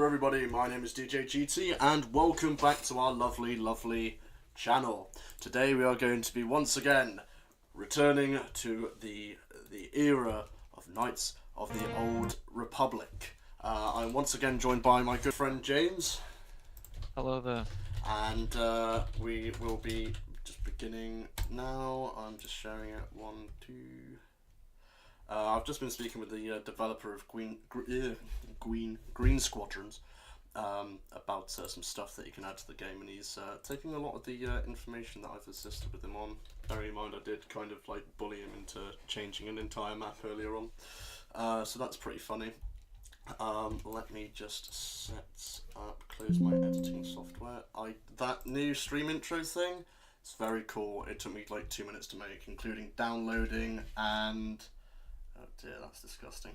everybody, my name is DJGT and welcome back to our lovely channel. Today we are going to be once again returning to the era of Knights of the Old Republic. I'm once again joined by my good friend James. Hello there. And we will be just beginning now. I'm just sharing it. 1, 2... I've just been speaking with the developer of Green Squadrons about some stuff that he can add to the game, and he's taking a lot of the information that I've assisted with him on. Bearing in mind I did kind of like bully him into changing an entire map earlier on, so that's pretty funny. Let me just close my editing software. That new stream intro thing, it's very cool. It took me like 2 minutes to make, including downloading and oh dear, that's disgusting.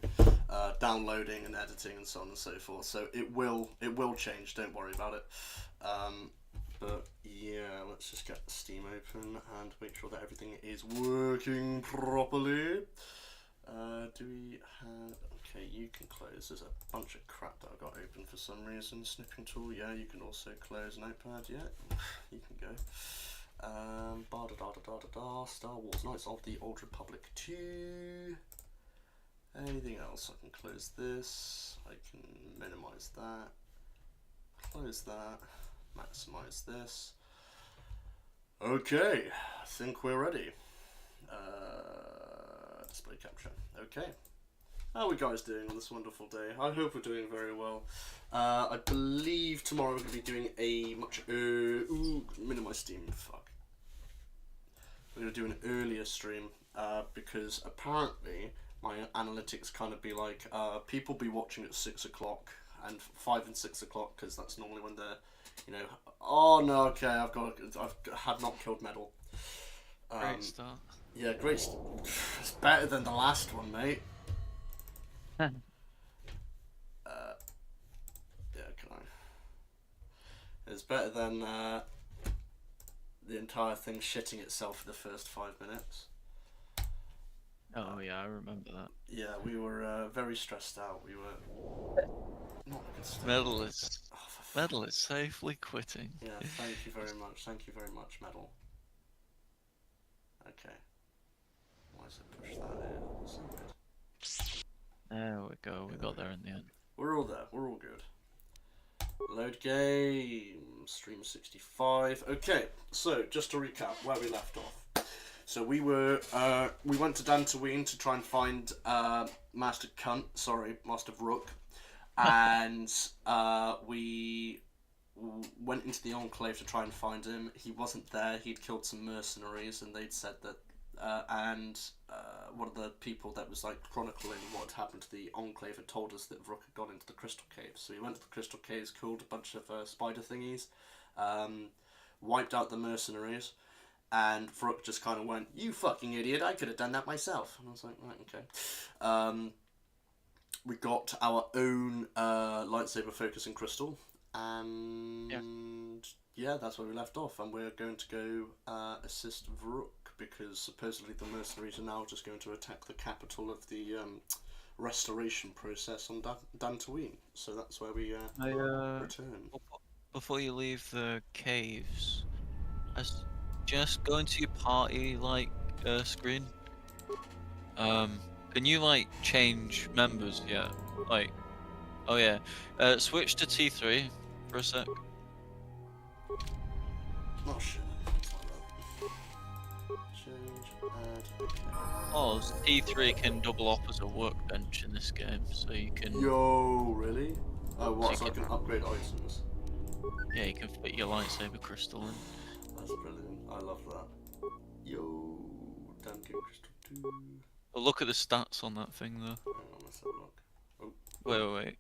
Downloading and editing and so on and so forth. So it will change. Don't worry about it. But yeah, let's just get Steam open and make sure that everything is working properly. Do we have? Okay, you can close. There's a bunch of crap that I got open for some reason. Snipping tool. Yeah, you can also close Notepad. Yeah, you can go. Star Wars Knights of the Old Republic 2. Anything else? I can close this. I can minimize that. Close that. Maximize this. Okay, I think we're ready. Display capture. Okay. How are we guys doing on this wonderful day? I hope we're doing very well. I believe tomorrow we're going to be doing a much... minimize Steam. Fuck. We're going to do an earlier stream because apparently my analytics kind of be like, people be watching at 6 o'clock and 5 and 6 o'clock because that's normally when they're, you know, oh no, okay, I've had not killed medal. Great start. Yeah, great. It's better than the last one, mate. Yeah, can I? It's better than the entire thing shitting itself for the first 5 minutes. Oh yeah, I remember that. Yeah, we were very stressed out. We were not a good state. Medal is safely quitting. Yeah, thank you very much. Thank you very much, Medal. Okay. Why does it push that in? So weird. There we go. We got there in the end. We're all there. We're all good. Load game. Stream 65. Okay, so just to recap where we left off. So we went to Dantooine to try and find Master Rook, and we went into the Enclave to try and find him. He wasn't there. He'd killed some mercenaries, and they'd said that. One of the people that was like chronicling what had happened to the Enclave had told us that Rook had gone into the Crystal Caves. So we went to the Crystal Caves, killed a bunch of spider thingies, wiped out the mercenaries. And Rook just kind of went, "You fucking idiot, I could have done that myself." And I was like, right, okay. We got our own lightsaber focusing crystal. And yeah, that's where we left off. And we're going to go assist Rook because supposedly the mercenaries are now just going to attack the capital of the restoration process on Dantooine. So that's where we return. Before you leave the caves, just go into your party screen. Can you like change members yet? Like, oh yeah, switch to T3 for a sec. Oh shit. Change, add, okay. Oh, T3 can double up as a workbench in this game, so you can. Yo, really? Oh, what? So I can upgrade items. Yeah, you can fit your lightsaber crystal in. That's brilliant. I love that. Yo, damn game crystal 2. But look at the stats on that thing though. Hang on, let's have a look. Oh. Wait.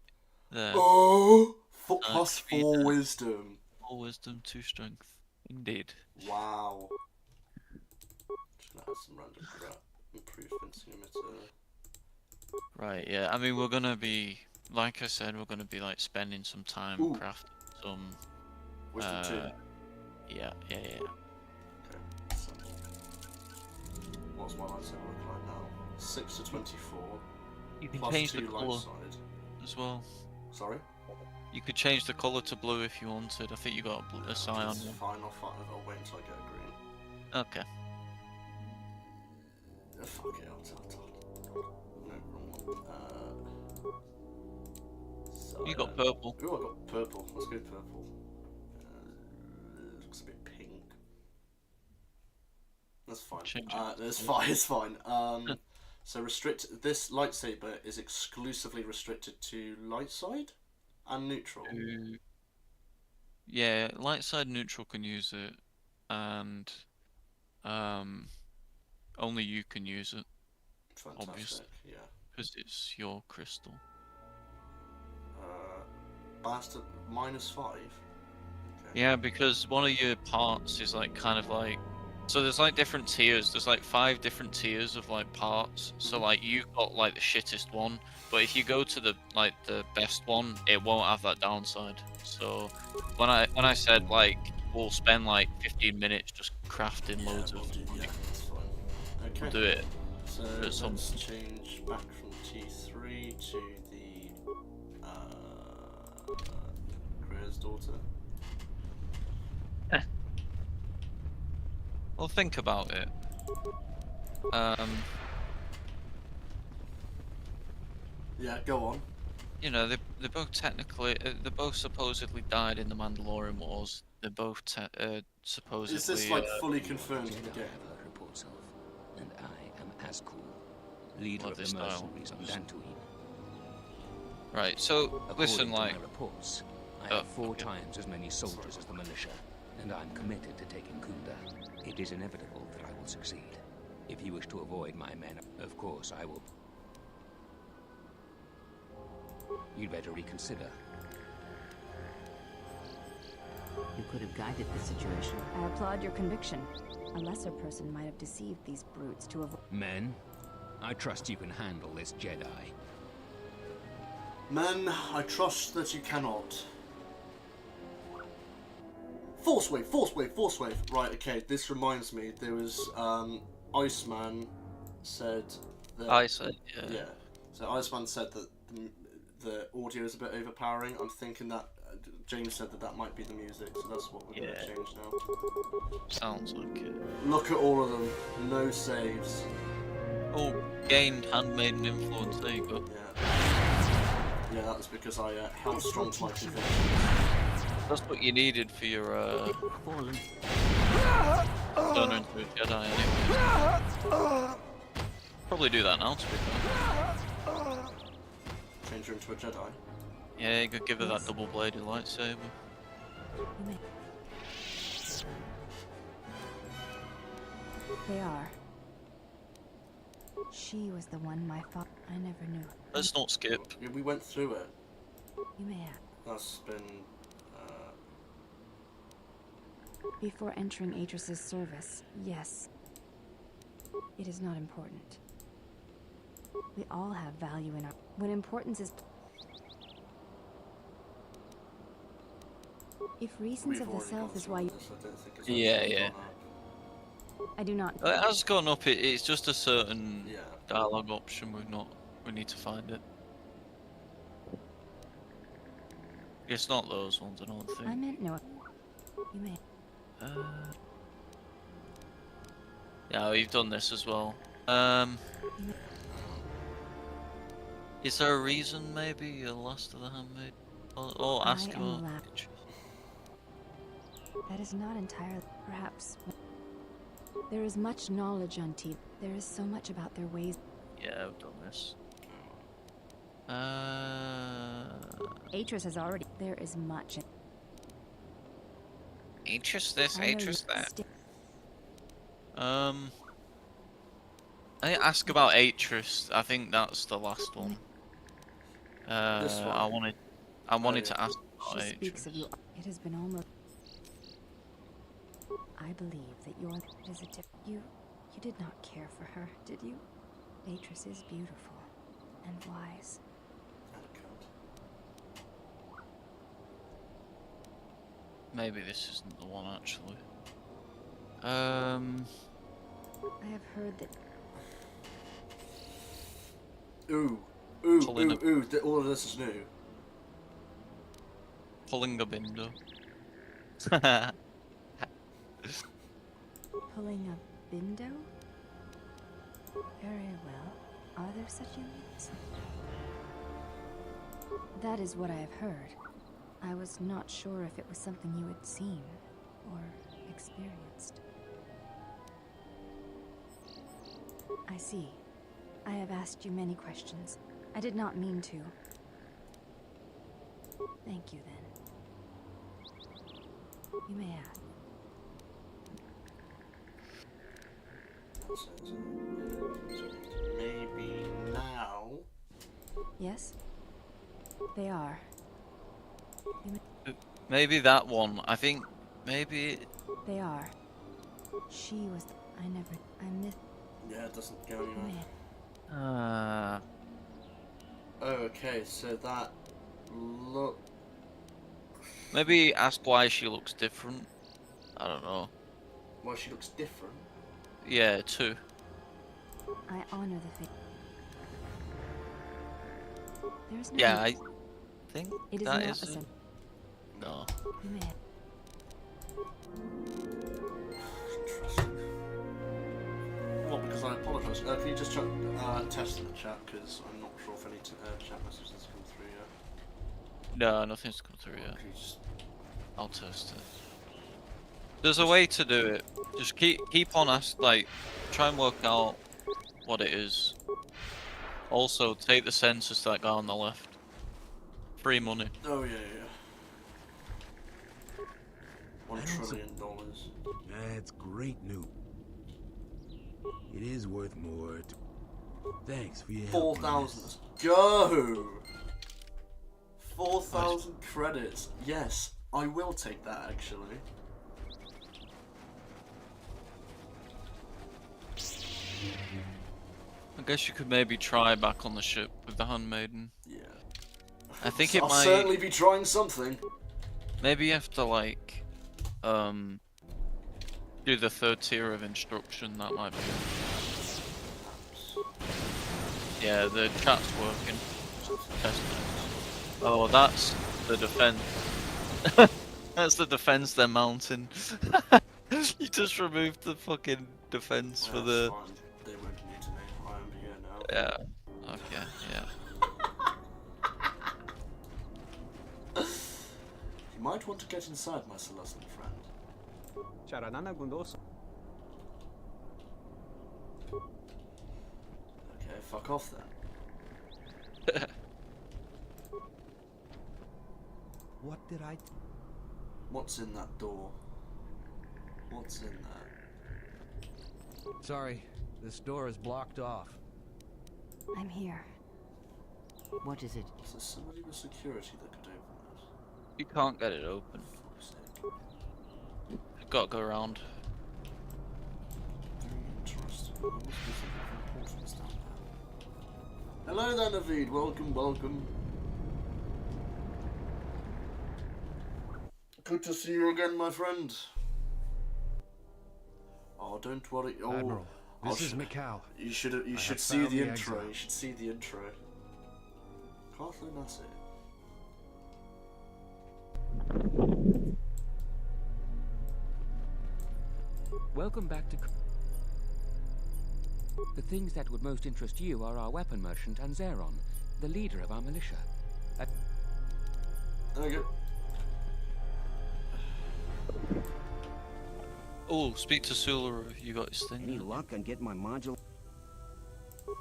There. Oh! Plus 4 wisdom. 4 wisdom, 2 strength. Indeed. Wow. Just gonna add some random crap. Improve fencing emitter. Right, yeah. I mean, we're gonna be, like I said, we're gonna be like spending some time crafting some. Wisdom 2. Yeah. Okay. So, what's my lightsaber look like now? 6 to 24. You can plus change 2 the colour light side. as well. Sorry? You could change the color to blue if you wanted. I think you got a cyan That's one. fine. I'll wait until I get a green. Okay. Fuck it. No, wrong one. So, You got purple. Ooh, I got purple. Let's go purple. Looks a bit pink. That's fine. Change it. That's fine. It's fine. So this lightsaber is exclusively restricted to light side and neutral. Yeah, light side neutral can use it, and only you can use it. Fantastic. Obviously. Yeah. Because it's your crystal. Bastard -5. Okay. Yeah, because one of your parts is like kind of like, so there's like different tiers. There's like 5 different tiers of like parts. So like you've got like the shittest one, but if you go to the best one, it won't have that downside. So when I said like we'll spend like 15 minutes just crafting loads of, yeah, that's fine. Okay. we'll do it. So Let's let's change back from T3 to the Creator's Daughter. Well, think about it. Yeah, go on. You know, they both technically, they both supposedly died in the Mandalorian Wars. They're both supposedly. Is this like fully confirmed in the Jedi game? have heard reports of, and I am Azkul, leader Love of the this style. mercenaries on Dantooine. Right. So According listen, to like, my reports, I have 4 okay. times as many soldiers as the militia, and I'm committed to taking Kunda. It is inevitable that I will succeed. If you wish to avoid my men, of course I will. You'd better reconsider. You could have guided the situation. I applaud your conviction. A lesser person might have deceived these brutes to avoid. Men, I trust you can handle this Jedi. Men, I trust that you cannot. Force wave, force wave, force wave. Right, okay, this reminds me, there was, Iceman said that... I said, Yeah. So Iceman said that the audio is a bit overpowering. I'm thinking that, James said that might be the music, so that's what we're going to change now. sounds like it. Look at all of them, no saves. Oh, gained handmaiden influence. There you go. Yeah, that was because I held strong to my conviction. That's what you needed for your Fallen. turn into a Jedi anyway. Probably do that now, to be fair. Change her into a Jedi. Yeah, you could give her that double-bladed lightsaber. You may. They are. She was the one my father. I never knew. Let's not skip. Yeah, we went through it. You may have. That's been... Before entering Atris's service, yes. It is not important. We all have value in our... What importance is... If reasons We've of the already self gone is through why you... this, I don't think it's Yeah, actually yeah. gone up. I do not... It has gone up. It's just a certain Yeah. dialogue option. We need to find it. It's not those ones, I don't I think. meant no... You may... Yeah, you've done this as well. Is there a reason maybe you're last of the handmaid? Or ask I am about allowed. That is not entirely... Perhaps... There is much knowledge on TV. There is so much about their ways. Yeah, I've done this. Atris has already... There is much... Atris this, I know Atris you that. sti- I ask about Atris. I think that's the last one. This one? I wanted yeah. to ask She about speaks of Atris. you. It has been almost... I believe that your... It is a tip... You did not care for her, did you? Atris is beautiful. And wise. Maybe this isn't the one actually. I have heard that... Ooh, Pulling all of this is new. pulling a bindo. Pulling a bindo? Very well. Are there such units? That is what I have heard. I was not sure if it was something you had seen or experienced. I see. I have asked you many questions. I did not mean to. Thank you, then. You may ask. Maybe now. Yes? They are. You may Maybe that one. I think maybe. They are. She was the... I missed... Yeah, it doesn't go anywhere. Man. Okay, so that look. Maybe ask why she looks different. I don't know. Well, she looks different. Yeah, too. I honor the faith. There's no Yeah, need- I think It is that not is. essential. No. You may... Interesting. Well, because I apologise. Can you just check, test in the chat, because I'm not sure if any chat messages have come through yet. No, nothing's come through yet. Can you just... I'll test it. There's a way to do it. Just keep on try and work out what it is. Also, take the census that guy on the left. Free money. Oh yeah, yeah. $1 I don't trillion. That's great news. It is worth more. Thanks for your help. 4,000. Let's go. 4,000 credits. Yes, I will take that actually. I guess you could maybe try back on the ship with the handmaiden. Yeah. I think it I'll might. certainly be trying something. Maybe you have to do the 3rd tier of instruction. That might be. Yeah, the chat's working. Testing. Oh, that's the defense. That's the defense they're mounting. You just removed the fucking defense for the. Fine. They won't need me. I am here now. Yeah. Okay. Yeah. You might want to get inside, my celestial friend. Okay, fuck off then. What did I... What's in that door? What's in there? Sorry, this door is blocked off. I'm here. What is it? Is there somebody with security that could open this? You can't get it open. For fuck's sake. You've got to go around. Very interesting. There must be something of importance down there. Hello there, Naveed. Welcome, welcome. Good to see you again, my friend. Oh, don't worry. Oh, Admiral, this is Mikal. You should I see have found the the intro. exile. You should see the intro. Kathleen, that's it. Welcome back to... The things that would most interest you are our weapon merchant and Zeron, the leader of our militia. There we go. Oh, speak to Sula if you got his thing. Any luck on getting my module?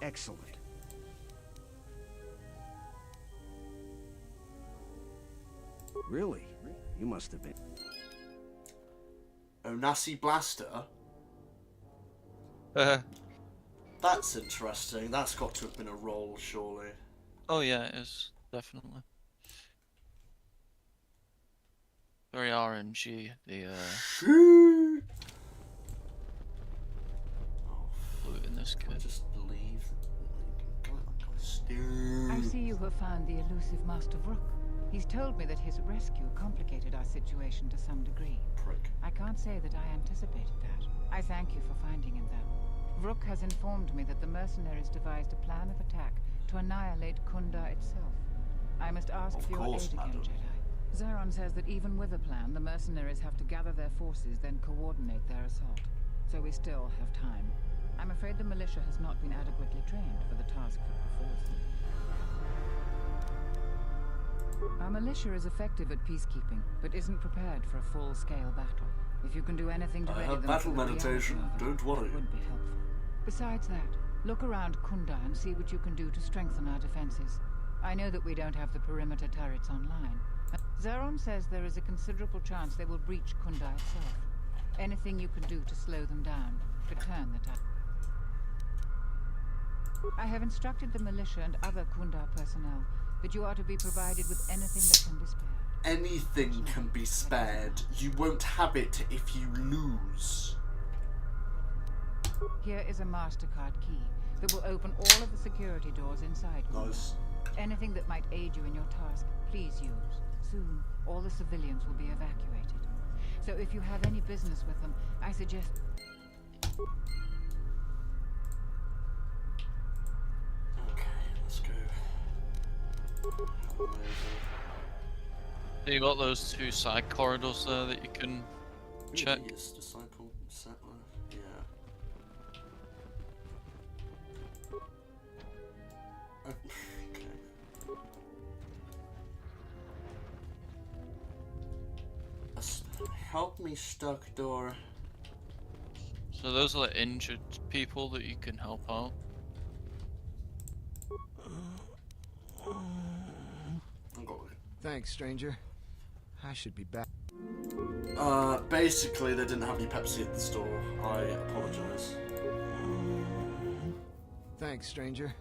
Excellent. Really? You must have been. Onasi Blaster? That's interesting. That's got to have been a roll, surely. Oh yeah, it is definitely very RNG. The Shoot! Oh, loot in this can I kit. just leave? Can I stew? I see you have found the elusive Master Vrook. He's told me that his rescue complicated our situation to some degree. Prick. I can't say that I anticipated that. I thank you for finding him, though. Vrook has informed me that the mercenaries devised a plan of attack to annihilate Kunda itself. I must ask Of for your course, aid again, madam. Jedi. Zeron says that even with a plan, the mercenaries have to gather their forces, then coordinate their assault. So we still have time. I'm afraid the militia has not been adequately trained for the task that befalls them. Our militia is effective at peacekeeping, but isn't prepared for a full-scale battle. If you can do anything to I ready have them battle for the meditation, reality of it, don't worry. that would be helpful. Besides that, look around Kunda and see what you can do to strengthen our defenses. I know that we don't have the perimeter turrets online. Zeron says there is a considerable chance they will breach Kunda itself. Anything you can do to slow them down, to turn the tide. I have instructed the militia and other Kunda personnel that you are to be provided with anything that can be spared. Anything can be spared. You won't have it if you lose. Here is a MasterCard key that will open all of the security doors inside Kunda. Nice. Anything that might aid you in your task, please use. Soon, all the civilians will be evacuated. So if you have any business with them, I suggest... Okay, let's go. Amazing. So you got those 2 side corridors there that you can check. Yes, disciple, settler, yeah. Okay. Help me, stuck door. So those are like injured people that you can help out. Thanks, stranger. I should be back. Basically they didn't have any Pepsi at the store. I apologise. Thanks, stranger.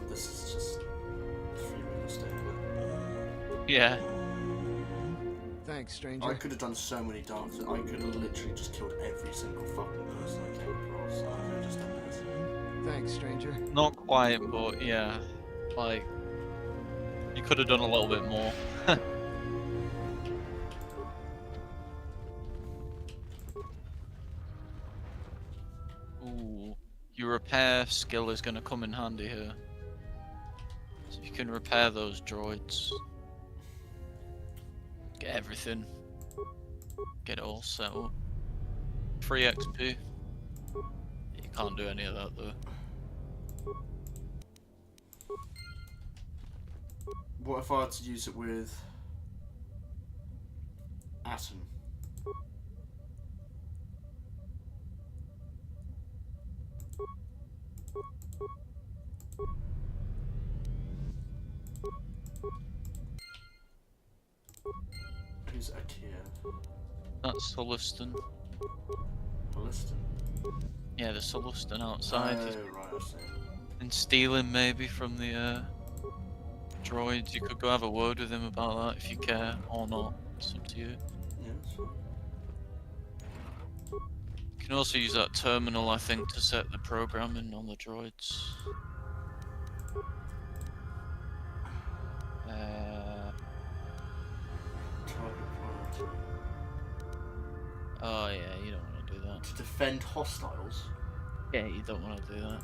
This is just a 3-way mistake. Isn't it? Yeah. Thanks, stranger. I could have done so many darks. I could have literally just killed every single fucking person I came across. I could have just done this. Thanks, stranger. Not quite, but yeah. Like, you could have done a little bit more. Ooh, your repair skill is going to come in handy here. So you can repair those droids. Get everything. Get it all set up. Free XP. You can't do any of that though. What if I had to use it with Atom? Who's Akia? That's Sullustan. Ballistin? Yeah, the Sullustan outside. He's Oh, right, I see. been stealing maybe from the droids. You could go have a word with him about that if you care or not. It's up to you. Yeah, that's fine. You can also use that terminal, I think, to set the programming on the droids. Target priority. Oh yeah, you don't want to do that. To defend hostiles? Yeah, you don't want to do that.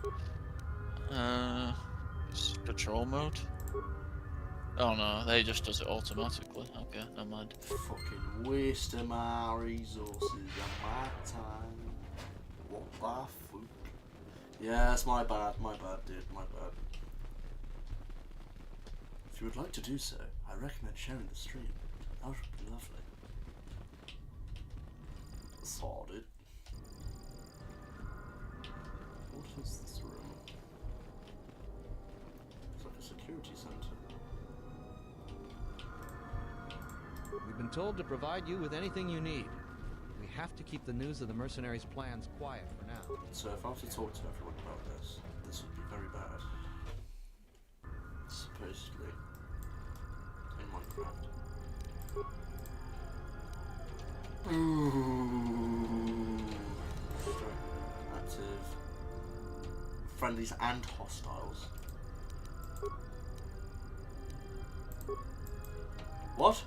It's control mode. Oh no, they just does it automatically. Okay, never mind. Fucking waste of my resources and my time. What the fuck? Yeah, it's my bad, dude, my bad. If you would like to do so, I recommend sharing the stream. That would be lovely. Sorted. What is this room? It's like a security center. We've been told to provide you with anything you need. We have to keep the news of the mercenaries' plans quiet for now. So if I was to talk to everyone about this, this would be very bad. Supposedly. In Minecraft. Ooh. Active. Friendlies and hostiles. What?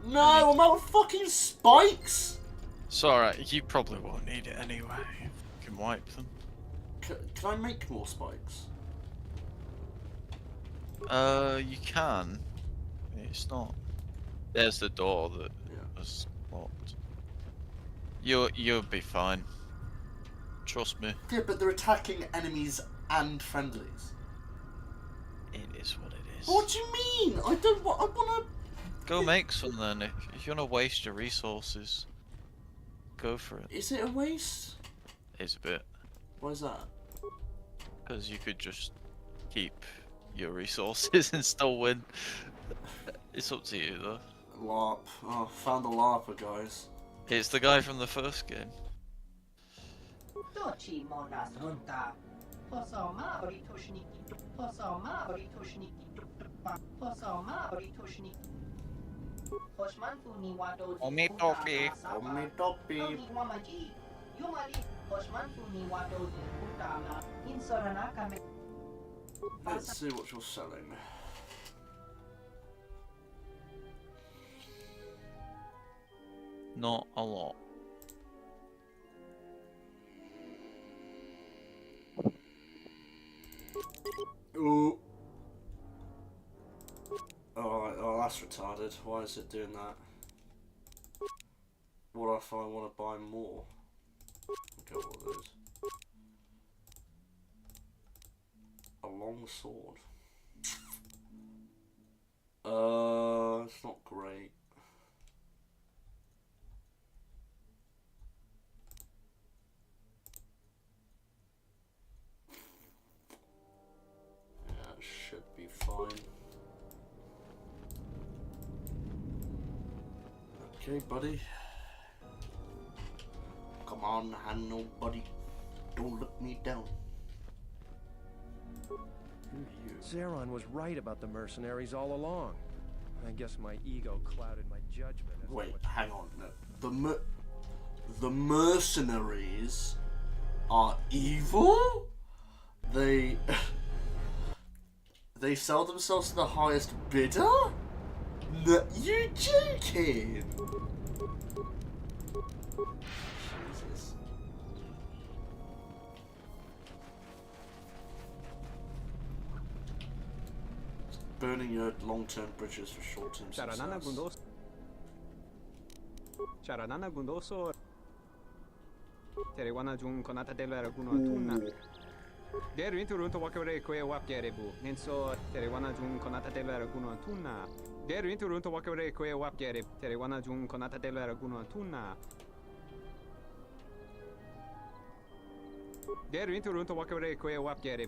No, I'm out with fucking spikes! It's alright, you probably won't need it anyway. You can wipe them. Can I make more spikes? You can. It's not. There's the door that was locked. You'll be fine. Trust me. Yeah, but they're attacking enemies and friendlies. It is what it is. What do you mean? I don't want. I wanna. Go make some then. If you wanna waste your resources, go for it. Is it a waste? It's a bit. Why is that? Because you could just keep your resources and still win. It's up to you though. LARP. Oh, found the LARPer, guys. It's the guy from the first game. Let's see what you're selling. Not a lot. Ooh. Oh, that's retarded. Why is it doing that? What if I want to buy more? Okay, what it is. A long sword. It's not great. Yeah, it should be fine. Okay, buddy. Come on, hand nobody. Don't look me down. Who are you? Zeron was right about the mercenaries all along. I guess my ego clouded my judgment. Wait, hang on. No. The mercenaries are evil? They sell themselves to the highest bidder? No, you joking? Jesus. Burning your long-term bridges for short-term success. Charanana Gundoso Terewana Jun Konata de la Raguno Tuna. There into Runto Wakare Kwe Wapgerebu. Nenso Terewana Jun Konata de la Raguno Tuna. There into Runto Wakare Kwe Wapgere. Terewana Jun Konata de la Raguno Tuna. There into Runto Wakare Kwe Wapgere.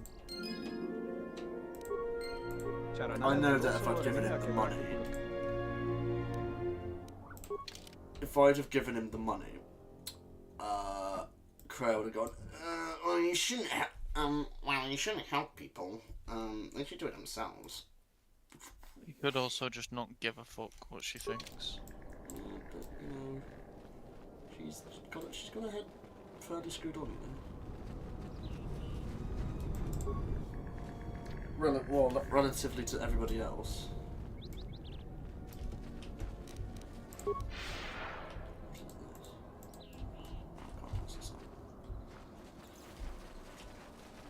I know that if I'd given him the money, Crow would have gone, well, you shouldn't help people. They should do it themselves. You could also just not give a fuck what she thinks. But, you know, she's got her head fairly screwed on, you know. Relatively to everybody else.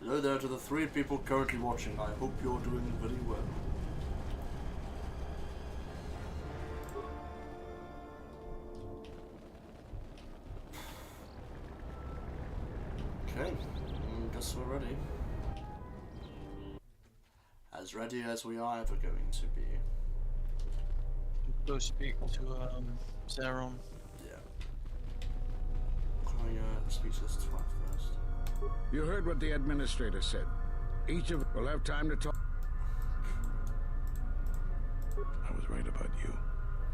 Hello there to the 3 people currently watching. I hope you're doing very well. Okay, guess we're ready. As ready as we are ever going to be. Go speak to Zeron. Yeah. Can I speak to this twat first? You heard what the administrator said. Each of us will have time to talk. I was right about you.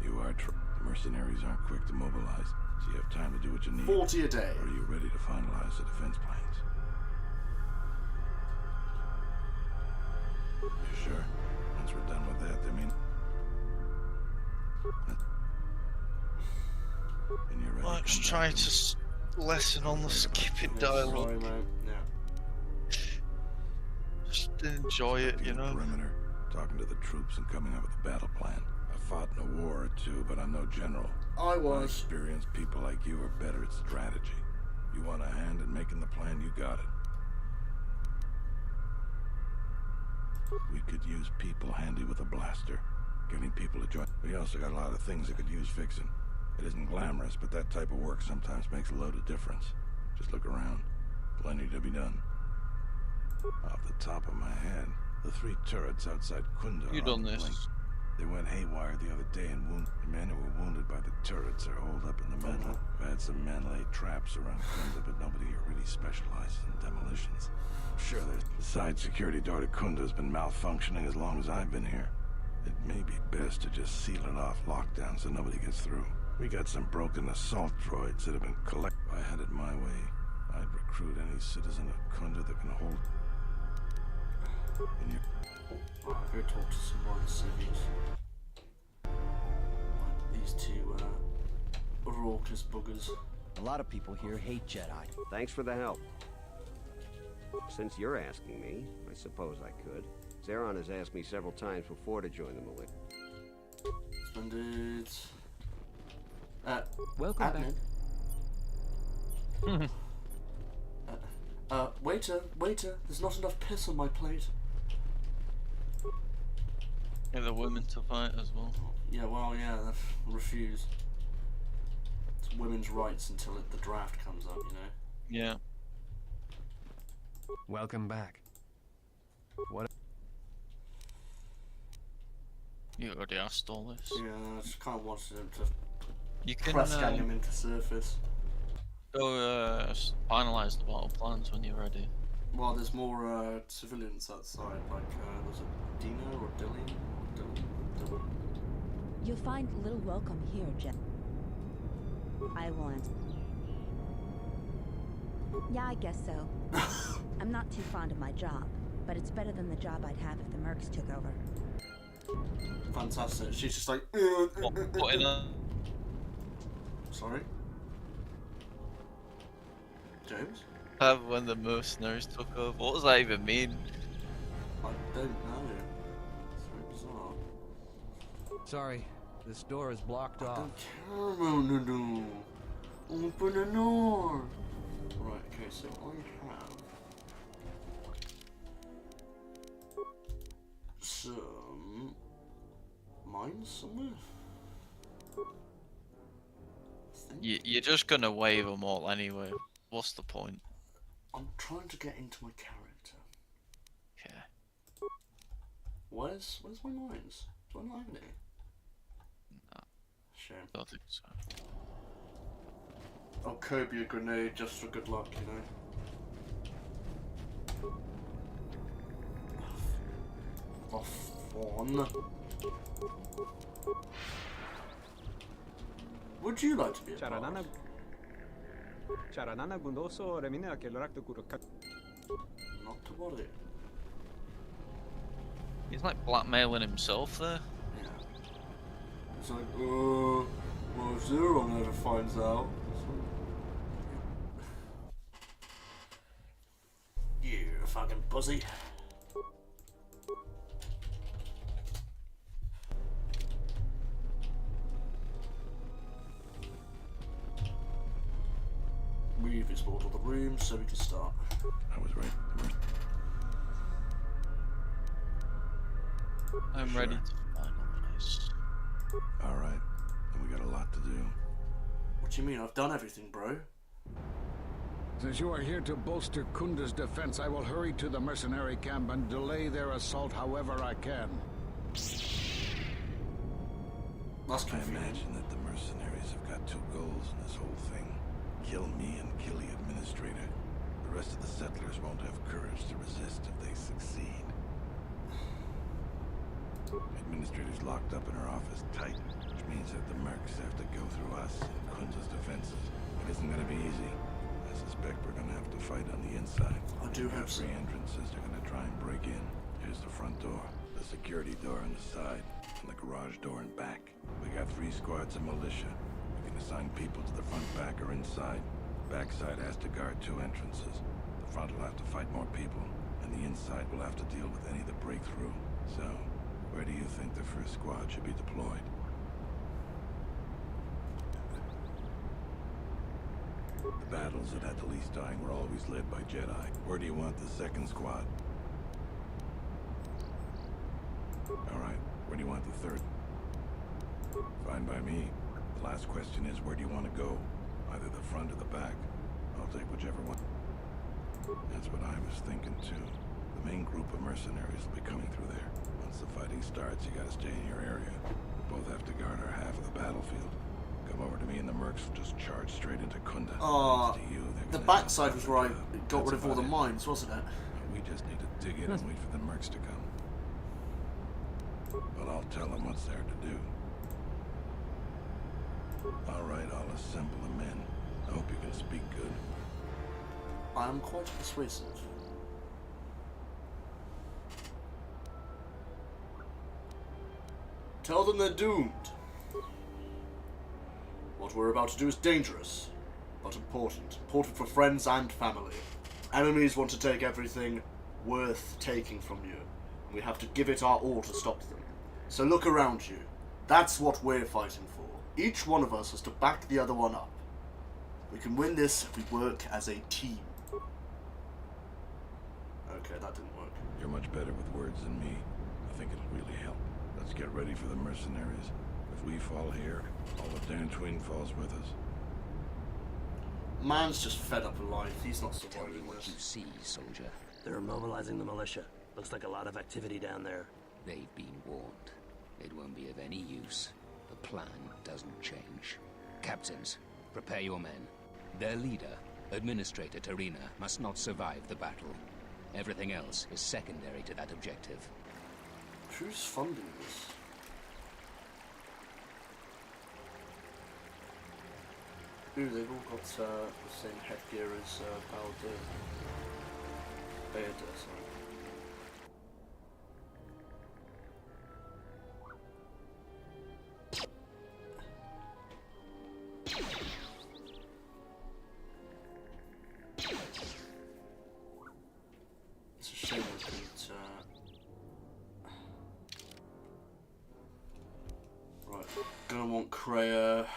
You are true. The mercenaries aren't quick to mobilize, so you have time to do what you need. 40 a day. Or are you ready to finalize the defense plans? You sure? Once we're done with that, I mean... And you're ready Let's try to lessen on the skipping dialogue. Sorry, mate. Yeah. Just enjoy it, you know? Perimeter, talking to the troops and coming up with a battle plan. I fought in a war or two, but I'm no general. I was. Experienced people like you are better at strategy. You want a hand in making the plan, you got it. We could use people handy with a blaster. getting people to join. We also got a lot of things that could use fixing. It isn't glamorous, but that type of work sometimes makes a load of difference. Just look around. Plenty to be done. Off the top of my head, the 3 turrets outside Kunda. You done this? They went haywire the other day and the men who were wounded by the turrets are holed up in the metal. I've had some men lay traps around Kunda, but nobody here really specializes in demolitions. I'm sure the side security door to Kunda has been malfunctioning as long as I've been here. It may be best to just seal it off lockdown so nobody gets through. We got some broken assault droids that have been collected. If I had it my way, I'd recruit any citizen of Kunda that can hold. And you... I'll go talk to some more of the civvies. Like these 2 raucous buggers. A lot of people here hate Jedi. Thanks for the help. Since you're asking me, I suppose I could. Zeron has asked me several times before to join the militia. Splendid. Welcome admin. Waiter, there's not enough piss on my plate. Yeah, the women to fight as well. Yeah, well, yeah, refuse. It's women's rights until the draft comes up, you know? Yeah. Welcome back. What? You already asked all this. Yeah, I just kind of wanted him to You can press gang him into surface. go finalize the battle plans when you're ready. Well, there's more civilians outside, like, was it Dino or Dilly? Dylan? You'll find little welcome here, Jen. I will answer. Yeah, I guess so. I'm not too fond of my job, but it's better than the job I'd have if the Mercs took over. Fantastic. She's just like... What in a... Sorry? James? When the mercenaries took over. What does that even mean? I don't know. It's very bizarre. Sorry, this door is blocked off. Open the door! Right, okay, so I have some mines somewhere. You're just gonna wave them all anyway. What's the point? I'm trying to get into my character. Okay. Where's my mines? Do I not have any? No. Shame. Don't think so. I'll Kobe a grenade just for good luck, you know. For fun. Would you like to be a part? Not to worry. He's like blackmailing himself there. Yeah. It's like, well, if Zero never finds out. You fucking pussy. We've explored all the rooms, so we can start. I was right. I'm ready to finalize. Alright. Then we got a lot to do. What do you mean? I've done everything, bro. Since you are here to bolster Kunda's defense, I will hurry to the mercenary camp and delay their assault however I can. That's I imagine that the mercenaries have got 2 goals in this whole thing. Kill me and kill the administrator. The rest of the settlers won't have courage to resist if they succeed. The administrator's locked up in her office tight, which means that the mercs have to go through us and Kunda's defenses. It isn't going to be easy. I suspect we're going to have to fight on the inside. I do have 3 entrances they're going to try and break in. Here's the front door, the security door on the side, and the garage door in back. We got 3 squads of militia. We can assign people to the front, back, or inside. Backside has to guard 2 entrances. The front will have to fight more people, and the inside will have to deal with any that break through. So, where do you think the first squad should be deployed? The battles that had the least dying were always led by Jedi. Where do you want the second squad? Alright, where do you want the third? Fine by me. The last question is, where do you want to go? Either the front or the back. I'll take whichever one. That's what I was thinking too. The main group of mercenaries will be coming through there. Once the fighting starts, you gotta stay in your area. We both have to guard our half of the battlefield. Come over to me and the mercs will just charge straight into Kunda. The backside was where I got rid of all the mines, wasn't it? We just need to dig in and wait for the mercs to come. But I'll tell them what's there to do. Alright, I'll assemble the men. I hope you can speak good. I am quite persuasive. Tell them they're doomed. What we're about to do is dangerous, but important. Important for friends and family. Enemies want to take everything worth taking from you, and we have to give it our all to stop them. So look around you. That's what we're fighting for. Each one of us has to back the other one up. We can win this if we work as a team. Okay, that didn't work. You're much better with words than me. I think it'll really help. Let's get ready for the mercenaries. If we fall here, all of Dantooine falls with us. Man's just fed up of life. He's not surviving what you see, soldier. They're mobilizing the militia. Looks like a lot of activity down there. They've been warned. It won't be of any use. The plan doesn't change. Captains, prepare your men. Their leader, Administrator Tarina, must not survive the battle. Everything else is secondary to that objective. Who's funding this? Ooh, they've all got the same headgear as Baird, sorry. It's a shame I couldn't, right, gonna want Kreia,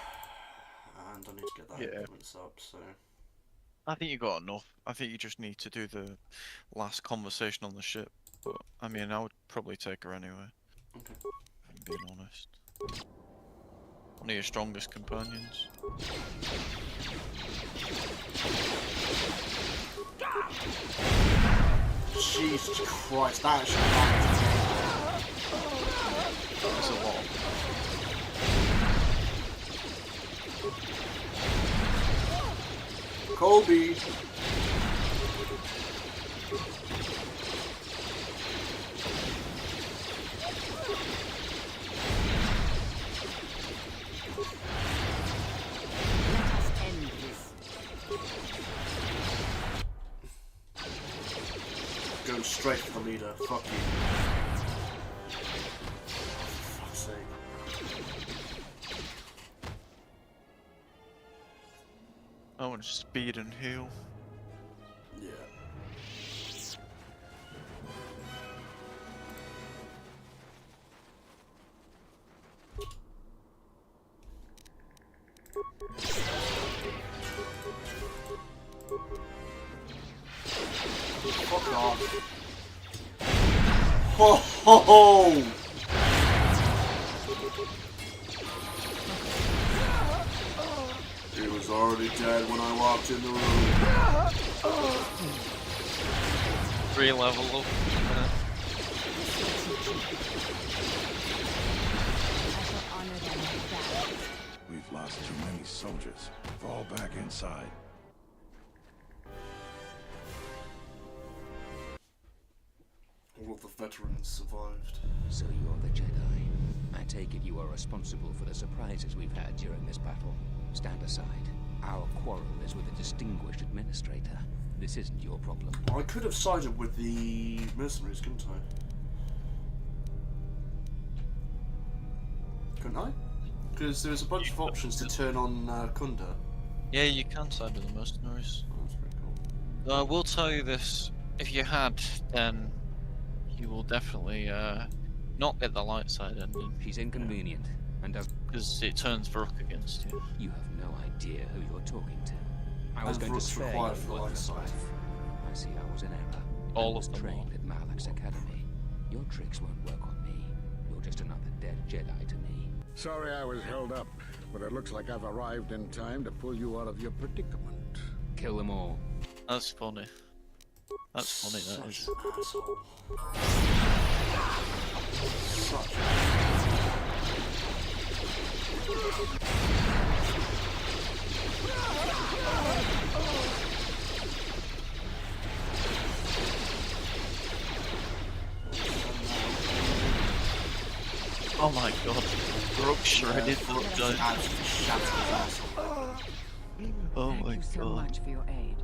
and I need to get that equipment up, so... I think you got enough. I think you just need to do the last conversation on the ship, but, I mean, I would probably take her anyway. Okay. If I'm being honest. One of your strongest companions. Jesus Christ, that actually happened. That's a lot. Colby! Going straight for the leader. Fuck you. For fuck's sake. I want to speed and heal. Yeah. Fuck off. Ho ho ho! He was already dead when I walked in the room. 3 level up. We've lost too many soldiers. Fall back inside. All of the veterans survived. So you're the Jedi. I take it you are responsible for the surprises we've had during this battle. Stand aside. Our quarrel is with a distinguished administrator. This isn't your problem. I could have sided with the mercenaries, couldn't I? Couldn't I? Because there was a bunch of options to turn on Kunda. Yeah, you can side with the mercenaries. Oh, that's pretty cool. I will tell you this, if you had, then you will definitely not get the light side ending. She's inconvenient, and does... Because it turns Varuk against you. You have no idea who you're talking to. I was And going to Varuk's spare required you for light worthless side. life. I see I was in error. All I was of them trained are. at Malak's academy. Your tricks won't work on me. You're just another dead Jedi to me. Sorry I was held up, but it looks like I've arrived in time to pull you out of your predicament. Kill them all. That's funny. That's funny, that is. Such Oh my god. Broke shredded, look down. Oh my Thank you so god. much for your aid.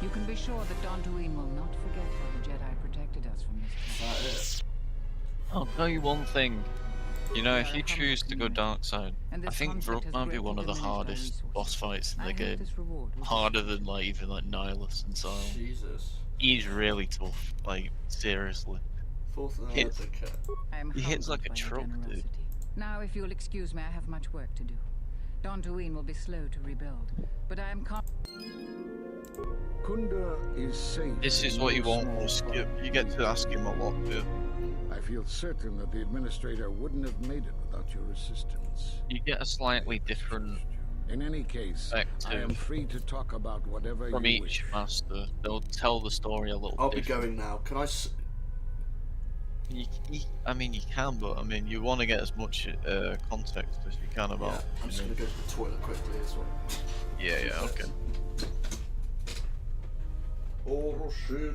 You can be sure that Dantooine will not forget how the Jedi protected us from this. I'll tell you one thing. You know, if you choose to go dark side, I think Vrook might be one of the hardest boss fights in the game. Harder than like even like Nihilus and so on. Jesus. He's really tough, like seriously. Hits, he hits like a truck, dude. Now, if you'll excuse me, I have much work to do. Dantooine will be slow to rebuild, but I am Kunda is safe. This is what you want, Skip. You get to ask him a lot, too. I feel certain that the administrator wouldn't have made it without your assistance. You get a slightly different. In any case, I am free to talk about whatever from you each wish. master. They'll tell the story a little. I'll be different. going now. Can I? I mean, you can, but I mean, you want to get as much context as you can about. Yeah, I'm just gonna go to the toilet quickly as well. Yeah, yeah, okay. Oh shit!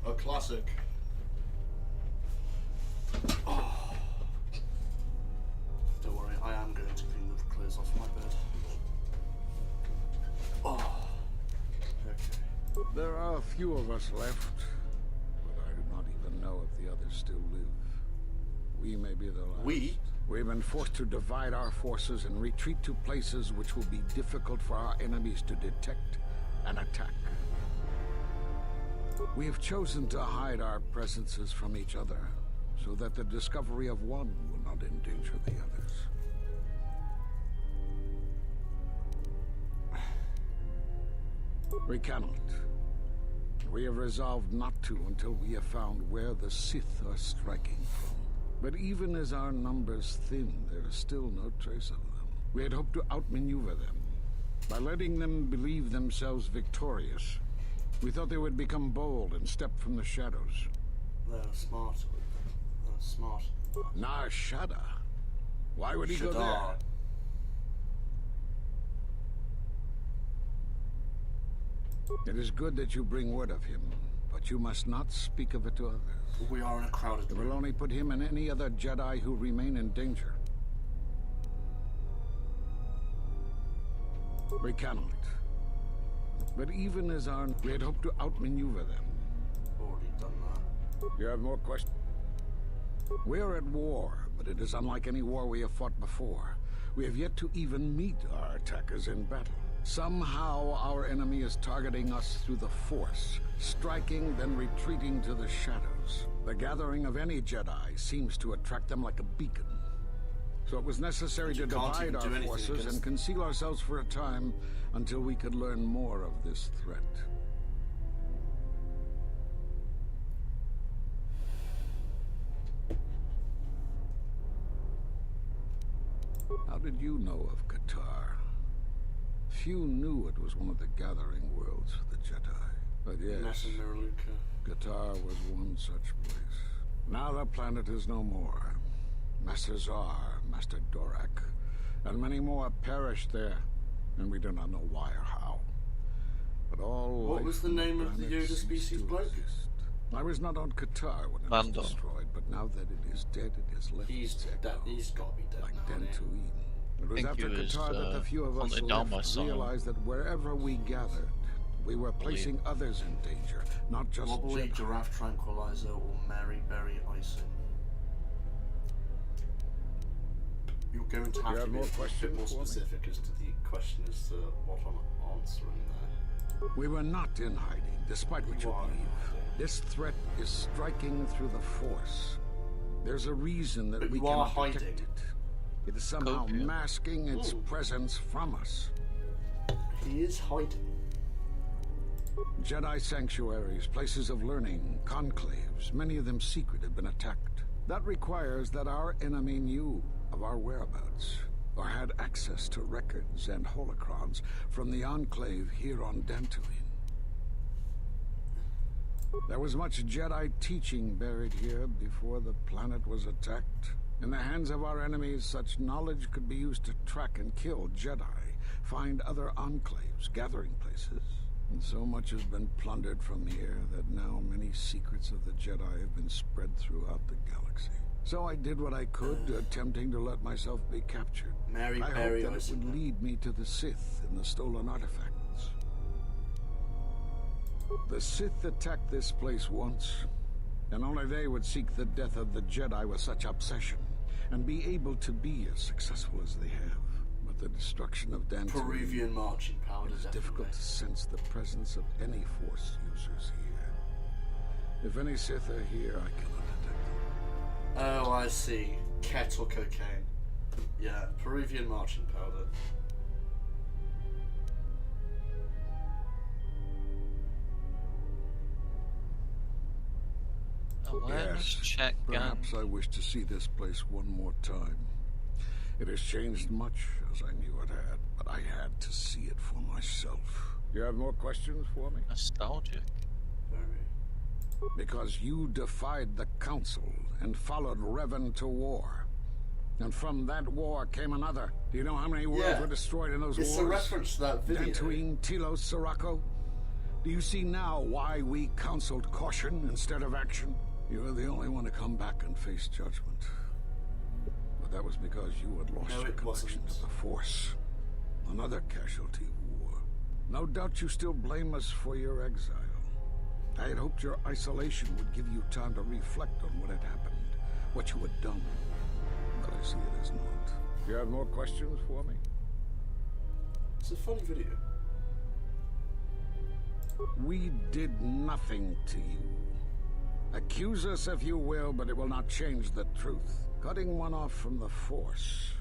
A classic. Oh. Don't worry, I am going to clean the clothes off my bed. Oh. Okay. There are a few of us left, but I do not even know if the others still live. We may be the last. We? We've been forced to divide our forces and retreat to places which will be difficult for our enemies to detect and attack. We have chosen to hide our presences from each other, so that the discovery of one will not endanger the others. We cannot. We have resolved not to until we have found where the Sith are striking from. But even as our numbers thin, there is still no trace of them. We had hoped to outmaneuver them, by letting them believe themselves victorious. We thought they would become bold and step from the shadows. They're smart. They're smart. Nar Shaddaa? Why would he go there? It is good that you bring word of him, but you must not speak of it to others. We are in a crowded room. It will only put him and any other Jedi who remain in danger. We cannot. But even as we had hoped to outmaneuver them. Already done that. You have more questions? We are at war, but it is unlike any war we have fought before. We have yet to even meet our attackers in battle. Somehow our enemy is targeting us through the Force, striking, then retreating to the shadows. The gathering of any Jedi seems to attract them like a beacon. So it was necessary to divide our forces and conceal ourselves for a time until we could learn more of this threat. How did you know of KOTOR? Few knew it was one of the gathering worlds for the Jedi. But yes, KOTOR was one such place. Now the planet is no more. Master Zar, Master Dorak, and many more perished there, and we do not know why or how. But all what was the name of the Yoda species bloke? I was not on KOTOR when it was destroyed, but now that it is dead, it has left its echo. He's got to be dead like now, Dantooine. It was after KOTOR that the few of us left realized that wherever we gathered, we were placing others in danger, not just Wobbly giraffe tranquilizer or Mary berry icing. You're going to have to be a bit more specific as to the question as to what I'm answering there. We were not in hiding, despite what you believe. This threat is striking through the Force. There's a reason that we cannot detect it. It is somehow masking its presence from us. He is hiding. Jedi sanctuaries, places of learning, conclaves, many of them secret, have been attacked. That requires that our enemy knew of our whereabouts, or had access to records and holocrons from the Enclave here on Dantooine. There was much Jedi teaching buried here before the planet was attacked. In the hands of our enemies, such knowledge could be used to track and kill Jedi, find other enclaves, gathering places. And so much has been plundered from here that now many secrets of the Jedi have been spread throughout the galaxy. So I did what I could, attempting to let myself be captured. I hoped that it would lead me to the Sith and the stolen artifacts. The Sith attacked this place once, and only they would seek the death of the Jedi with such obsession, and be able to be as successful as they have. But the destruction of Dantooine, Peruvian marching powder, it is difficult to sense the presence of any Force users here. If any Sith are here, I cannot detect them. Oh, I see. Ket or cocaine. Yeah, Peruvian marching powder. Awareness check. Perhaps I wish to see this place one more time. It has changed much, as I knew it had, but I had to see it for myself. You have more questions for me? Nostalgic. Very. Because you defied the Council and followed Revan to war. And from that war came another. Do you know how many worlds were destroyed in those wars? It's a reference to that video. Dantooine, Telos, Sirocco. Do you see now why we counseled caution instead of action? You were the only one to come back and face judgment. But that was because you had lost your connection to the Force. Another casualty of war. No doubt you still blame us for your exile. I had hoped your isolation would give you time to reflect on what had happened, what you had done. But I see it as not. You have more questions for me? It's a funny video. We did nothing to you. Accuse us if you will, but it will not change the truth. Cutting one off from the Force.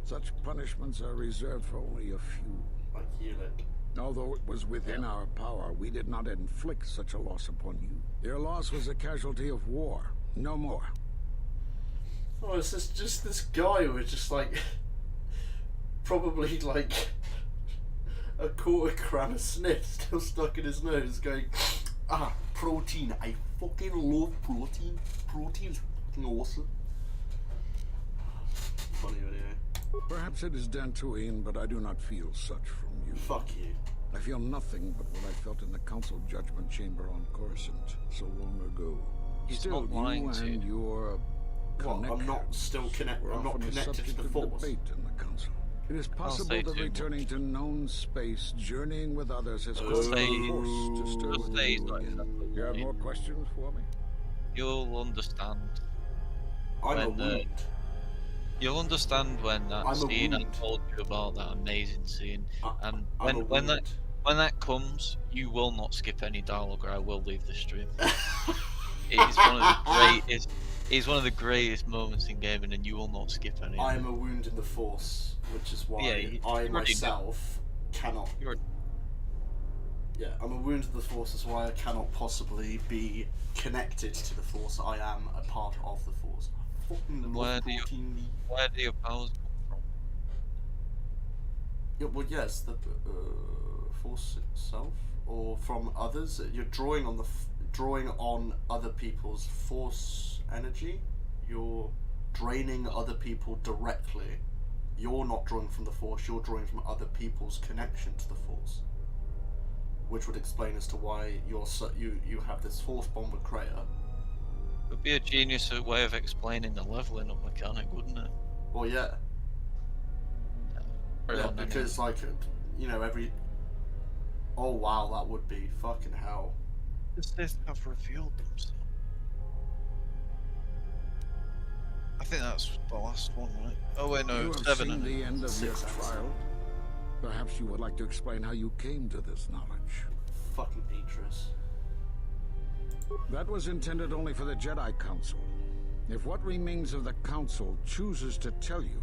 Such punishments are reserved for only a few. Like Ulick. Although it was within our power, we did not inflict such a loss upon you. Your loss was a casualty of war, no more. Oh, it's just this guy who was just like... probably like... a quarter gram of snit still stuck in his nose going, ah, protein, I fucking love protein. Protein's fucking awesome. Funny video. Perhaps it is Dantooine, but I do not feel such from you. Fuck you. I feel nothing but what I felt in the Council Judgment Chamber on Coruscant so long ago. He's Still, not lying you to and your What, I'm not still connected. I'm not connected to the Force. Debate in the Council. It is possible that returning to known space, journeying with others, has caused the Force to stir within you again. You have more questions for me? You'll understand. I'm a wound. You'll understand when that scene I told you about, that amazing scene, and when that comes, you will not skip any dialogue, or I will leave the stream. It's one of the greatest. It's one of the greatest moments in gaming, and you will not skip any. I am a wound in the Force, which is why I myself cannot. Yeah, I'm a wound in the Force, is why I cannot possibly be connected to the Force. I am a part of the Force. Where do your powers come from? Yeah, well, yes, the Force itself, or from others. You're drawing on other people's Force energy. You're draining other people directly. You're not drawing from the Force. You're drawing from other people's connection to the Force, which would explain as to why you have this Force bond with Kreia. It would be a genius way of explaining the leveling up mechanic, wouldn't it? Well, yeah. Yeah, because like, you know, oh wow, that would be fucking hell. The Sith have revealed themselves. I think that's the last one, right? Oh wait, no, You have 7 seen and the end of your 6 trial. Perhaps you would like to explain how you came to this knowledge. Fucking Idris. That was intended only for the Jedi Council. If what remains of the Council chooses to tell you,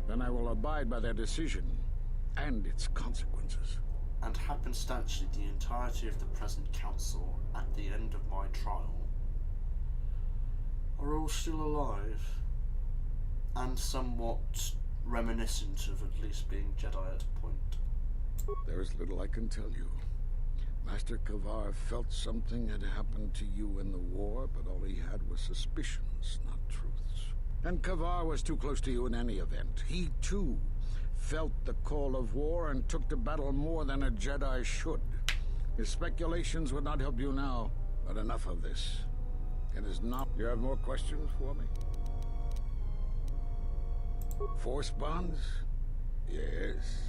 then I will abide by their decision and its consequences. And happenstantially, the entirety of the present council at the end of my trial are all still alive and somewhat reminiscent of at least being Jedi at a point. There is little I can tell you. Master Kavar felt something had happened to you in the war, but all he had was suspicions, not truths. And Kavar was too close to you in any event. He, too, felt the call of war and took to battle more than a Jedi should. His speculations would not help you now, but enough of this. It is not... You have more questions for me? Force bonds? Yes.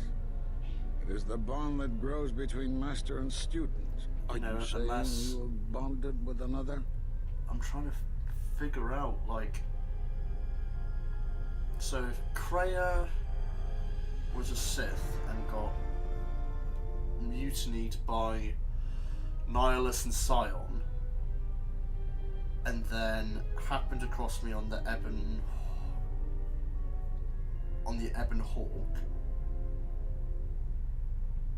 It is the bond that grows between master and student. Are you saying you are bonded with another? I'm trying to figure out, like... So if Kreia was a Sith and got mutinied by Nihilus and Scion, and then happened across me on the Ebon Hawk,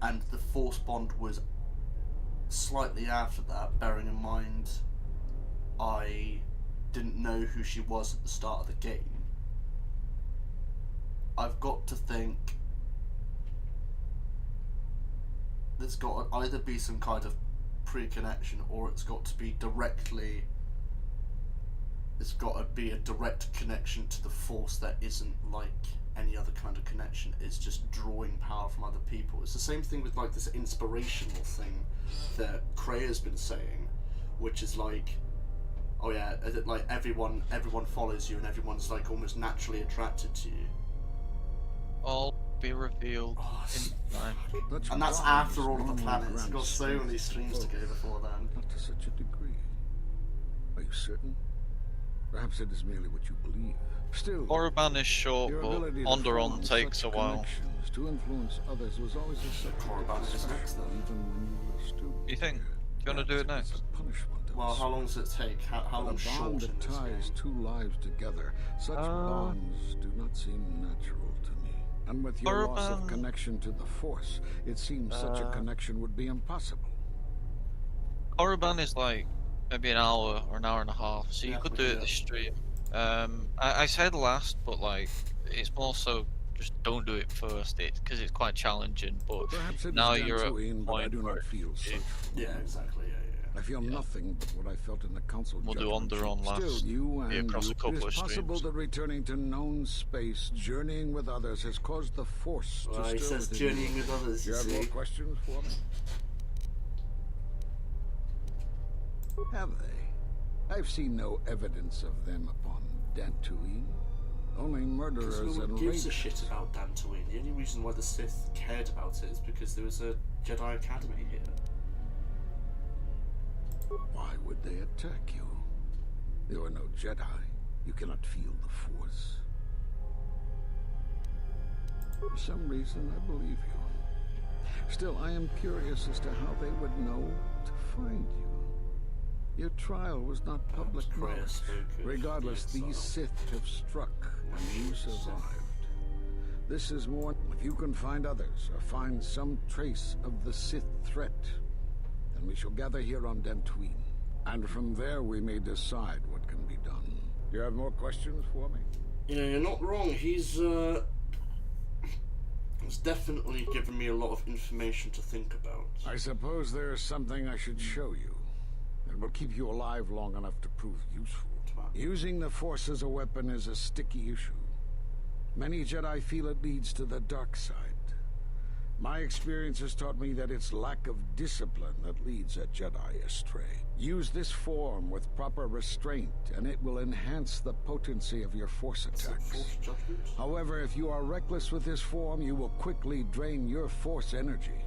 and the Force bond was slightly after that, bearing in mind I didn't know who she was at the start of the game, I've got to think there's got to either be some kind of pre-connection, or it's got to be directly... It's got to be a direct connection to the Force that isn't like any other kind of connection. It's just drawing power from other people. It's the same thing with like this inspirational thing that Kreia's been saying, which is like, oh yeah, like everyone follows you and everyone's like almost naturally attracted to you. All be revealed in time. And that's after all of the planets. You've got so many streams to go before then. Not to such a degree. Are you certain? Perhaps it is merely what you believe. Still, Korriban is short, but Onderon takes a while. To influence others was always a subject is next, though. even when you were a student. You think? Do you want to do it next? Well, how long does it take? How long short bond in that this ties game? two lives together. Such bonds do not seem natural to me. And with your loss of connection to the Force, it seems such a connection would be impossible. Korriban is like maybe an hour or an hour and a half, so you could do it this stream. I said last, but like it's more so just don't do it first, because it's quite challenging. But now you're at a point I do not feel such. Yeah, exactly. I feel nothing but what I felt in the council. We'll do Onderon last. Still, you and across a couple it of is possible streams. that returning to known space, journeying with others, has caused the Force Well, to he stir says within journeying you. with others, You you have see. more questions for me? Have they? I've seen no evidence of them upon Dantooine. Only murderers Because no and one gives a raiders. shit about Dantooine. The only reason why the Sith cared about it is because there was a Jedi Academy here. Why would they attack you? There are no Jedi. You cannot feel the Force. For some reason, I believe you. Still, I am curious as to how they would know to find you. Your trial was not public knowledge. Regardless, these Sith have struck, and you survived. This is more... If you can find others, or find some trace of the Sith threat, then we shall gather here on Dantooine. And from there, we may decide what can be done. You have more questions for me? You know, you're not wrong. He's definitely given me a lot of information to think about. I suppose there is something I should show you. It will keep you alive long enough to prove useful. Using the Force as a weapon is a sticky issue. Many Jedi feel it leads to the dark side. My experience has taught me that it's lack of discipline that leads a Jedi astray. Use this form with proper restraint, and it will enhance the potency of your Force attacks. However, if you are reckless with this form, you will quickly drain your Force energy.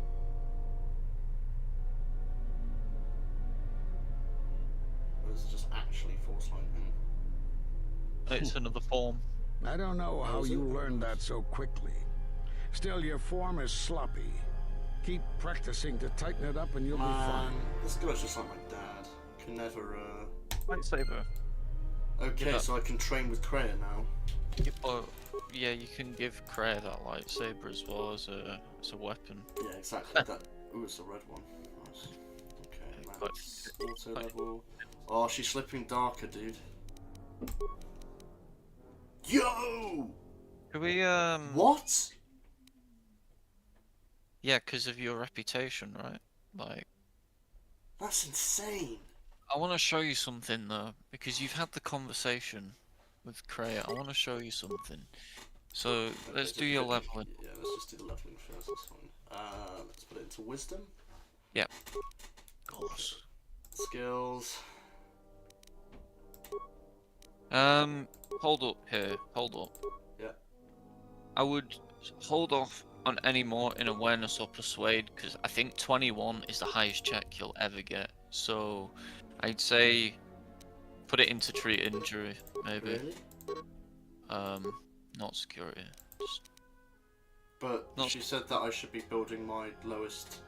Or is it just actually Force lightning? It's another form. I don't know how you learned that so quickly. Still, your form is sloppy. Keep practicing to tighten it up and you'll be fine. This guy's just like my dad. Can never, Lightsaber. Okay, so I can train with Kreia now. Oh, yeah, you can give Kreia that lightsaber as well as a weapon. Yeah, exactly. That. Ooh, it's a red one. Nice. Okay, that's auto level. Oh, she's slipping darker, dude. Yo! Can we, What? Yeah, because of your reputation, right? Like... That's insane! I want to show you something, though, because you've had the conversation with Kreia. I want to show you something. So, let's do your leveling. Yeah, let's just do the leveling first, that's fine. Let's put it into wisdom. Yep. Of course. Skills. Hold up here. Hold up. Yeah. I would hold off on any more in awareness or persuade, because I think 21 is the highest check you'll ever get. So, I'd say put it into treat injury, maybe. Really? Not security. But she said that I should be building my lowest.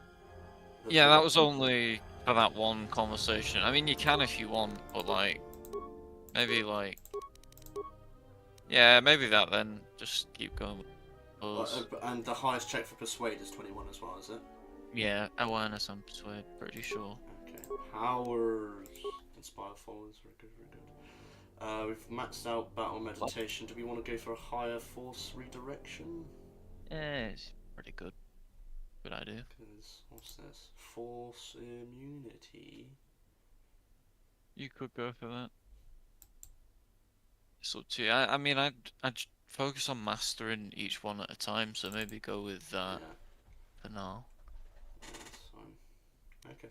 Yeah, that was only for that one conversation. I mean, you can if you want, but like, maybe like, yeah, maybe that then. Just keep going. And the highest check for persuade is 21 as well, is it? Yeah, awareness and persuade, pretty sure. Okay. Powers. Inspire followers. Very good, very good. We've maxed out battle meditation. Do we want to go for a higher force redirection? Yeah, it's pretty good. Good idea. Because, what's this? Force immunity. You could go for that. It's up to you. I mean, I'd focus on mastering each one at a time, so maybe go with that for now. Yeah, that's fine. Okay.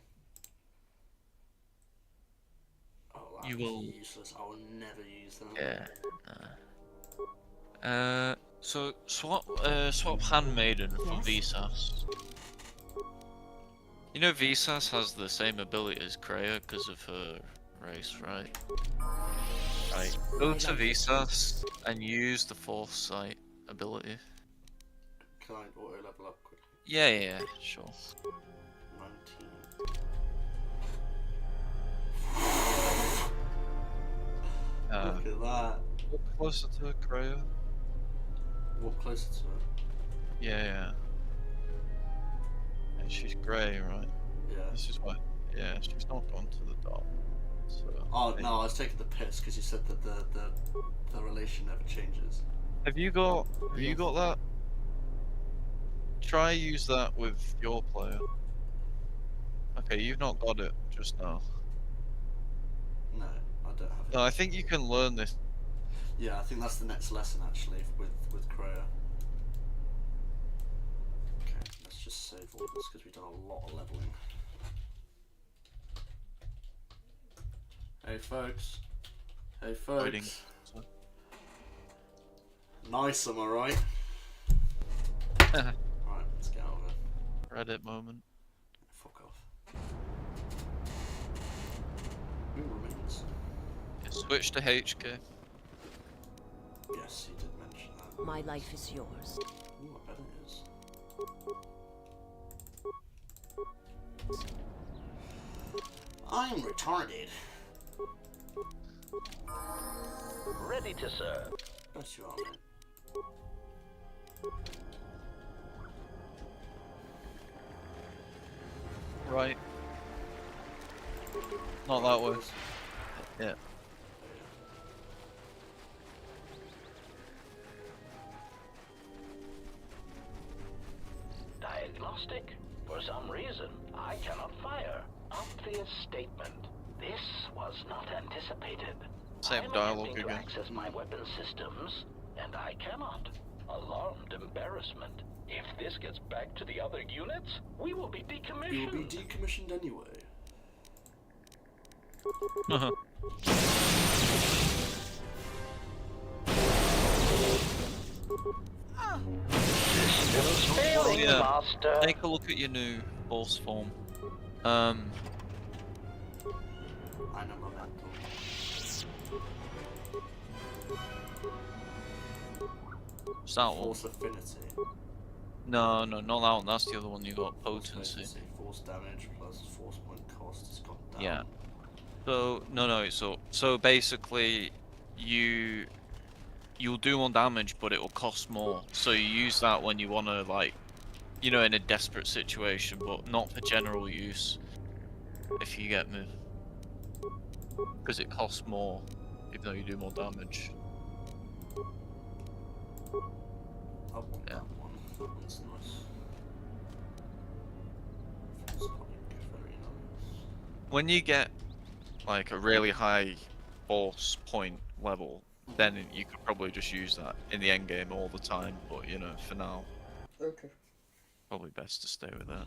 Oh, that'd be useless. I will never use that. Yeah. So swap Handmaiden for Visas. You know Visas has the same ability as Kreia because of her race, right? Right. Go to Visas and use the Foresight ability. Can I auto level up quickly? Yeah, sure. 19. Look at that. Walk closer to Kreia. Walk closer to her? Yeah. And she's grey, right? Yeah. This is why. Yeah, she's not gone to the dark. So, oh no, I was taking the piss because you said that the relation never changes. Have you got that? Try use that with your player. Okay, you've not got it just now. No, I don't have it. No, I think you can learn this. Yeah, I think that's the next lesson actually with Kreia. Okay, let's just save all this because we've done a lot of leveling. Hey folks. Hey folks. Waiting. Nice, am I right? Right, let's get out of it. Reddit moment. Fuck off. Who remains? Yeah, switch to HK. Yes, you did mention that. My life is yours. Ooh, I bet it is. I'm retarded. Ready to serve. Yes, you are, mate. Right. Not that way. Yeah. Diagnostic? For some reason, I cannot fire. Obvious statement. This was not anticipated. Same I'm dialogue attempting again. to access my weapon systems, and I cannot. Alarmed embarrassment. If this gets back to the other units, we will be decommissioned. You will be decommissioned anyway. Systems failing, Master. Take a look at your new force form. What's that one? Force affinity. No, not that one. That's the other one. You got potency. Force damage plus force point cost has gone down. Yeah. So no, so basically, you'll do more damage, but it will cost more. So you use that when you want to, like, you know, in a desperate situation, but not for general use. If you get me, because it costs more, even though you do more damage. I want that one. That one's nice. Force spike, very nice. When you get like a really high force point level, then you could probably just use that in the end game all the time. But you know, for now, Okay. probably best to stay with that.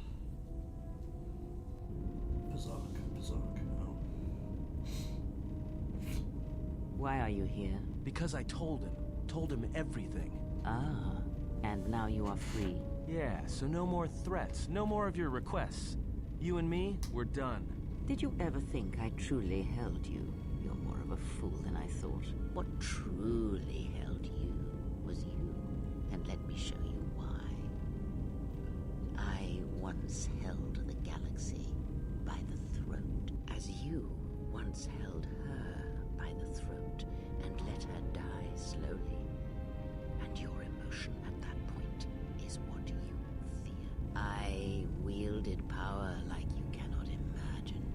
Berserk. Why are you here? Because I told him everything. Ah, and now you are free. Yeah, so no more threats, no more of your requests. You and me, we're done. Did you ever think I truly held you? You're more of a fool than I thought. What truly held you was you. And let me show you why. I once held the galaxy by the throat, as you once held her by the throat and let her die slowly. And your emotion at that point is what you fear. I wielded power like you cannot imagine.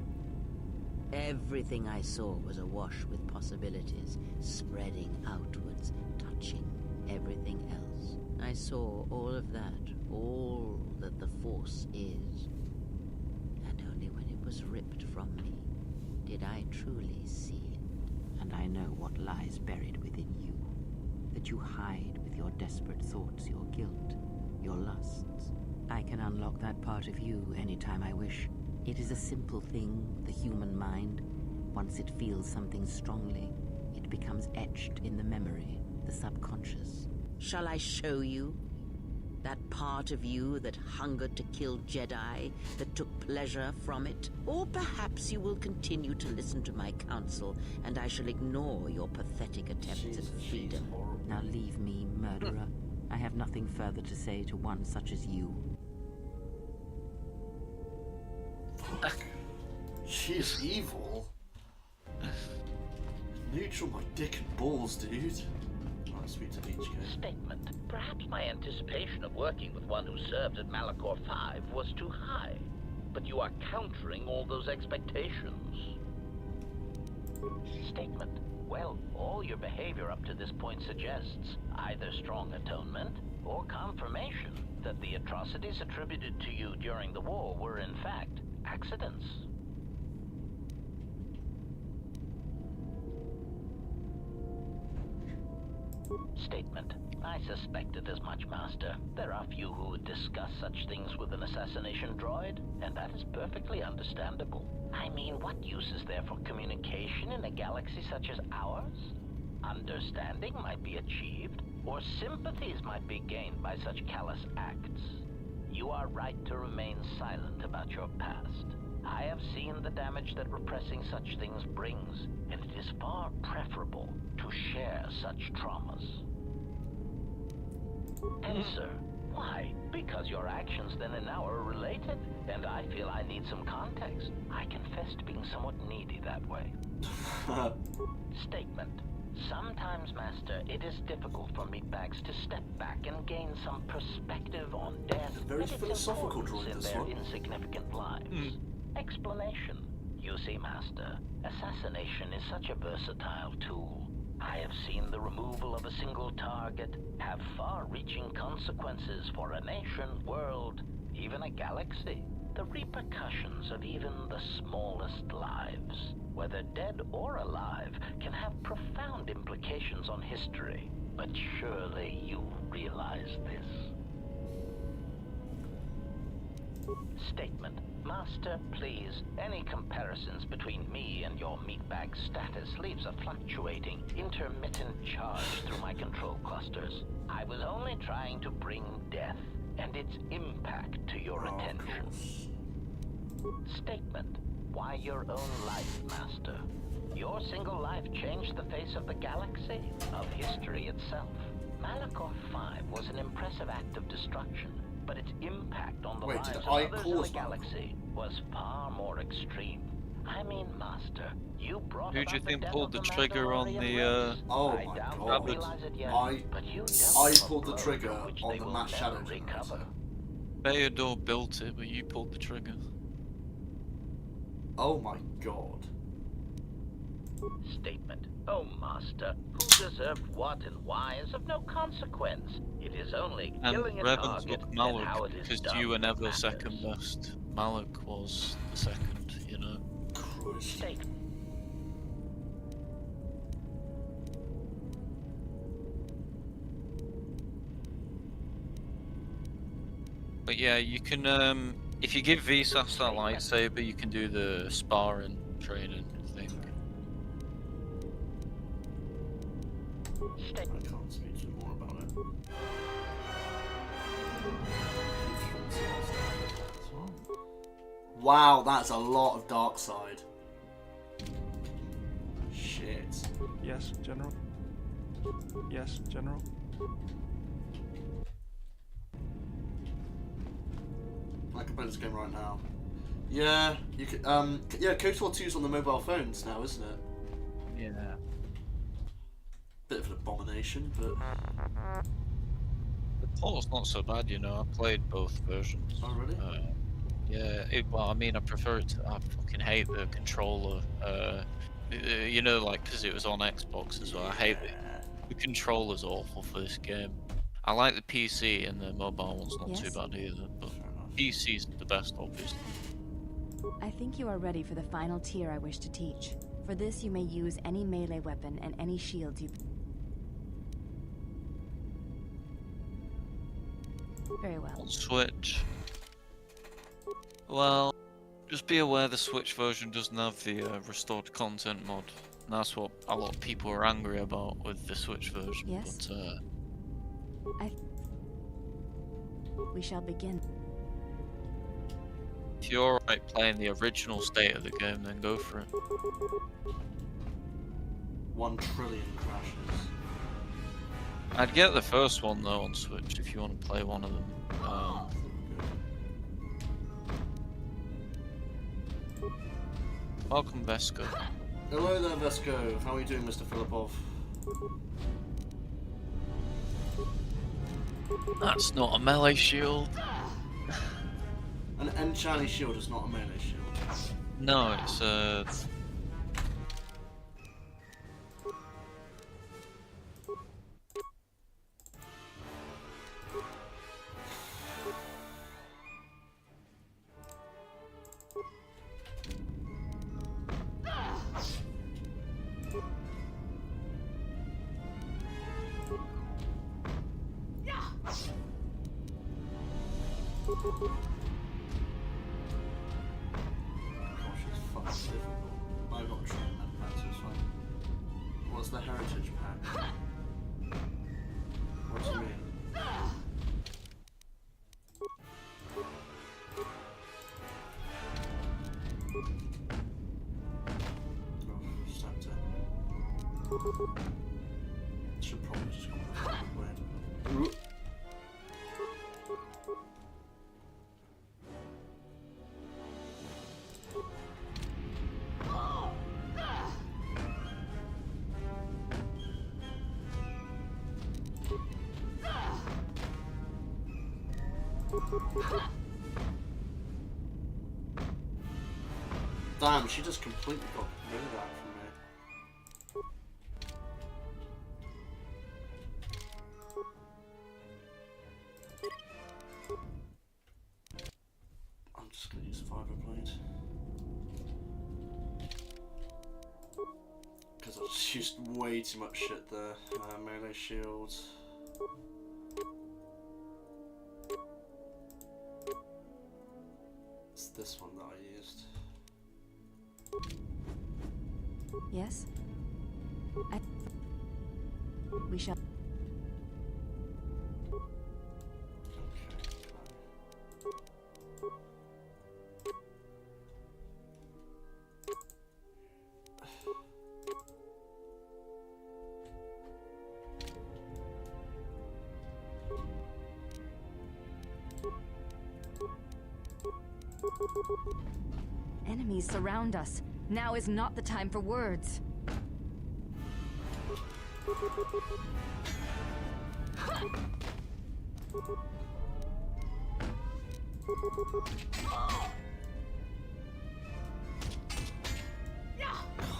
Everything I saw was awash with possibilities, spreading outwards, touching everything else. I saw all of that, all that the Force is. And only when it was ripped from me did I truly see it. And I know what lies buried within you, that you hide with your desperate thoughts, your guilt, your lusts. I can unlock that part of you anytime I wish. It is a simple thing, the human mind. Once it feels something strongly, it becomes etched in the memory, the subconscious. Shall I show you? That part of you that hungered to kill Jedi, that took pleasure from it? Or perhaps you will continue to listen to my counsel, and I shall ignore your pathetic attempts at freedom. Now leave me, murderer. I have nothing further to say to one such as you. She is evil. Neutral my dick and balls, dude. Right, speak to DJGT. Statement. Perhaps my anticipation of working with one who served at Malachor 5 was too high, but you are countering all those expectations. Statement. Well, all your behavior up to this point suggests either strong atonement or confirmation that the atrocities attributed to you during the war were in fact accidents. Statement. I suspected as much, Master. There are few who would discuss such things with an assassination droid, and that is perfectly understandable. I mean, what use is there for communication in a galaxy such as ours? Understanding might be achieved, or sympathies might be gained by such callous acts. You are right to remain silent about your past. I have seen the damage that repressing such things brings, and it is far preferable to share such traumas. Answer. Why? Because your actions then and now are related, and I feel I need some context. I confess to being somewhat needy that way. Statement. Sometimes, Master, it is difficult for meatbags to step back and gain some perspective on death. Very philosophical drawing in this their one. insignificant lives. Explanation. You see, Master, assassination is such a versatile tool. I have seen the removal of a single target have far-reaching consequences for a nation, world, even a galaxy. The repercussions of even the smallest lives, whether dead or alive, can have profound implications on history. But surely you realize this. Statement. Master, please. Any comparisons between me and your meatbag status leaves a fluctuating, intermittent charge through my control clusters. I was only trying to bring death and its impact to your attention. Statement. Why your own life, Master? Your single life changed the face of the galaxy, of history itself. Malachor 5 was an impressive act of destruction, but its impact on the lives of others in the galaxy was far more extreme. I mean, Master, you brought Who do you about the think death pulled of the trigger on Mandalorian the race. Oh I my doubt god. you realize it yet, but you dealt I them a pulled the blow trigger from which on they the will mass never shadow recover. generator. Theodore built it, but you pulled the trigger. Oh my god. Statement. Oh, Master, who deserved what and why is of no consequence. It is only And killing a Revan target took and Malak how it is because done you were that never matters. second best. Malak was the second, you know. Statement. But yeah, you can, if you give Vsauce that lightsaber, you can do the sparring training thing. I can't speak to you more about it. Wow, that's a lot of dark side. Shit. Yes, General? Yes, General? I can play this game right now. Yeah, you can. Yeah, KOTOR 2's on the mobile phones now, isn't it? Yeah. Bit of an abomination, but. The port's not so bad, you know. I played both versions. Oh really? Yeah. Well, I mean, I prefer it. I fucking hate the controller. You know, like because it was on Xbox as well. I hate it. The controller's awful for this game. I like the PC, and the mobile one's not too bad either. But PC's the best, obviously. I think you are ready for the final tier I wish to teach. For this, you may use any melee weapon and any shields you... Very well. On Switch. Well, just be aware the Switch version doesn't have the restored content mod. And that's what a lot of people are angry about with the Switch version. Yes? But, we shall begin. if you're alright playing the original state of the game, then go for it. 1 trillion crashes. I'd get the first one though on Switch if you want to play one of them. Welcome, Vesco. Hello there, Vesco. How are you doing, Mr. Filipov? That's not a melee shield. An Enchani shield is not a melee shield. No, it's Gosh, it's fucking difficult. I've got trained that pack, so it's fine. What's the heritage pack? What do you mean? Oh, stacked it. Should probably just go with the fucking blade. Damn, she just completely got rid of that from me. I'm just gonna use fiber blade. Because I just used way too much shit there. Melee shields. this one that I used. Yes? We shall... Enemies surround us. Now is not the time for words. Oh,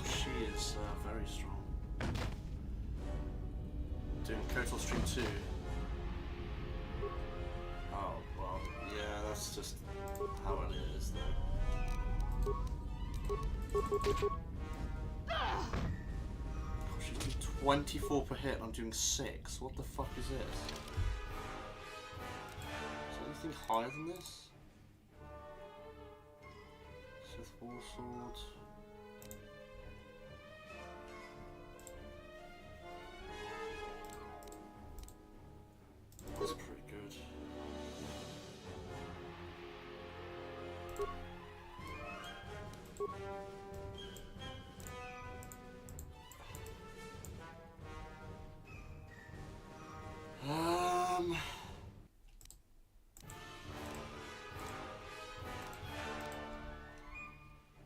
she is very strong. Doing KOTOR Stream 2. Oh, well, yeah, that's just how it is, though. Oh, she's doing 24 per hit, I'm doing 6. What the fuck is this? Is there anything higher than this? Sith War Sword. That's pretty good.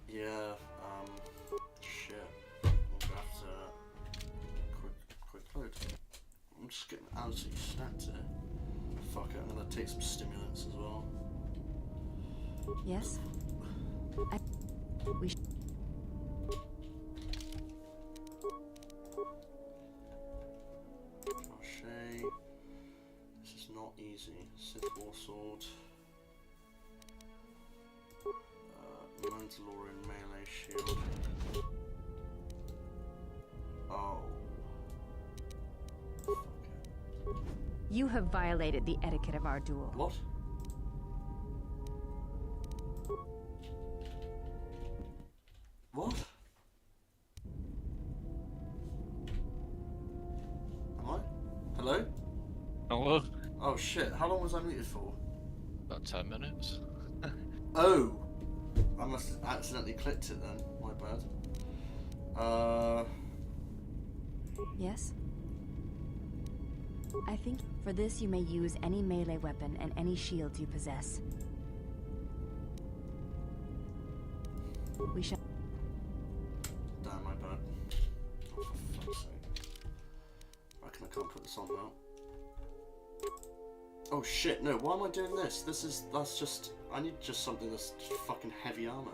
Yeah, shit. I'm gonna have to quick load. I'm just getting absolutely stacked here. Fuck it, I'm gonna take some stimulants as well. Yes? We Crochet. This is not easy. Sith War Sword. Mandalorian melee shield. Oh. You have violated the etiquette of our duel. What? What? Am I? Hello? Hello? Oh shit, how long was I muted for? About 10 minutes. Oh! I must have accidentally clicked it then, my bad. Yes? I think for this you may use any melee weapon and any shields you possess. We shall... Damn, my bad. Oh, for fuck's sake. I reckon I can't put this on now. Oh shit, no, why am I doing this? That's just... I need just something that's just fucking heavy armor.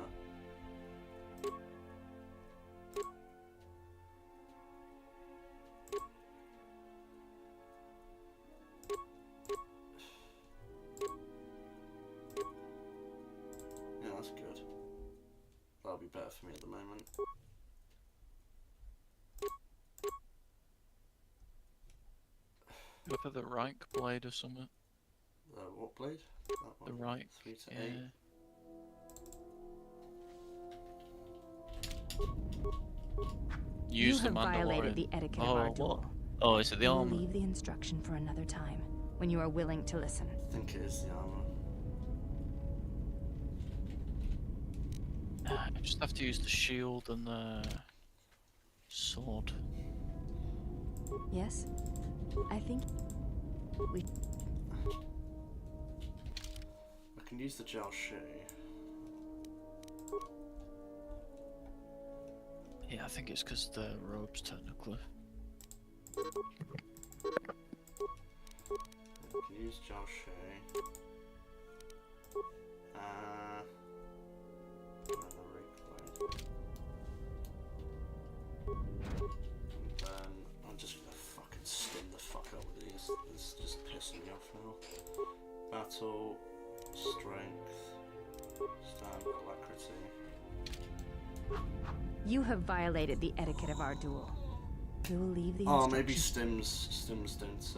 Yeah, that's good. That'll be better for me at the moment. Go for the Reich blade or something. What blade? That one. The Reich. 3 to 8. Use you the have Mandalorian. violated the etiquette of our duel. What? Oh, is it the We will armor? leave the instruction for another time, when you are willing to listen. I think it is the armor. I just have to use the shield and the sword. Yes? I think we... I can use the gel shoe. Yeah, I think it's because the robes technically. I can use gel shoe. And then I'm just gonna fucking stim the fuck up with these. This is just pissing me off now. Battle, strength, stand, alacrity. You have violated the etiquette of our duel. We will leave the Oh, maybe instruction. stims don't,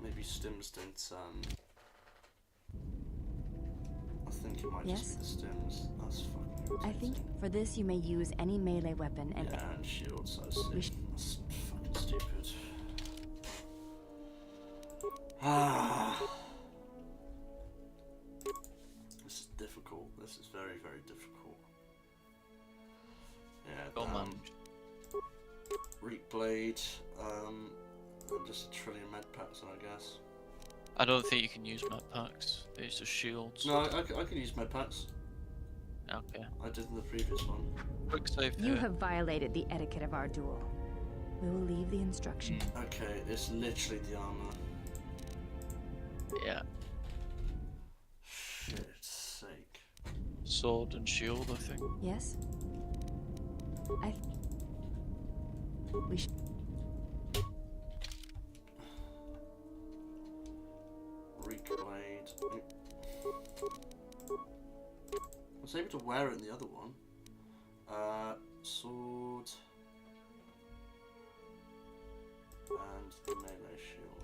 maybe stims don't, I think think it might Yes? just be the stims. That's fucking I think for this you may use any melee weapon and... Yeah, and shields, I We see. That's fucking stupid. Ah. This is difficult. This is very, very difficult. Yeah, Reek Blade, and just a trillion med packs, I guess. I don't think you can use med packs. It's just shields. No, I can use med packs. Okay. I did in the previous one. Quick save You here. have violated the etiquette of our duel. We will leave the instruction. Okay, it's literally the armor. Yeah. Shit's sake. Sword and shield, I think. Yes? We should... Reek Blade. I was able to wear it in the other one. Sword. And the melee shield.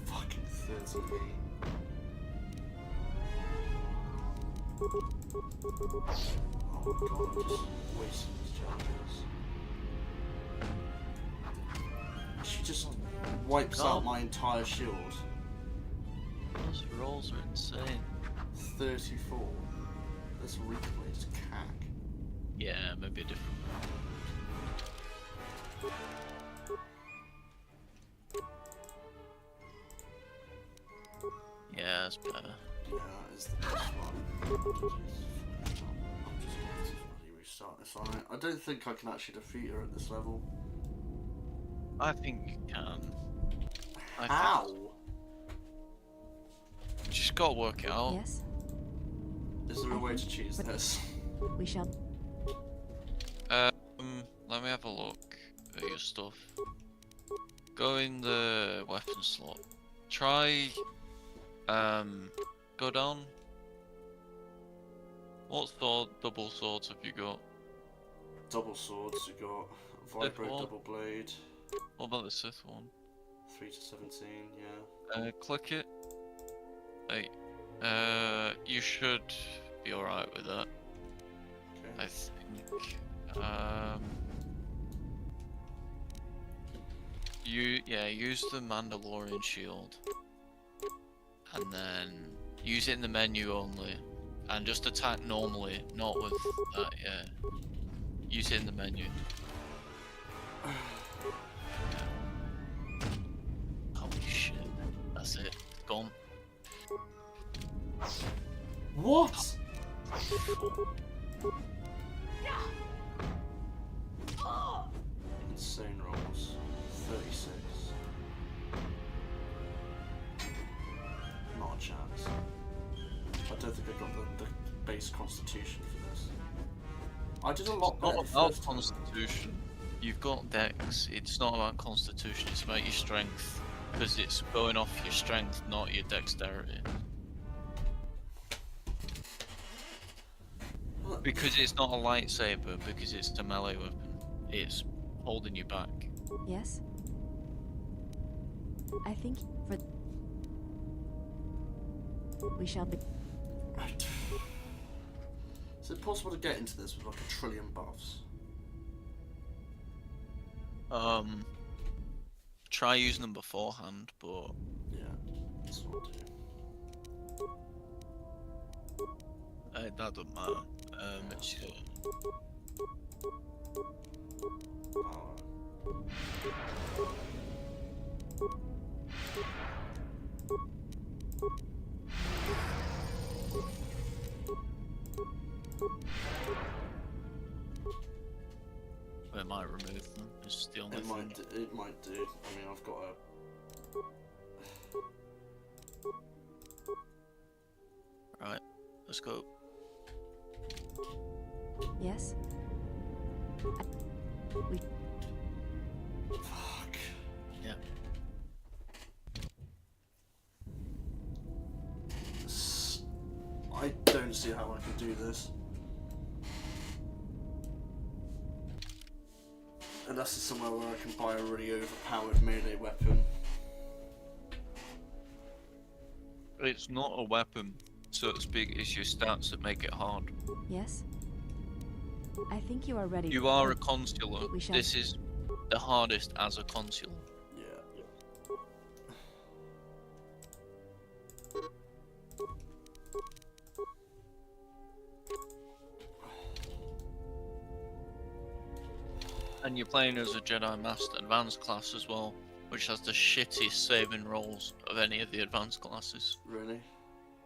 Fucking 38. Oh my god, I'm just wasting these charges. She just wipes out my entire shield. Those rolls are insane. 34. This replay is cack. Yeah, maybe a different one. Yeah, that's better. Yeah, that is the best one. I'm just going to bloody restart this on it. I don't think I can actually defeat her at this level. I think you can. How? You just gotta work it out. Yes? Is there a way to choose this? We shall... Let me have a look at your stuff. Go in the weapon slot. Try, go down. What sword, double swords have you got? Double swords, you got Vibrate Double Blade. What about the Sith one? 3 to 17, yeah. Click it. Hey, you should be alright with that. Okay. I think. Use the Mandalorian shield, and then use it in the menu only, and just attack normally, not with that. Yeah, use it in the menu. Holy shit! That's it. Gone. What? Insane rolls. 36. Not a chance. I don't think I got the base constitution for this. I did a lot better. It's not about constitution. You've got dex. It's not about constitution. It's about your strength. Because it's going off your strength, not your dexterity. Because it's not a lightsaber, because it's a melee weapon. It's holding you back. Yes? I think for... We shall be... Right. Is it possible to get into this with like a trillion buffs? Try using them beforehand, but... Yeah, that's what I'll do. That doesn't matter. It's it might remove them. It's the only thing. It might do. I mean, I've got a... Right, let's go. Yes? We... Fuck. Yeah. do this. Unless it's somewhere where I can buy a really overpowered melee weapon. It's not a weapon, so to speak, it's your stats that make it hard. Yes? I think you are ready. You are a consular. We shall... This is the hardest as a consular. Yeah. And you're playing as a Jedi Master Advanced class as well, which has the shittiest saving rolls of any of the advanced classes. Really?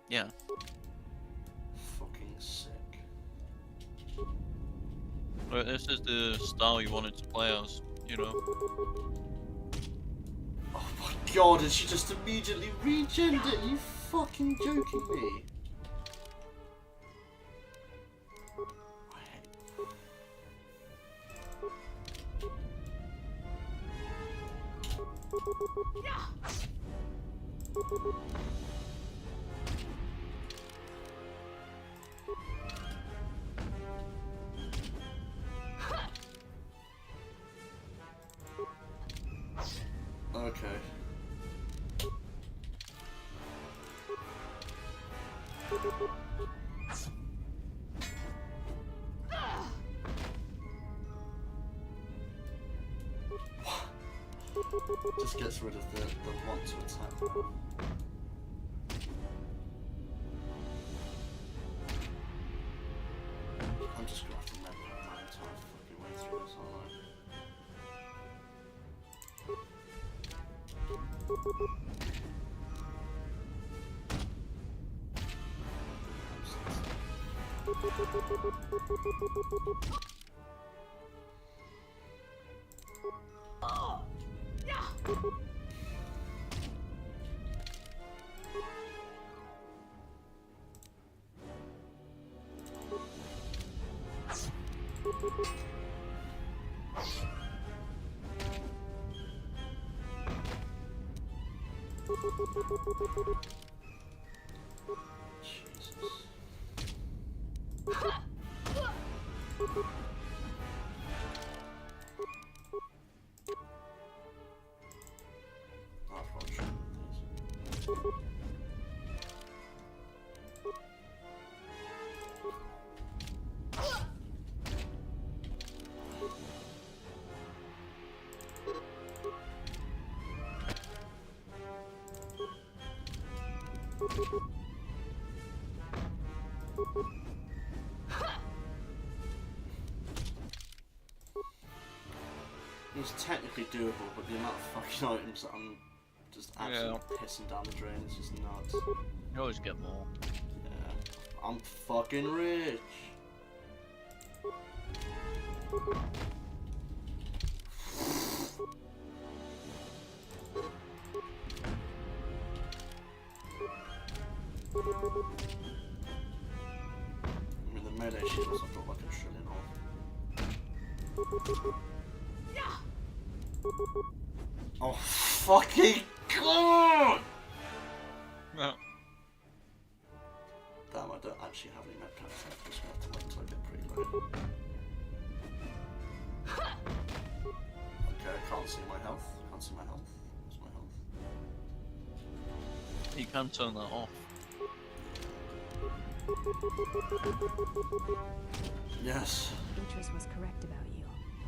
Yeah. Fucking sick. But this is the style you wanted to play as, you know. Oh my god, and she just immediately regened it? Are you fucking joking me? Okay. Just gets rid of the want to attack now. I'm just gonna have to med my entire fucking way through this, aren't It's technically doable, but the amount of fucking items that I'm just absolutely pissing down the drain is just nuts. You always get more. Yeah. I'm fucking rich. I mean, the melee shields I've got like a trillion of. Oh, fucking god! No. Damn, I don't actually have any med packs. I'm just gonna have to wait until I get pretty low. Okay, I can't see my health. Can't see my health. Where's my health? You can turn that off. Yes. Beatrice was correct about you.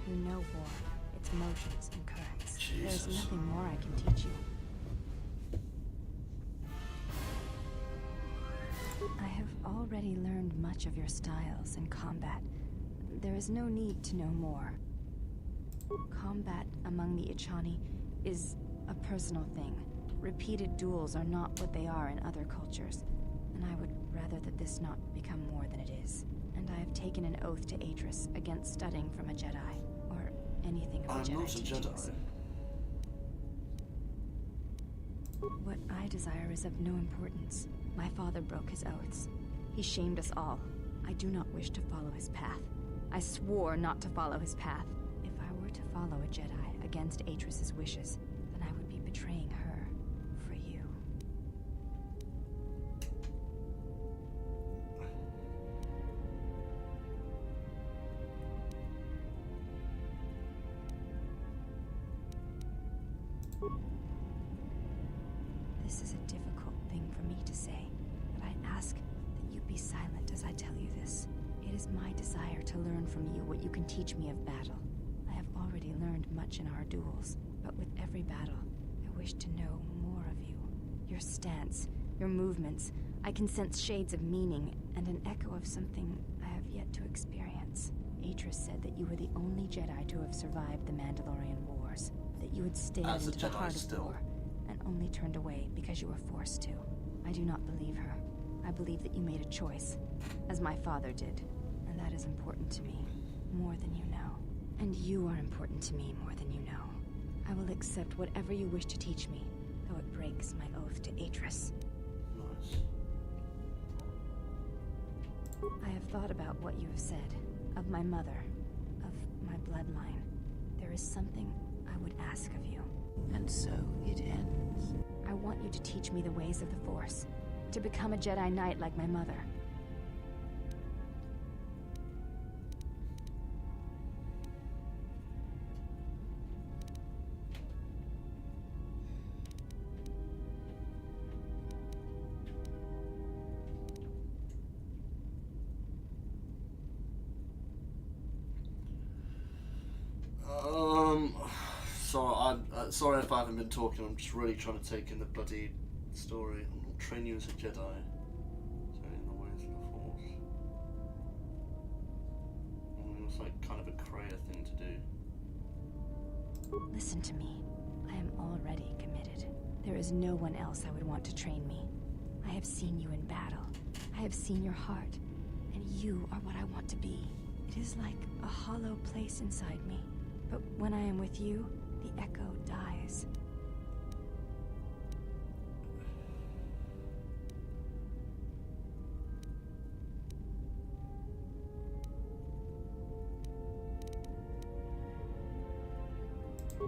You know war, its motions and currents. Jesus. There's nothing more I can teach you. I have already learned much of your styles in combat. There is no need to know more. Combat among the Ichani is a personal thing. Repeated duels are not what they are in other cultures, and I would rather that this not become more than it is. And I have taken an oath to Atris against studying from a Jedi, or anything of the I'm Jedi not a teachings. Jedi. What I desire is of no importance. My father broke his oaths. He shamed us all. I do not wish to follow his path. I swore not to follow his path. If I were to follow a Jedi against Atris's wishes, then I would be betraying her for you. This is a difficult thing for me to say, but I ask that you be silent as I tell you this. It is my desire to learn from you what you can teach me of battle. I have already learned much in our duels, but with every battle, I wish to know more of you. Your stance, your movements. I can sense shades of meaning and an echo of something I have yet to experience. Atris said that you were the only Jedi to have survived the Mandalorian Wars, that you had stayed into the heart of war, and only turned away because you were forced to. I do not believe her. I believe that you made a choice, as my father did, and that is important to me, more than you know. And you are important to me more than you know. I will accept whatever you wish to teach me, though it breaks my oath to Atris. Nice. I have thought about what you have said, of my mother, of my bloodline. There is something I would ask of you. And so it ends. I want you to teach me the ways of the Force, to become a Jedi Knight like my mother. Sorry if I haven't been talking. I'm just really trying to take in the bloody story. I'm not training you as a Jedi. Training in the ways of the Force. It's like kind of a Kreia thing to do. Listen to me. I am already committed. There is no one else I would want to train me. I have seen you in battle. I have seen your heart. And you are what I want to be. It is like a hollow place inside me. But when I am with you, the echo dies.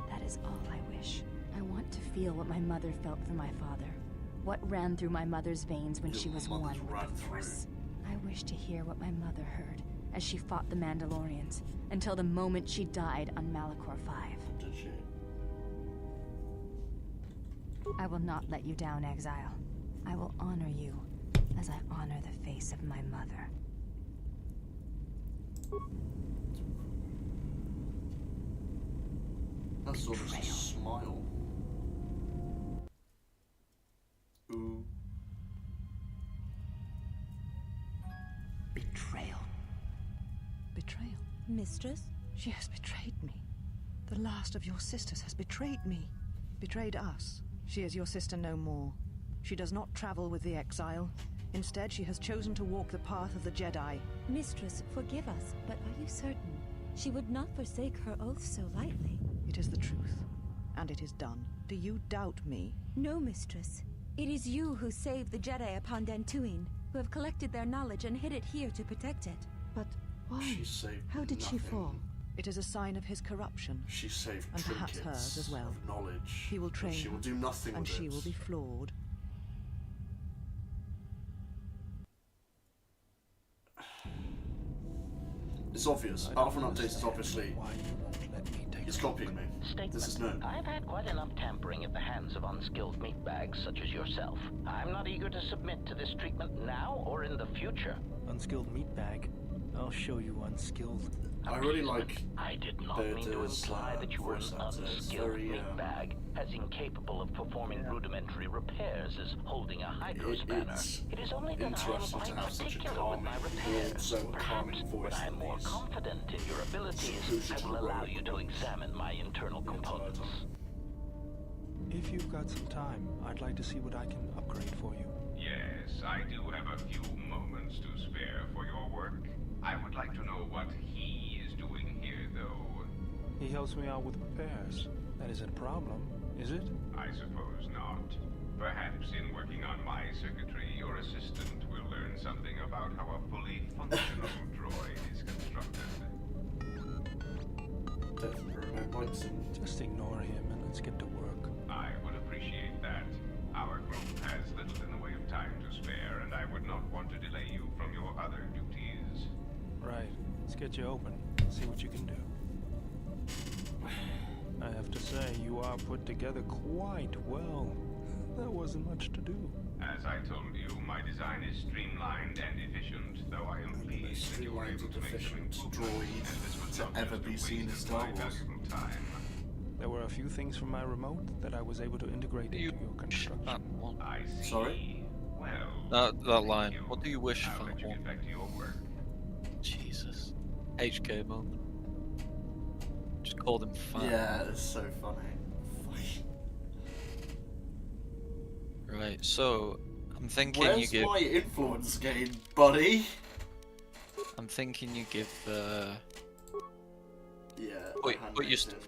That is all I wish. I want to feel what my mother felt for my father. What ran through my mother's veins when she was one with the Force. I wish to hear what my mother heard as she fought the Mandalorians, until the moment she died on Malachor 5. Did she? I will not let you down, Exile. I will honor you as I honor the face of my mother. That's sort of a smile. Ooh. Betrayal. Betrayal? Mistress? She has betrayed me. The last of your sisters has betrayed me. Betrayed us. She is your sister no more. She does not travel with the exile. Instead, she has chosen to walk the path of the Jedi. Mistress, forgive us, but are you certain? She would not forsake her oath so lightly. It is the truth, and it is done. Do you doubt me? No, Mistress. It is you who saved the Jedi upon Dantooine, who have collected their knowledge and hid it here to protect it. But why? She saved How did she nothing. fall? It is a sign of his corruption. She saved and perhaps trinkets hers as well. of knowledge. He will train She will her, do nothing and with she it. will be flawed. It's obvious. Alpha Update is obviously. He's copying me. This is known. I've had quite enough tampering at the hands of unskilled meatbags such as yourself. I'm not eager to submit to this treatment now or in the future. Unskilled meatbag. I'll show you unskilled. I really like. I did not mean to imply that you were an unskilled meatbag, as incapable of performing rudimentary repairs as holding a hydro spanner. It is only that I am quite particular with my repairs. Perhaps when I am more confident in your abilities, I will allow you to examine my internal components. If you've got some time, I'd like to see what I can upgrade for you. Yes, I do have a few moments to spare for your work. I would like to know what he is doing here, though. He helps me out with repairs. That isn't a problem, is it? I suppose not. Perhaps in working on my circuitry, your assistant will learn something about how a fully functional droid is constructed. Just ignore him and let's get to work. I would appreciate that. Our group has little in the way of time to spare, and I would not want to delay you from your other duties. Right. Let's get you open. See what you can do. I have to say, you are are put together quite well. There wasn't much to do. As I told you, my design is streamlined and efficient, though I am pleased that you were able to make some improvements, and this was not ever just a be seen waste as of my Star Wars. valuable time. There were a few things from my remote that I was able to integrate into your construction. I see. Sorry? Well, That line. What do you wish I'll for let you one? get back to your work. Jesus. HK moment. Just called him fat. Yeah, it's so funny. Right, so I'm thinking Where's you give. my influence gain, buddy? I'm thinking you give. Yeah. Put your stuff.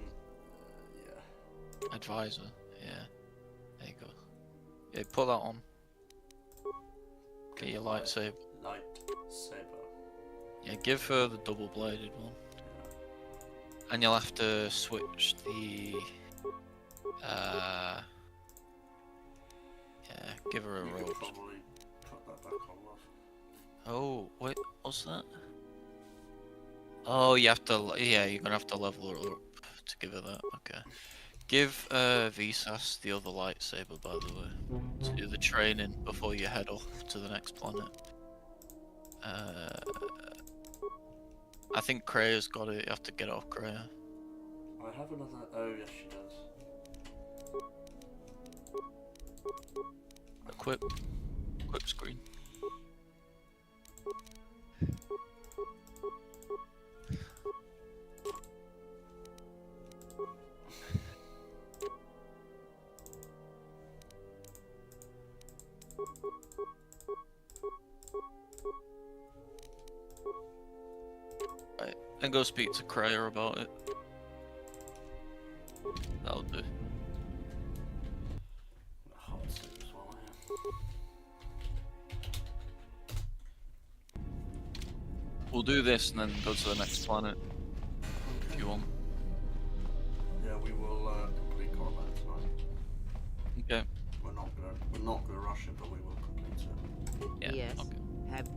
Yeah. Advisor. Yeah. There you go. Yeah, put that on. Get your lightsaber. Lightsaber. Yeah, give her the double-bladed one. And you'll have to switch the. Yeah, give her a You robe. could probably put that back on, love. Oh, wait, what's that? Oh, you have to. Yeah, you're gonna have to level her up to give her that. Okay. Give Visas the other lightsaber, by the way, to do the training before you head off to the next planet. I think Krea's got it. You have to get off Krea. I have another. Oh, yes, she does. Equip screen. Right, and go speak to Krea about it. That'll do. Hot suit as well, We'll do this and then go to the next planet if you want. yeah, we will complete combat tonight. Okay. We're not gonna rush it, but we will complete it. Yeah. Yes. Okay. Have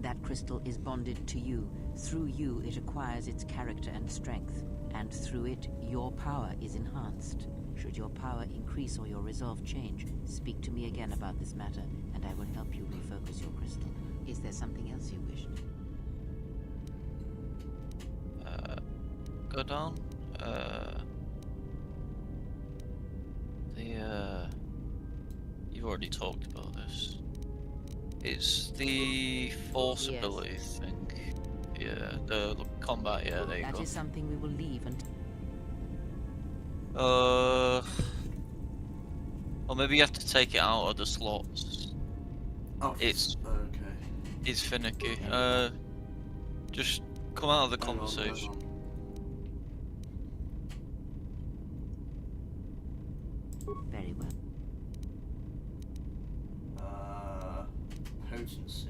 that crystal is bonded to you. Through you, it acquires its character and strength, and through it, your power is enhanced. Should your power increase or your resolve change, speak to me again about this matter, and I will help you refocus your crystal. Is there something else you wished? Go down. You've already talked about this. It's the force Yes. ability, I think. Yeah, the combat. Yeah, there you That go. is something we will leave until. Or maybe you have to take it out of the slots. Oh, It's okay. finicky. Just come out of the Hang on, conversation. hang Very well. on. Potency.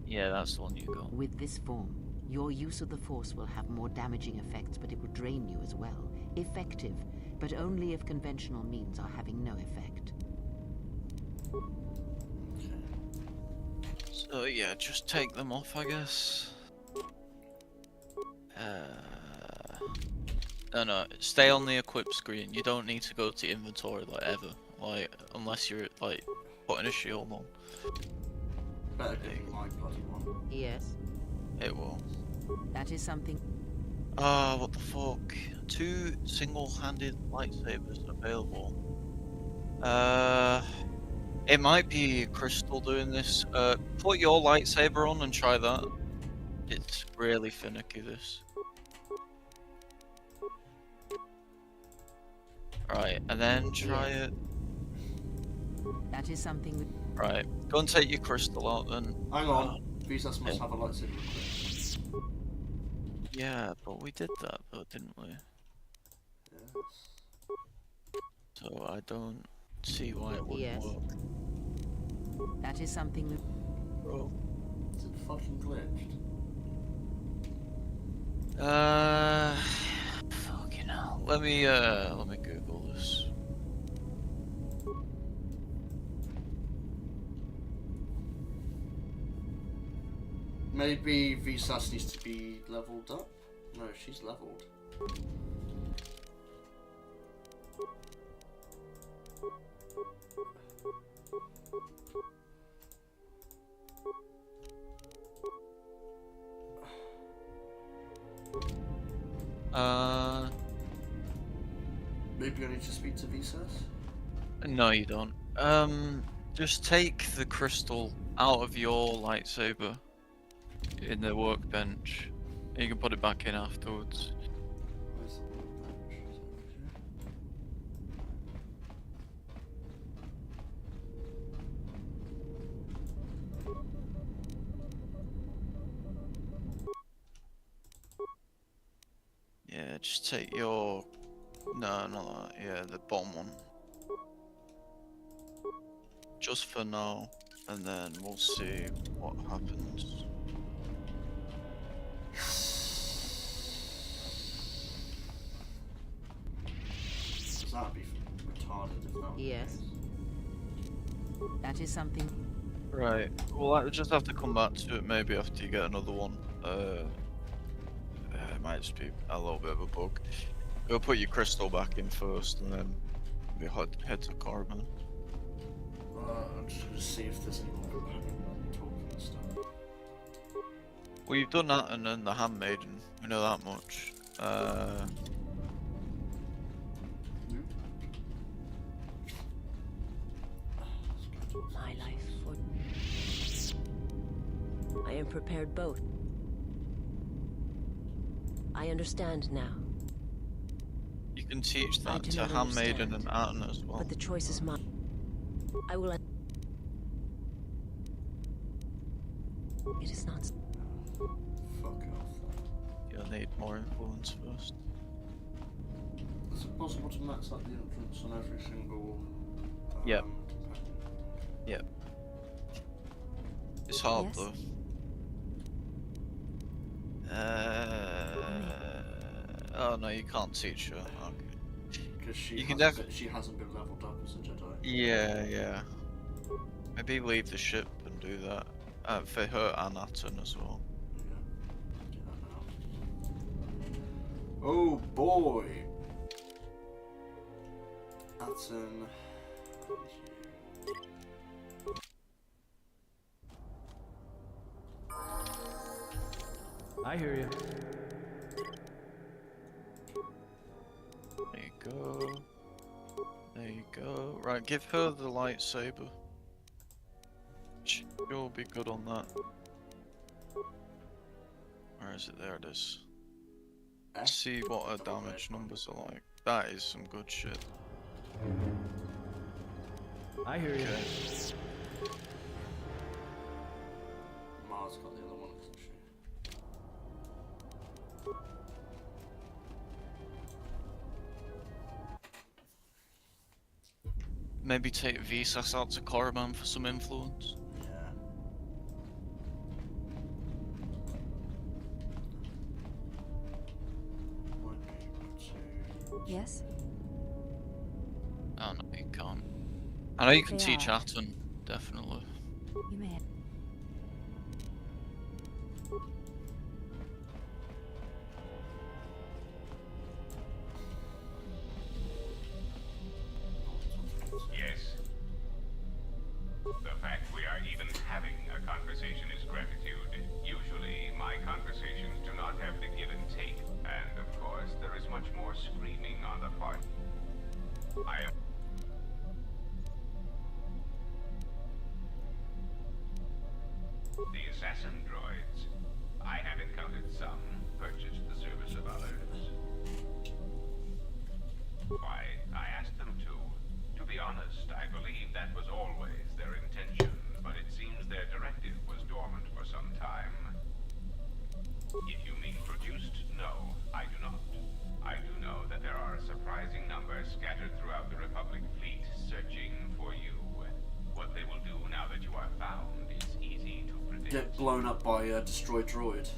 Yeah, that's the one you got. With this form, your use of the Force will have more damaging effects, but it will drain you as well. Effective, but only if conventional means are having no effect. So yeah, just take them off, I guess. No, stay on the equip screen. You don't need to go to inventory like ever, like unless you're like putting a shield on. Better get my bloody one. Yes. It will. That is something. Ah, what the fuck? 2 single-handed lightsabers available. It might be Crystal doing this. Put your lightsaber on and try that. It's really finicky, this. Right, and then try it. That is something. Right, go and take your crystal out then. Hang on. Visas must have a lightsaber equipped. Yeah, but we did that though, didn't we? Yes. So I don't see why it wouldn't Yes. work. That is something we. Bro. Is it fucking glitched? Fucking hell. Let me Google this. Maybe Visas needs to be leveled up? No, she's leveled. Maybe I need to speak to Visas? No, you don't. Just take the crystal out of your lightsaber in the workbench. You can put it back in afterwards. Where's the workbench? Is it over here? Yeah, just take your... No, not that. Yeah, the bottom one. Just for now, and then we'll see what happens. That'd be retarded if that was Yes. That is something. Right, we'll just have to come back to it maybe after you get another one. It might just be a little bit of a bug. We'll put your crystal back in first, and then we head to Carbon. I'm just gonna see if there's any more companion talking and stuff. Well, you've done that and then the Handmaiden. We know that much. My life for... I am prepared both. I understand now. You can teach I that do to not Handmaiden understand, and Aten as well. But the choice is mine. I will... It is not... Fuck off. You'll need more influence first. Is it possible to max out the influence on every single Yep. companion? Yep. It's hard Yes? though. Oh no, you can't teach her. Okay. Because she, You can she hasn't been leveled up as a Jedi. Yeah, yeah. Maybe leave the ship and do that. For her and Aten as well. Do that now. Oh boy! Aten. I hear you. There you go. There you go. Right, give her the lightsaber. She'll be good on that. Where is it? There it is. See what her damage numbers are like. That is some good shit. I hear you. Mars got the other one, isn't she? Maybe take Visas out to Korriban for some influence. Yeah. Might be able to. Yes? Oh no, you can't. I know you can They teach are. Aten, definitely. You may. Yes. The fact we are even having a conversation is gratitude. Usually, my conversations do not have the give and take. And of course, there is much more screaming on the part. I am... The assassin droids. I have encountered some, purchased the service of others. Why, I asked them to. To be honest, I believe that was always their intention, but it seems their directive was dormant for some time. If you mean produced, no, I do not. I do know that there are a surprising number scattered throughout the Republic fleet searching for you. What they will do now that you are found is easy to predict. Get blown up by a destroyed droid.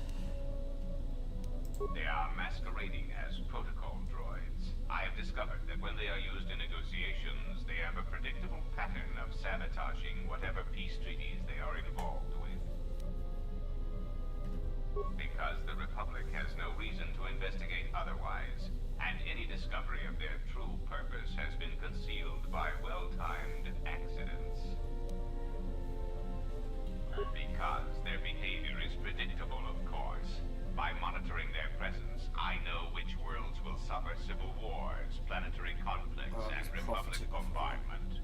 They are masquerading as protocol droids. I have discovered that when they are used in negotiations, they have a predictable pattern of sabotaging whatever peace treaties they are involved with. Because the Republic has no reason to discovery of their true purpose has been concealed by well-timed accidents. Because their behavior is predictable, of course. By monitoring their presence, I know which worlds will suffer civil wars, planetary conflicts, and Republic bombardment.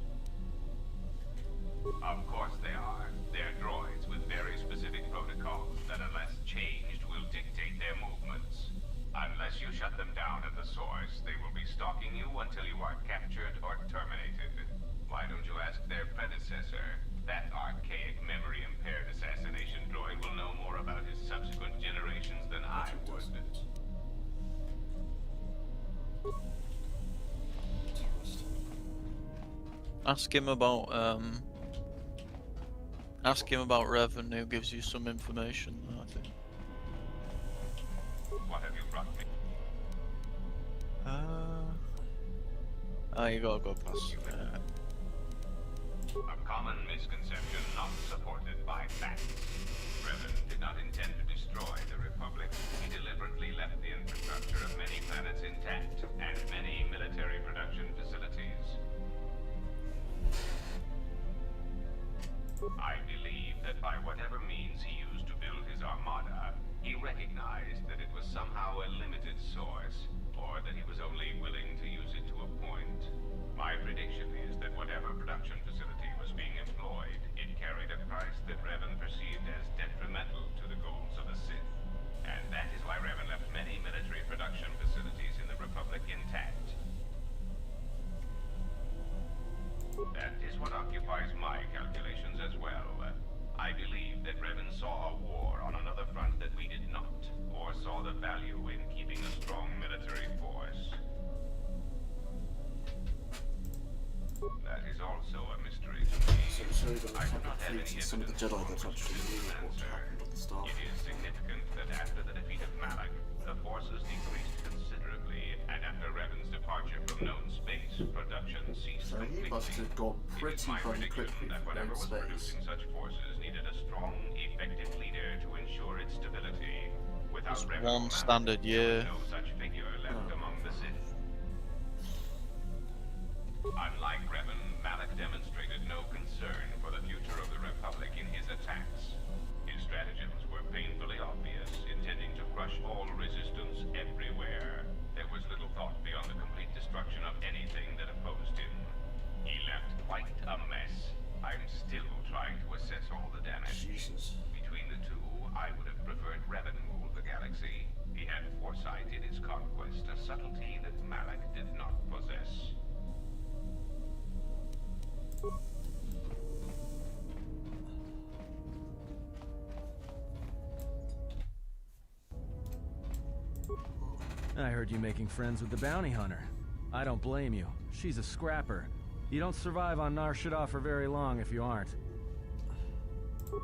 Of course they are. They're droids with very specific protocols that, unless changed, will dictate their movements. Unless you shut them down at the source, they will be stalking you until you are captured or terminated. Why don't you ask their predecessor? That archaic, memory-impaired assassination droid will know more about his subsequent generations than I would. Ask him about Revan, who gives you some information, I think. What have you brought me? You gotta go past. A common misconception not supported by facts. Revan did not intend to destroy the Republic. He deliberately left the infrastructure of many planets intact, and many military production facilities. I believe that by whatever means he used to build his armada, he recognized that it was somehow a limited source, or that he was only willing to use it to a point. My prediction is that whatever production facility was being employed, it carried a price that Revan perceived as detrimental to the goals of the Sith. And that is why Revan left many military production facilities in the Republic intact. That is what occupies my calculations as well. I believe that Revan saw a war on another front that we did not, or saw the value in keeping a strong military force. That is also a mystery to me. So you're going to have fleets and some of the Jedi that actually knew what happened at the start. It is significant that after the defeat of Malak, the forces decreased considerably, and after Revan's departure from known space, production ceased So he must have gone pretty bloody quickly that from whatever known was space. producing such forces needed a strong, effective leader to ensure its stability. Without Revan or One Malak, standard year. no such figure left among the Sith. Unlike Revan, Malak demonstrated no concern for the future of the Republic in his attacks. His stratagems were painfully obvious, intending to crush all resistance everywhere. There was little thought beyond the complete destruction of anything that opposed him. He left quite a mess. I'm still trying to assess all the damage. Jesus. Between the two, I would have preferred Revan rule the galaxy. He had foresight in his conquest, a subtlety that Malak did not possess. I heard you making friends with the bounty hunter. I don't blame you. She's a scrapper. You don't survive on Nar Shaddaa for very long if you aren't.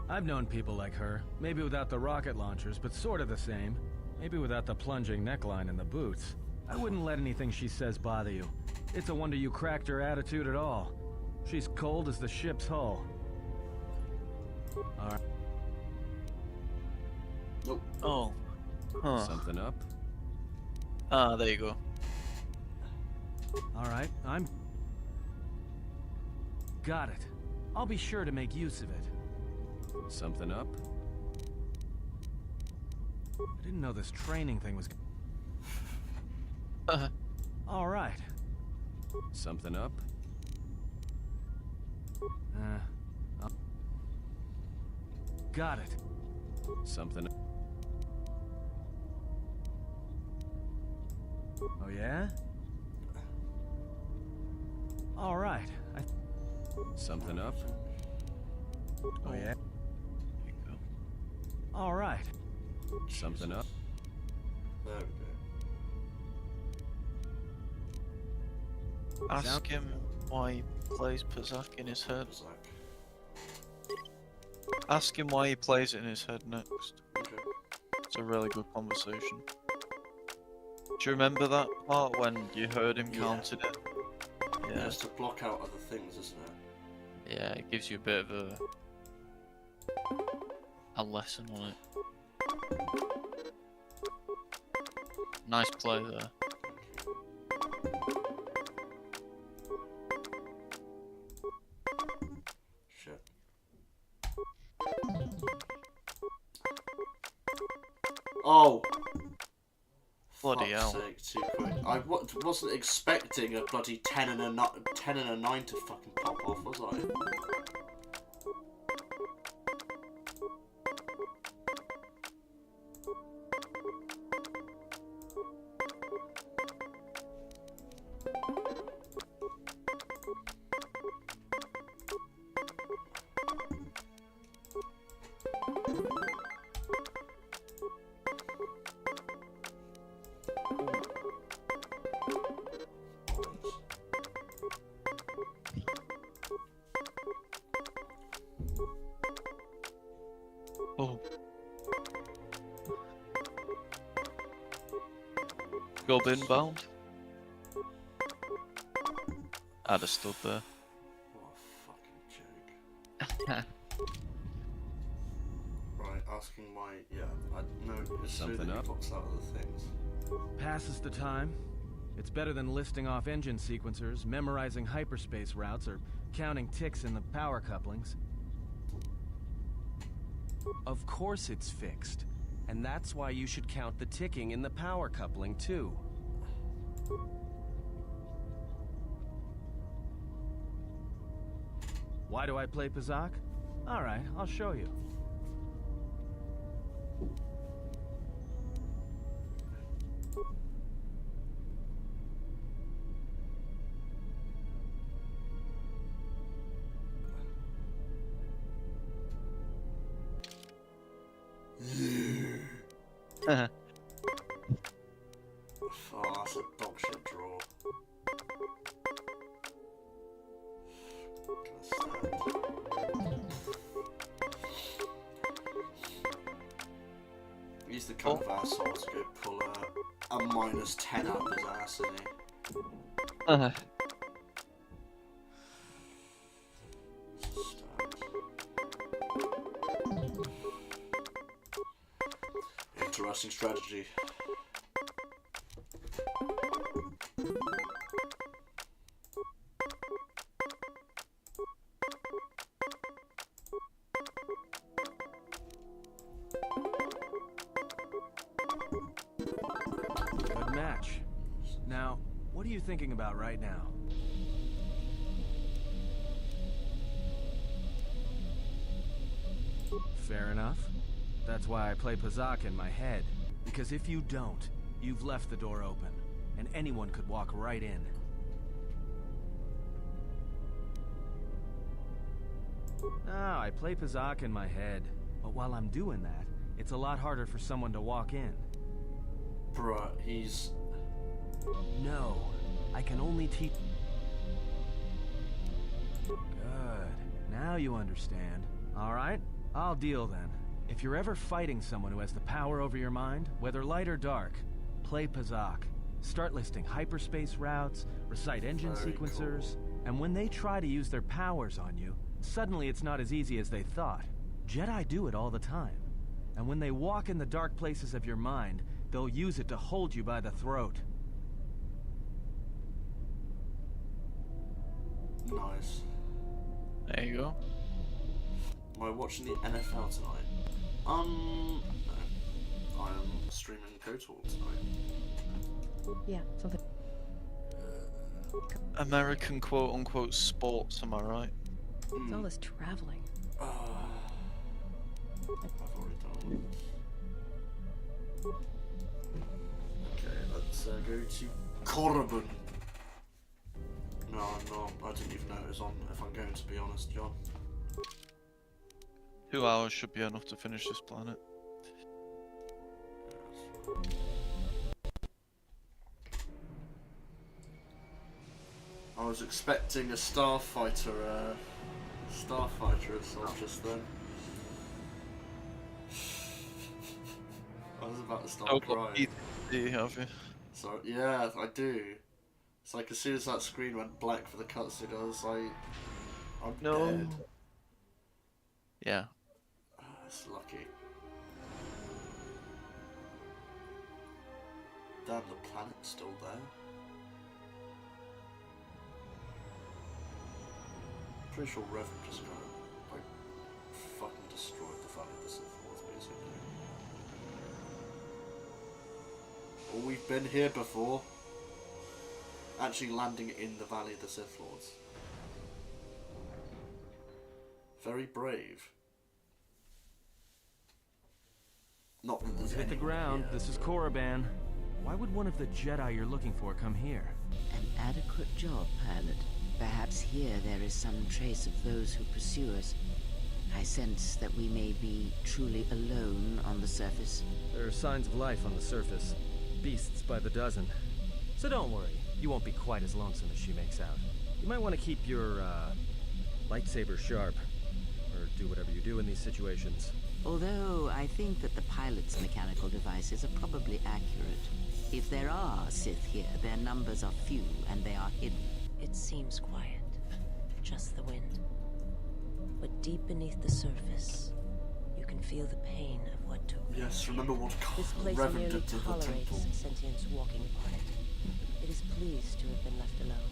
I've known people like her. Maybe without the rocket launchers, but sort of the same. Maybe without the plunging neckline and the boots. I wouldn't let anything she says bother you. It's a wonder you cracked her attitude at all. She's cold as the ship's hull. Alright. Nope. Oh. Huh. Something up? Ah, there you go. Alright, I'm... Got it. I'll be sure to make use of it. Something up? I didn't know this training thing was... Alright. Something up? Got it. Something... Oh yeah? Alright. Something up? Oh yeah? Alright. Something up? There we go. Ask him why he plays Pazak in his head. Ask him why he plays it in his head next. Okay. It's a really good conversation. Do you remember that part when you heard him counting it? Yeah, it's to block out other things, isn't it? Yeah, it gives you a bit of a lesson on it. Nice play there. Oh. Bloody Fuck's hell. sake, too quick. I wasn't expecting a bloody 10 and a 9 to fucking pop off, was I? Oh. Gob inbound. I'd have stood there. What a fucking joke. Right, asking my... Yeah, I know it's true that he pops out of the things. Passes the time. It's better than listing off engine sequencers, memorizing hyperspace routes, or counting ticks in the power couplings. Of course it's fixed. And that's why you should count the ticking in the power coupling, too. Why do I play Pazak? Alright, I'll show you. Oh, that's a dog shit draw. He's the kind of asshole to go pull a -10 out of his ass, isn't he? Interesting strategy. Good match. Now, what are you thinking about right now? Fair enough. That's why I play Pazak in my head. Because if you don't, you've left the door open, and anyone could walk right in. No, I play Pazak in my head. But while I'm doing that, it's a lot harder for someone to walk in. Bruh, he's... No, I can only teach... Good. Now you understand. Alright, I'll deal then. If you're ever fighting someone who has the power over your mind, whether light or dark, play Pazak. Start listing hyperspace routes, recite engine sequencers, and when they try to use their powers on you, suddenly it's not as easy as they thought. Jedi do it all the time. And when they walk in the dark places of your mind, they'll use it to hold you by the throat. Nice. There you go. Am I watching the NFL tonight? No. I'm streaming KOTOR tonight. Yeah, something. American quote-unquote sports, am I right? It's all this traveling. I've already done one. Okay, let's go to Korriban. No, I'm not. I didn't even know it was on, if I'm going to be honest, John. 2 hours should be enough to finish this planet. I was expecting a starfighter assault just then. I was about to start crying. Have you? So yeah, I do. It's like as soon as that screen went black for the cutscene, I was like, I'm dead. Yeah. That's lucky. Damn, the planet's still there. Pretty sure Revan just kind of, like, fucking destroyed the Valley of the Sith Lords, basically. Well, we've been here before. Actually landing in the Valley of the Sith Lords. Very brave. Not that there's Hit the ground. Here, This is Korriban. Why would one of the Jedi you're looking for come here? An adequate job, pilot. Perhaps here there is some trace of those who pursue us. I sense that we may be truly alone on the surface. There are signs of life on the surface. Beasts by the dozen. So don't worry. You won't be quite as lonesome as she makes out. You might want to keep your, lightsaber sharp. Or do whatever you do in these situations. Although I think that the pilot's mechanical devices are probably accurate. If there are Sith here, their numbers are few and they are hidden. It seems quiet. Just the wind. But deep beneath the surface, you can feel the pain of what took. Yes, remember what This place Reverend merely did to the tolerates temple. sentience walking upon it. It is pleased to have been left alone.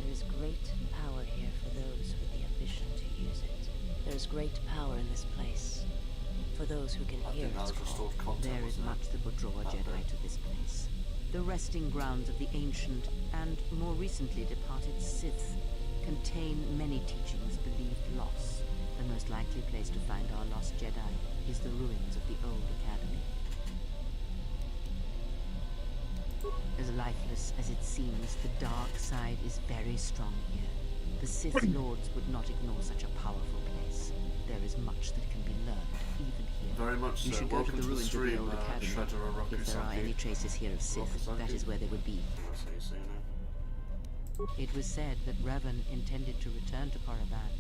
There is great power here for those with the ambition to use it. There is great power in this place for those who can hear its call. There is much that would draw a Jedi to this place. The resting grounds of the ancient and more recently departed Sith contain many teachings believed lost. The most likely place to find our lost Jedi is the ruins of the old academy. As lifeless as it seems, the dark side is very strong here. The Sith Lords would not ignore such a powerful place. There is much that can be learned, even here. Very much You so. should go Welcome to the ruins of the stream, old academy. Shredder or If there are Rokusaki. any traces here of Sith, that is where they would be. That's how you say your name. It was said that Revan intended to return to Korriban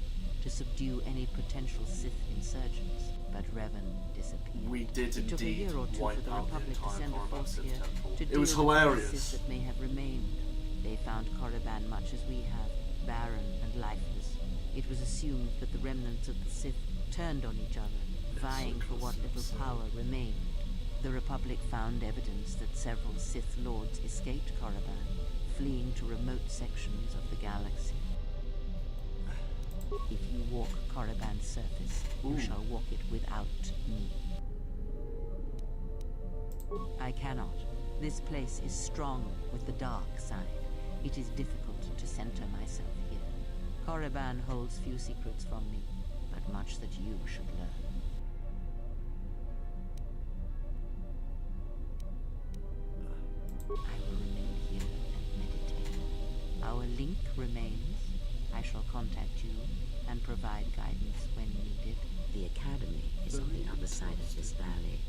to subdue any potential Sith insurgents, but Revan disappeared. We did It took a indeed year or two for wipe the out the Republic to entire send a Korriban force Sith here temple. to It deal was with the hilarious. Sith that may have remained. They found Korriban much as we have, barren and lifeless. It was assumed that the remnants of the Sith turned on each other, vying for what little power remained. The Republic found evidence that several Sith Lords escaped Korriban, fleeing to remote sections of the galaxy. If you walk Korriban's surface, you shall walk it without me. I cannot. This place is strong with the dark side. It is difficult to center myself here. Korriban holds few secrets from me, but much that you should learn. I will remain here and meditate. Our link remains. I shall contact you and provide guidance when needed. The Academy is on the other side of this valley.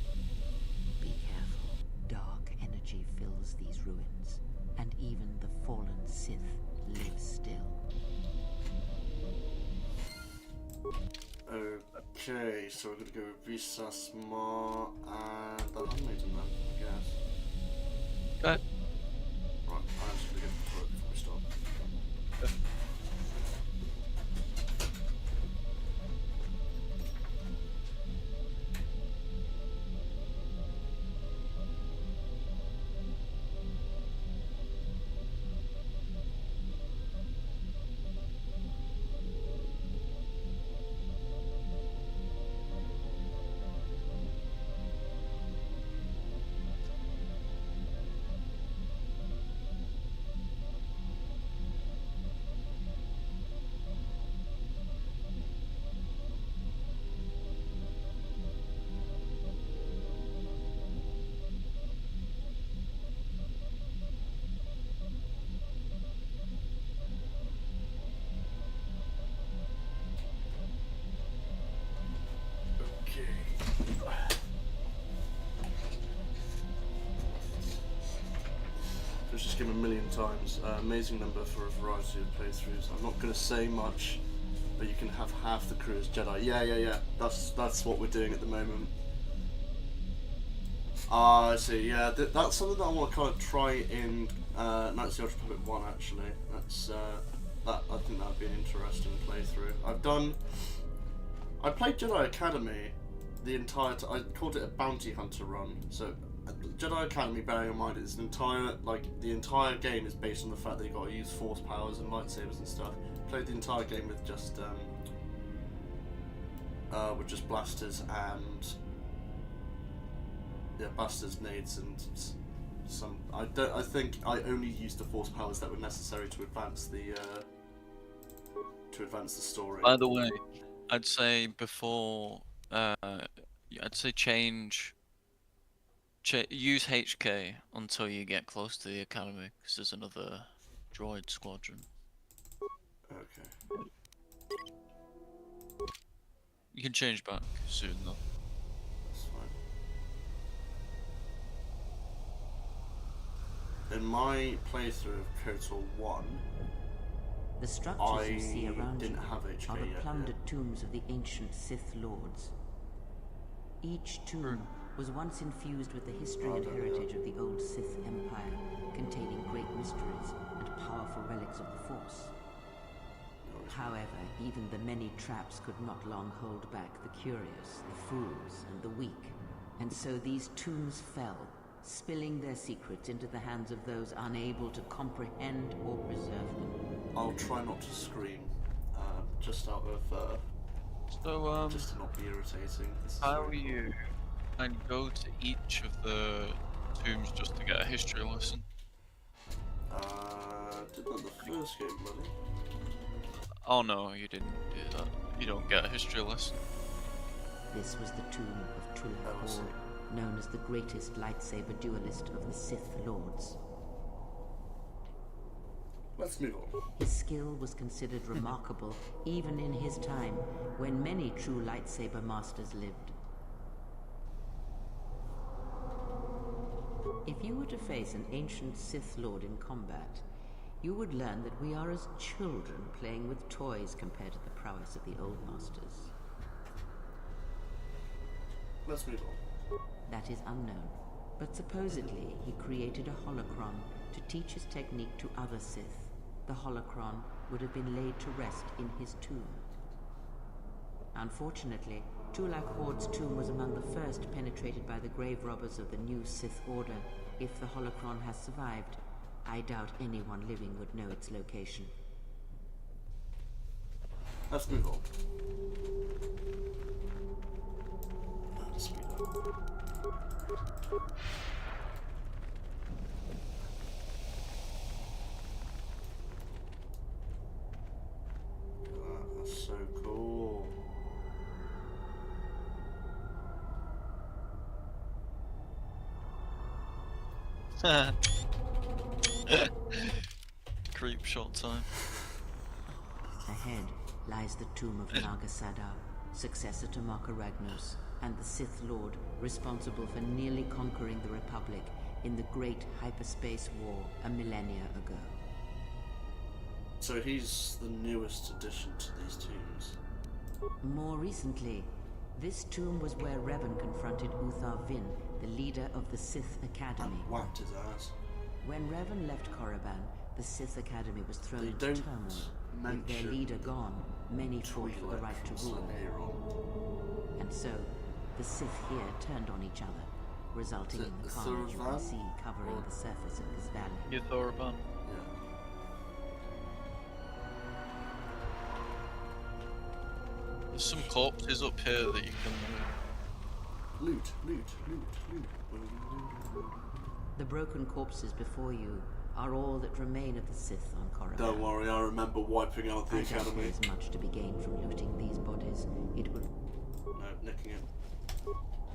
Be careful. Dark energy fills these ruins, and even the fallen Sith live still. Okay, so we're gonna go with Visasma and that handmaiden then, I guess. Okay. Right, I'm just gonna get the turret before we start. Just given a million times. Amazing number for a variety of playthroughs. I'm not going to say much, but you can have half the crew as Jedi. Yeah. That's what we're doing at the moment. I see. Yeah, that's something that I want to kind of try in Knights of the Old Republic 1. Actually, that's I think that'd be an interesting playthrough. I played Jedi Academy the entire I called it a bounty hunter run. So Jedi Academy, bearing in mind it's the entire game is based on the fact that you got to use force powers and lightsabers and stuff. Played the entire game with just blasters and blasters, nades, and I think I only used the force powers that were necessary to advance the story. By the way, I'd say before, I'd say use HK until you get close to the academy, because there's another droid squadron. Okay. You can change back soon though. That's fine. In my playthrough of KOTOR 1, The structures you see around didn't you have HK are the yet, plundered tombs of the ancient Sith Lords. Each tomb was once infused with the history and heritage of the old Sith Empire, containing great mysteries and powerful relics of the Force. However, even the many traps could not long hold back the curious, the fools, and the weak, and so these tombs fell, spilling their secrets into the hands of those unable to comprehend or preserve them. I'll try not to scream, just out of, just to not be irritating. How are you? And go to each of the tombs just to get a history lesson. Did that the first game, buddy? Oh no, you didn't do that. You don't get a history lesson. This was the tomb of Tulak Hall, known as the greatest lightsaber duelist of the Sith Lords. Let's move on. His skill was considered remarkable even in his time, when many true lightsaber masters lived. If you were to face an ancient Sith Lord in combat, you would learn that we are as children playing with toys compared to the prowess of the old masters. Let's move on. That is unknown, but supposedly he created a holocron to teach his technique to other Sith. The holocron would have been laid to rest in his tomb. Unfortunately, Tulak Horde's tomb was among the first penetrated by the grave robbers of the new Sith Order. If the holocron has survived, I doubt anyone living would know its location. Let's move on. Speed up. That's so cool. Creep shot time. Ahead lies the tomb of Naga Sadao, successor to Marka Ragnos, and the Sith Lord responsible for nearly conquering the Republic in the Great Hyperspace War a millennia ago. So he's the newest addition to these tombs. More recently, this tomb was where Revan confronted Uthar Vin, the leader of the Sith Academy. And whacked his ass. When Revan left Korriban, the Sith Academy was thrown into turmoil. With their leader gone, many fought for the right to rule. And so, the Sith here turned on each other, resulting in the carnage you can see covering the surface of this valley. You Thoraban? There's some corpses up here that you can loot. The broken corpses before you are all that remain of the Sith on Korriban. Don't worry, I remember wiping out the academy. I doubt there's much to be gained from looting these bodies. It would... No, nicking it.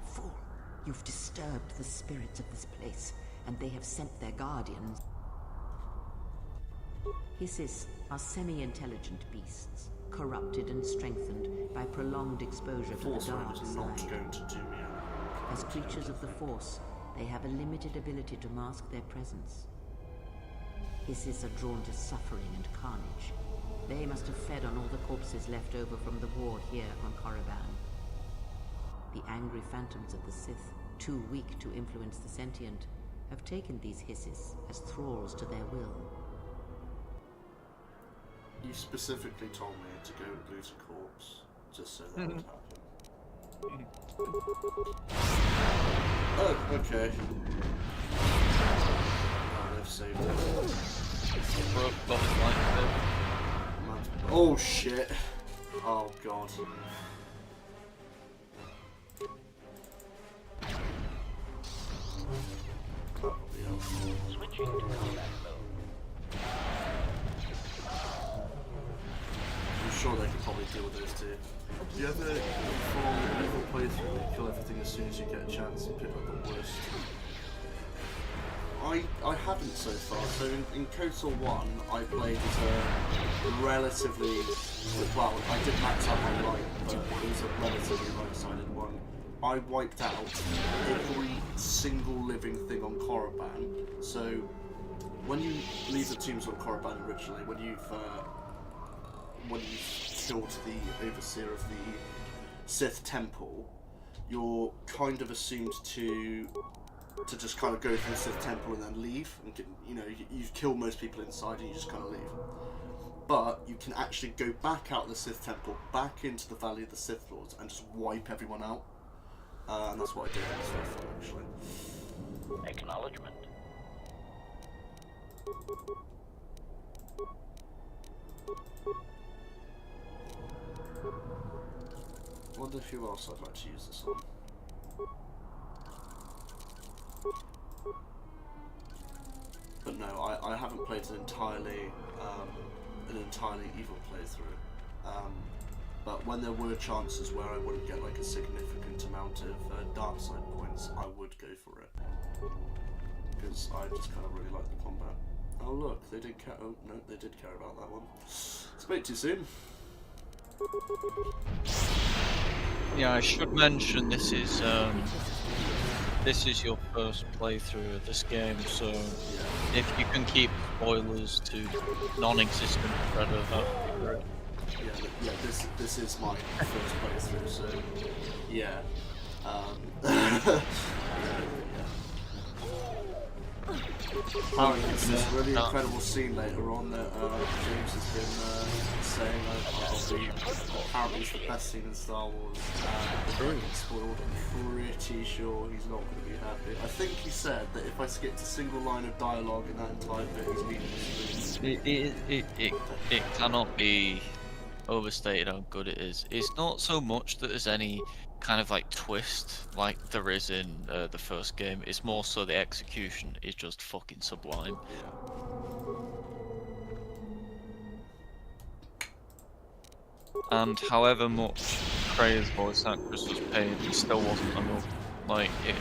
Fool! You've disturbed the spirits of this place, and they have sent their guardians. Hissis are semi-intelligent beasts, corrupted and strengthened by prolonged exposure to the dark side. As creatures of the Force, they have a limited ability to mask their presence. Hissis are drawn to suffering and carnage. They must have fed on all the corpses left over from the war here on Korriban. The angry phantoms of the Sith, too weak to influence the sentient, have taken these Hissis as thralls to their will. You specifically told me to go loot a corpse, just so that would happen. Oh, okay. Oh, they've saved it. Oh shit. Oh god. Oh, yeah. Switching to combat mode. I'm sure they could probably deal with those two. Do you ever perform an evil playthrough where you kill everything as soon as you get a chance and pick up the worst? I haven't so far. So in KOTOR 1, I played as a relatively, well, I did max out my light, but it was a relatively light-sided one. I wiped out every single living thing on Korriban. So when you leave the tombs on Korriban originally, when you've killed the overseer of the Sith temple, you're kind of assumed to just kind of go through the Sith temple and then leave, and get, you've killed most people inside and you just kind of leave. But you can actually go back out of the Sith temple, back into the Valley of the Sith Lords, and just wipe everyone out. And that's what I did in this first one, actually. Acknowledgement. I wonder who else I'd like to use this on. But no, I haven't played an entirely evil playthrough. But when there were chances where I wouldn't get like a significant amount of dark side points, I would go for it. Because I just kind of really like the combat. Oh look, they did care. Oh no, they did care about that one. It's a bit too soon. Yeah, I should mention this is your first playthrough of this game, so if you can keep spoilers to non-existent, that would be great. Yeah, this is my first playthrough, so yeah. Apparently, it's this really incredible scene later on that James has been saying apparently it's the best scene in Star Wars. Spoiled. I'm pretty sure he's not going to be happy. I think he said that if I skipped a single line of dialogue in that entire bit, he's leaving the screen. It cannot be overstated how good it is. It's not so much that there's any kind of like twist like there is in the first game. It's more so the execution is just fucking sublime. And however much praise voice actress was paid, it still wasn't enough. Like, it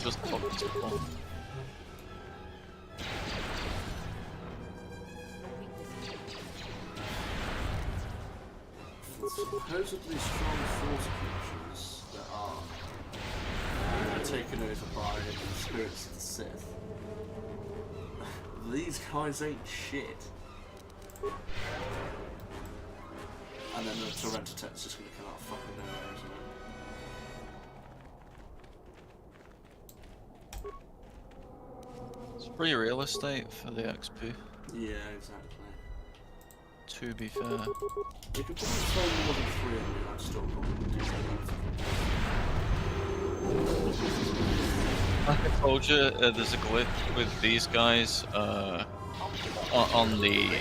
just fucking sublime. Supposedly strong force creatures that are taken over by the spirits of the Sith. These guys ain't shit. And then the Torrentatek's just gonna come out of fucking nowhere, isn't it? It's pretty real estate for the XP. Yeah, exactly. To be fair. You could probably throw more than 3 at me, I'd still probably do that. Like I told you, there's a glitch with these guys on the,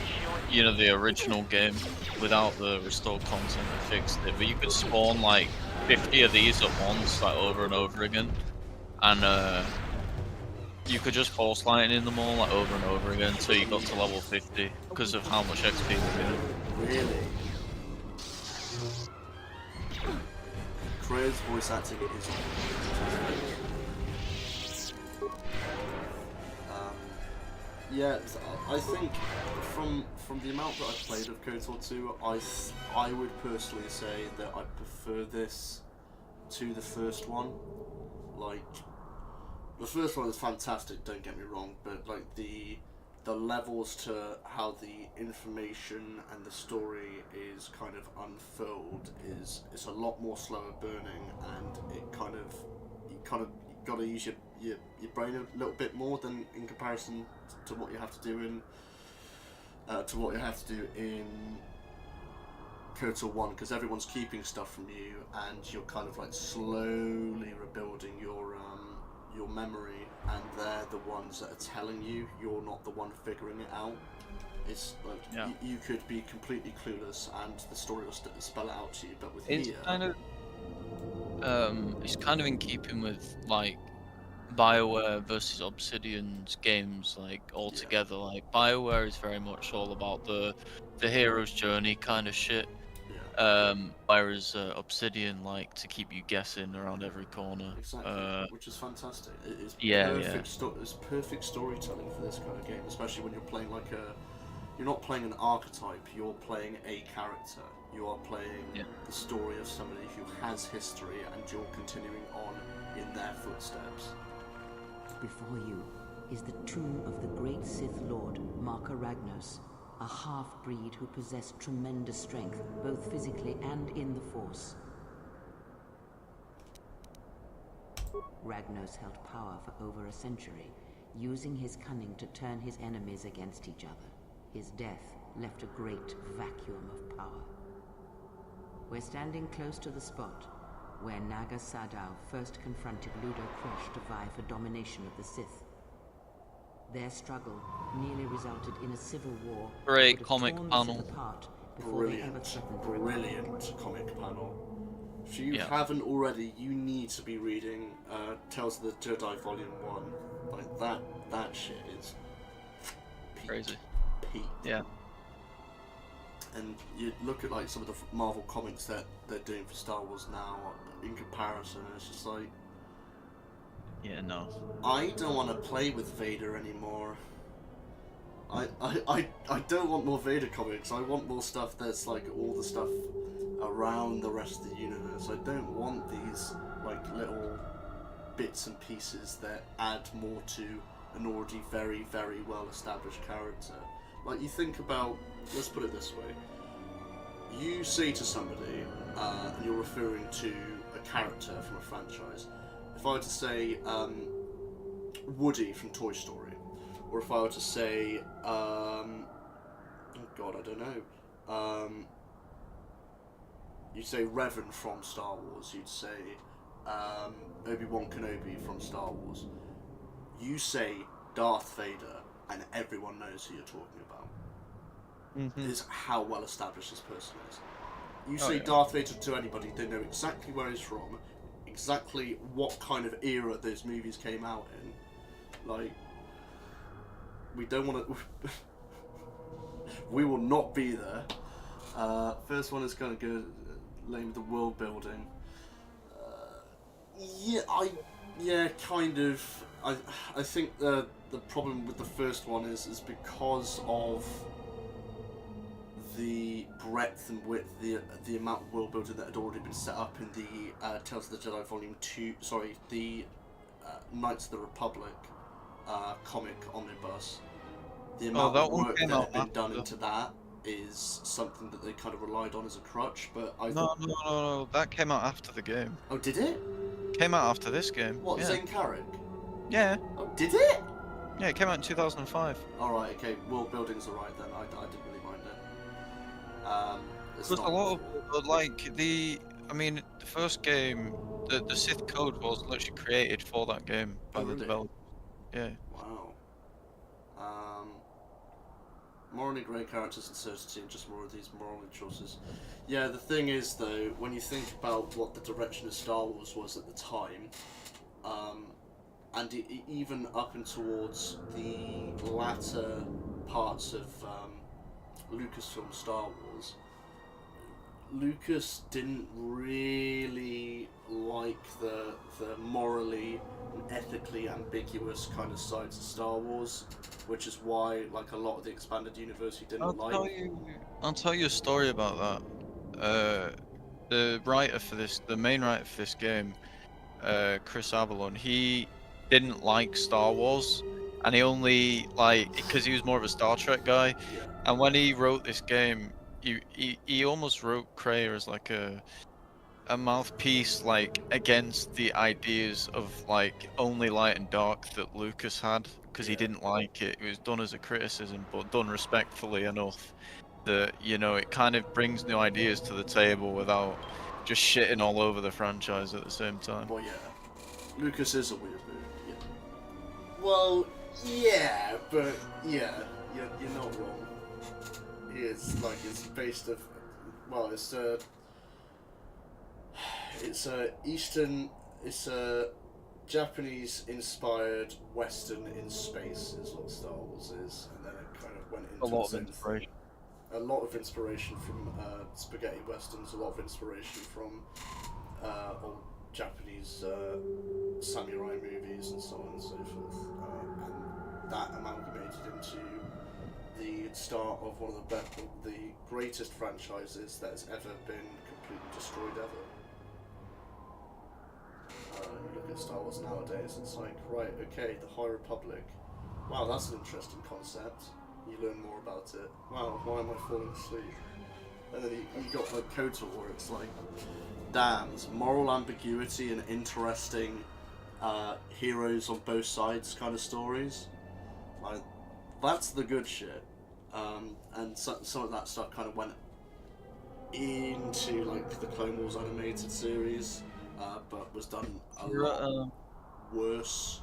the original game without the restored content that fixed it. But you could spawn like 50 of these at once, like over and over again, and you could just force lightning them all like over and over again until you got to level 50 because of how much XP they're getting. Really? Cray's voice acting is yeah, I think from the amount that I've played of KOTOR 2, I would personally say that I prefer this to the first one. Like, the first one is fantastic, don't get me wrong, but like the levels to how the information and the story is kind of unfurled is a lot more slower burning, and you gotta use your brain a little bit more than in comparison to what you have to do in KOTOR 1, because everyone's keeping stuff from you and you're kind of like slowly rebuilding your memory, and they're the ones that are telling you, you're not the one figuring it out. It's like you could be completely clueless and the story will spell it out to you, but with it's kind of in keeping with like BioWare versus Obsidian's games like altogether. Like BioWare is very much all about the hero's journey kind of shit. Whereas Obsidian like to keep you guessing around every corner. Exactly, which is fantastic. It is it's perfect storytelling for this kind of game, especially when you're playing like you're not playing an archetype, you're playing a character. You are playing the story of somebody who has history, and you're continuing on in their footsteps. Before you is the tomb of the great Sith Lord, Marka Ragnos, a half-breed who possessed tremendous strength, both physically and in the Force. Ragnos held power for over a century, using his cunning to turn his enemies against each other. His death left a great vacuum of power. We're standing close to the spot where Naga Sadow first confronted Ludo Krosh to vie for domination of the Sith. Their struggle nearly resulted in a civil war. Great comic panel. Brilliant comic panel. If you haven't already, you need to be reading Tales of the Jedi Volume 1. Like that shit is crazy. Peak. Yeah. And you look at like some of the Marvel comics that they're doing for Star Wars now in comparison, and it's just like, yeah, no. I don't want to play with Vader anymore. I don't want more Vader comics. I want more stuff that's like all the stuff around the rest of the universe. I don't want these like little bits and pieces that add more to an already very, very well established character. Like, you think about, let's put it this way. You say to somebody, and you're referring to a character from a franchise. If I were to say Woody from Toy Story, or if I were to say, oh god, I don't know. You'd say Revan from Star Wars. You'd say Obi-Wan Kenobi from Star Wars. You say Darth Vader, and everyone knows who you're talking about. Is how well established this person is. You say Darth Vader to anybody, they know exactly where he's from, exactly what kind of era those movies came out in. Like, we don't want to. We will not be there. First one is going to go lame with the world building. Kind of. I think the problem with the first one is because of the breadth and width, the amount of world building that had already been set up in the Tales of the Jedi Volume 2, the Knights of the Republic comic omnibus. The amount of work that had been done into that is something that they kind of relied on as a crutch, but No, that came out after the game. Oh, did it? Came out after this game. What, Zane Carrick? Yeah. Oh, did it? Yeah, it came out in 2005. Alright, okay, world building's alright then, I didn't really mind it. There's a lot of, like, the first game, the Sith code was literally created for that game by the developer. Yeah. Wow. Morally grey characters and certainty, and just more of these moral choices. Yeah, the thing is though, when you think about what the direction of Star Wars was at the time, and even up and towards the latter parts of Lucasfilm Star Wars, Lucas didn't really like the morally and ethically ambiguous kind of sides of Star Wars, which is why like a lot of the expanded universe he didn't like. I'll tell you a story about that. The main writer for this game, Chris Avellone, he didn't like Star Wars, and he only because he was more of a Star Trek guy, and when he wrote this game, he almost wrote Kreia as like a mouthpiece like against the ideas of like only light and dark that Lucas had, because he didn't like it. It was done as a criticism, but done respectfully enough that, you know, it kind of brings new ideas to the table without just shitting all over the franchise at the same time. Well, yeah, Lucas is a weird dude. Yeah. Well, yeah, but yeah, you're not wrong. It's like it's based of, well, it's a Japanese-inspired Western in space is what Star Wars is, and then it kind of went into A lot its of own inspiration. thing. A lot of inspiration from spaghetti westerns, a lot of inspiration from old Japanese samurai movies and so on and so forth, and that amalgamated into the start of one of the greatest franchises that has ever been completely destroyed ever. You look at Star Wars nowadays, it's like, right, okay, the High Republic. Wow, that's an interesting concept. You learn more about it. Wow, why am I falling asleep? And then you got like KOTOR, where it's like, damn, there's moral ambiguity and interesting heroes on both sides kind of stories. Like, that's the good shit. And some of that stuff kind of went into like the Clone Wars animated series, but was done a lot worse.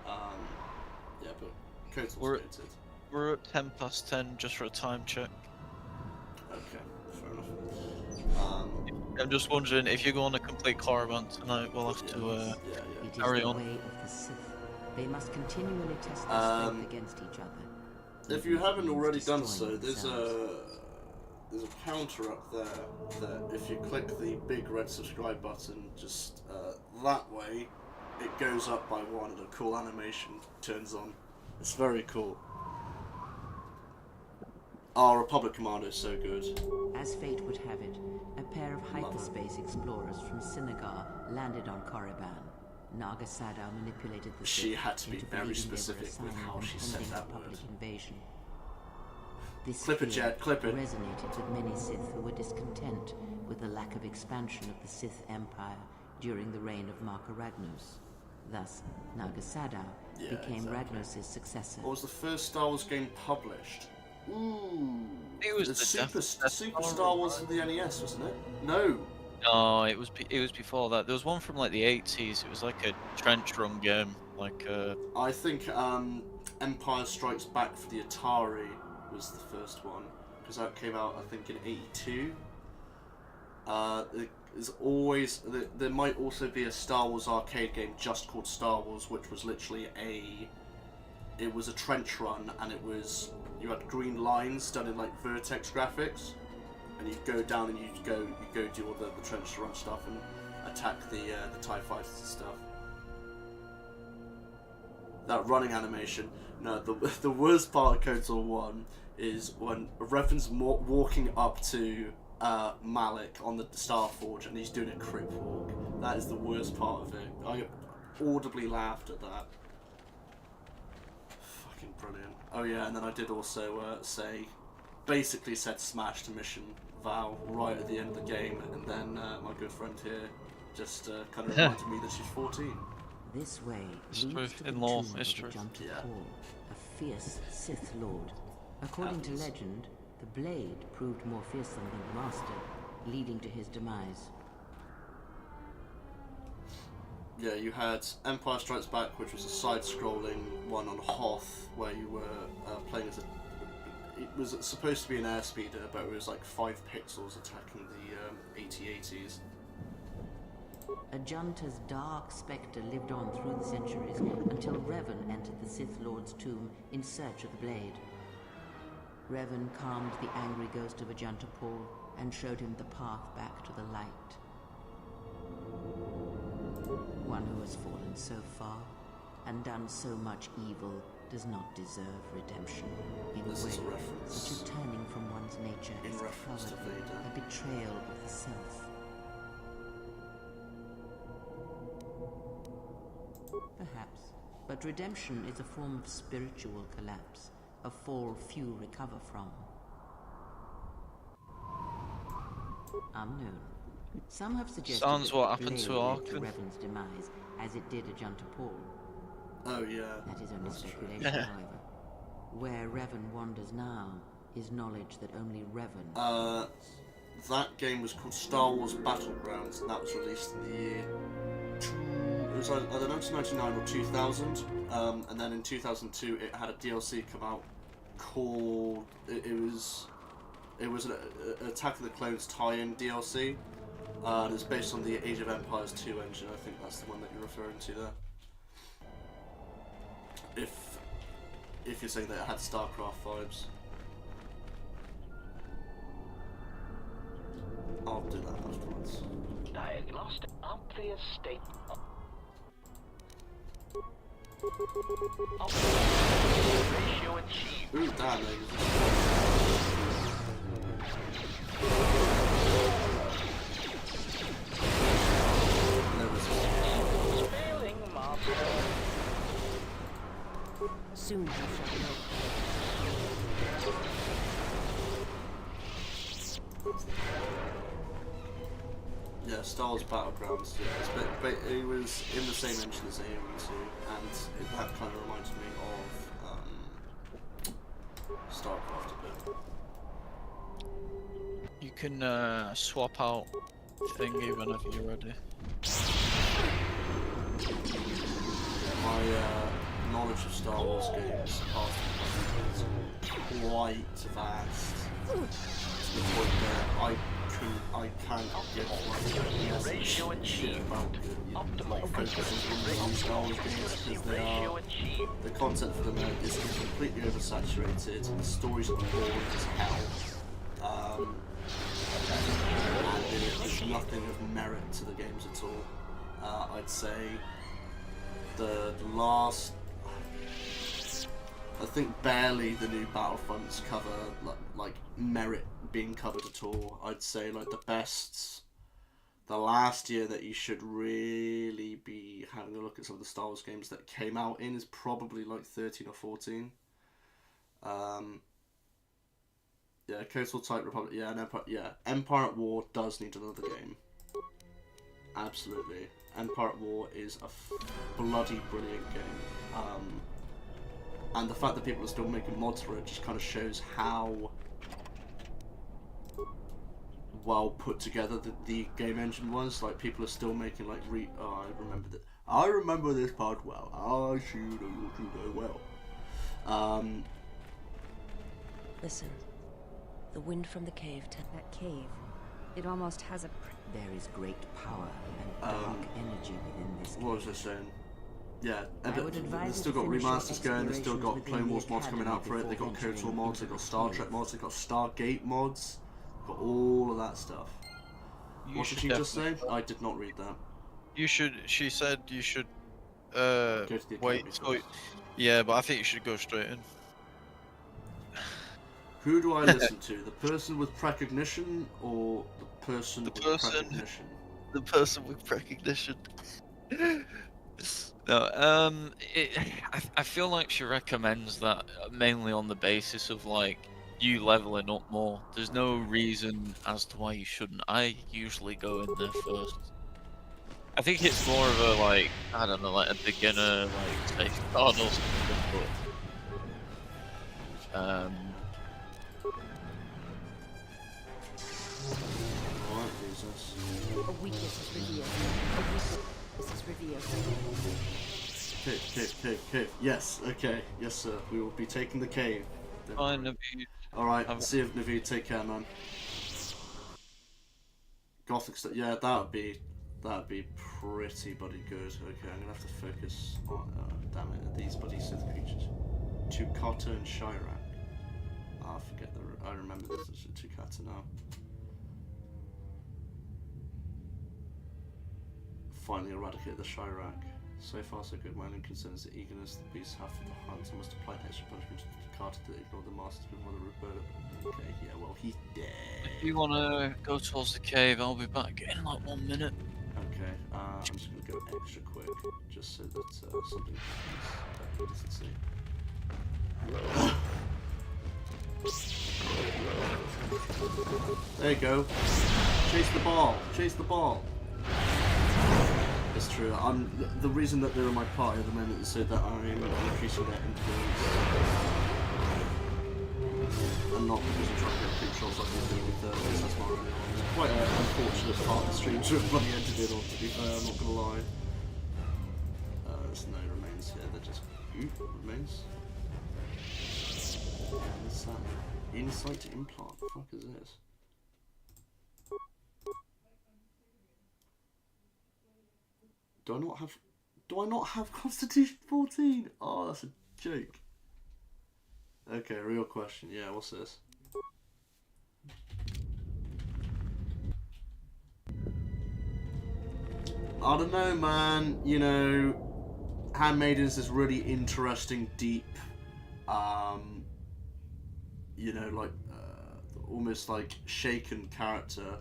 Yeah, but KOTOR's created. We're at 10:10 just for a time check. Okay, fair enough. I'm just wondering if you go on a complete Korriban tonight, we'll have to carry on. It is the way of the Sith. They must continually test their strength against each other. If you haven't already done so, there's a counter up there that if you click the big red subscribe button, just that way, it goes up by one and a cool animation turns on. It's very cool. Our Republic Commander is so good. As fate would have it, a pair of hyperspace explorers from Sinagar landed on Korriban. Naga Sadow manipulated the She Sith had to be into very believing they were specific with assigned how an she said impending that word. Republic invasion. This Clip it, fear Jed, clip it. resonated with many Sith who were discontent with the lack of expansion of the Sith Empire during the reign of Marka Ragnos. Thus, Naga Sadow became Ragnos' successor. What was the first Star Wars game published? Ooh, It was the the Super Star Wars for the NES, wasn't it? No. No, it was before that. There was one from like the 80s. It was like a trench run game, like I think Empire Strikes Back for the Atari was the first one, because that came out I think in '82. There's always there might also be a Star Wars arcade game just called Star Wars, which was literally it was a trench run, and you had green lines done in like vertex graphics, and you'd go down and you'd go do all the trench run stuff and attack the TIE fighters and stuff. That running animation. No, the worst part of KOTOR 1 is when Revan's walking up to Malik on the Starforge and he's doing a crip walk. That is the worst part of it. I audibly laughed at that. Fucking brilliant. Oh yeah, and then I did also basically said smash to mission Val right at the end of the game, and then my good friend here just kind of reminded me that she's 14. This way It's leads true. to the In law, tomb it's of the true. Jump Yeah. Paul, a fierce Sith Lord. According to legend, the blade proved more fearsome than the master, leading to his demise. Yeah, you had Empire Strikes Back, which was a side-scrolling one on Hoth, where you were playing as it was supposed to be an airspeeder, but it was like 5 pixels attacking the AT-ATs. A Junta's dark spectre lived on through the centuries until Revan entered the Sith Lord's tomb in search of the blade. Revan calmed the angry ghost of Ajunta Paul and showed him the path back to the light. One who has fallen so far and done so much evil does not deserve redemption. In a This is a way, reference such a turning from one's nature in is reference to cowardly, Vader. a betrayal of the self. Perhaps, but redemption is a form of spiritual collapse, a fall few recover from. Unknown. Some have suggested Sounds that what the happened to blade led to Arkin. Revan's demise, as it did Ajunta Paul. Oh yeah. That is only that's true. speculation, however. Where Revan wanders now is knowledge that only Revan. That game was called Star Wars Battlegrounds, and that was released in the year. It was either 1999 or 2000, and then in 2002 it had a DLC come out called it was an Attack of the Clones tie-in DLC, It's based on the Age of Empires 2 engine. I think that's the one that you're referring to there. If you're saying that it had StarCraft vibes. I'll do that afterwards. Diagnostic obvious state. Ratio achieved. Ooh, damn, Failing, Master. Soon you shall know. Yeah, Star Wars Battlegrounds. Yeah, but it was in the same engine as AOE2, and that kind of reminds me of StarCraft a bit. You can swap out thingy whenever you're ready. My knowledge of Star Wars games is quite vast to the point that I can't give like shit about focusing on Star Wars games because they are, the content for them is completely oversaturated, the stories are boring as hell, and there's nothing of merit to the games at all. I'd say the last, I think barely the new Battlefronts cover like merit being covered at all. I'd say like the last year that you should really be having a look at some of the Star Wars games that came out in is probably like 13 or 14. Yeah, KOTOR Type Republic, yeah, and Empire at War does need another game. Absolutely. Empire at War is a bloody brilliant game. And the fact that people are still making mods for it just kind of shows how well put together the game engine was. Like, people are still making like oh, I remember this part well. I should know well. Listen, the wind from the cave. That cave, it almost has a. There is great power and dark energy within this cave. What was I saying? Yeah, they've still got remasters going, they've still got Clone Wars mods coming out for it, they've got KOTOR mods, they've got Star Trek mods, they've got Stargate mods, got all of that stuff. What did she just say? I did not read that. You should, she said you should, Go to the wait, yeah, but I think you should go straight in. Who do I listen to? The person with precognition or the person with precognition? The person with precognition. No, I feel like she recommends that mainly on the basis of like you leveling up more. There's no reason as to why you shouldn't. I usually go in there first. I think it's more of a like, I don't know, like a beginner, like say start or something, but A weakness is revealed. A weakness is revealed. Cave. Yes, okay. Yes, sir. We will be taking the cave. Fine, Naveed. Alright, see you, Naveed. Take care, man. Gothic stuff. Yeah, that'd be pretty bloody good. Okay, I'm gonna have to focus on, damn it, these bloody Sith creatures. KOTOR and Chirac. I forget I remember this as KOTOR now. Finally eradicated the Chirac. So far so good. My only concern is the eagerness the beasts have for the hunt. I must apply an extra punishment to the Carter to ignore the masters before the rebirth. Okay, yeah, well, he's dead. If you want to go towards the cave, I'll be back in like 1 minute. Okay, I'm just going to go extra quick, just so that something happens. Let's see. There you go. Chase the ball. Chase the ball. It's true. The reason that they're in my party at the moment is so that I'm increasing their influence, and not because I'm trying to get quick shots like I'm doing with this. That's not really quite an unfortunate part of the stream to have bloody entered in on, to be fair. I'm not gonna lie. There's no remains here. They're just remains. What's that? Insight implant. What the fuck is this? Do I not have Constitution 14? Oh, that's a joke. Okay, real question. Yeah, what's this? I don't know, man. You know, Handmaidens is really interesting, deep, you know, like almost like shaken character,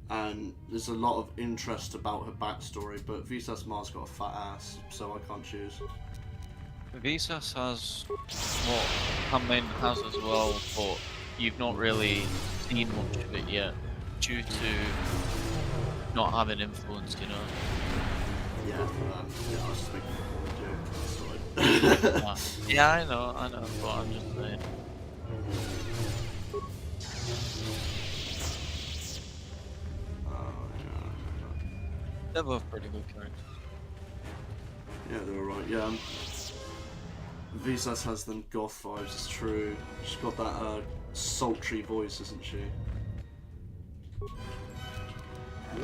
and there's a lot of interest about her backstory. But Visas Mar's got a fat ass, so I can't choose. Visas has what Handmaiden has as well, but you've not really seen much of it yet due to not having influence, you know. Yeah, yeah, I was just making a joke. Yeah, I know, but I'm just saying. They're both pretty good characters. Yeah, they're alright. Yeah, Visas has them goth vibes. It's true. She's got that sultry voice, isn't she? I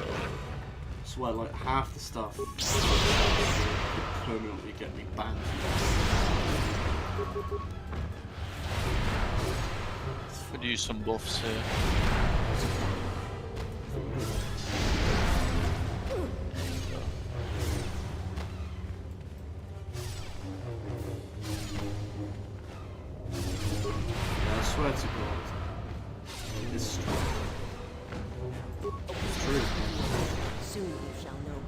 swear, like half the stuff could permanently get me banned. Could use some buffs here. Yeah, I swear to God, it's strong. It's true. Soon you shall know.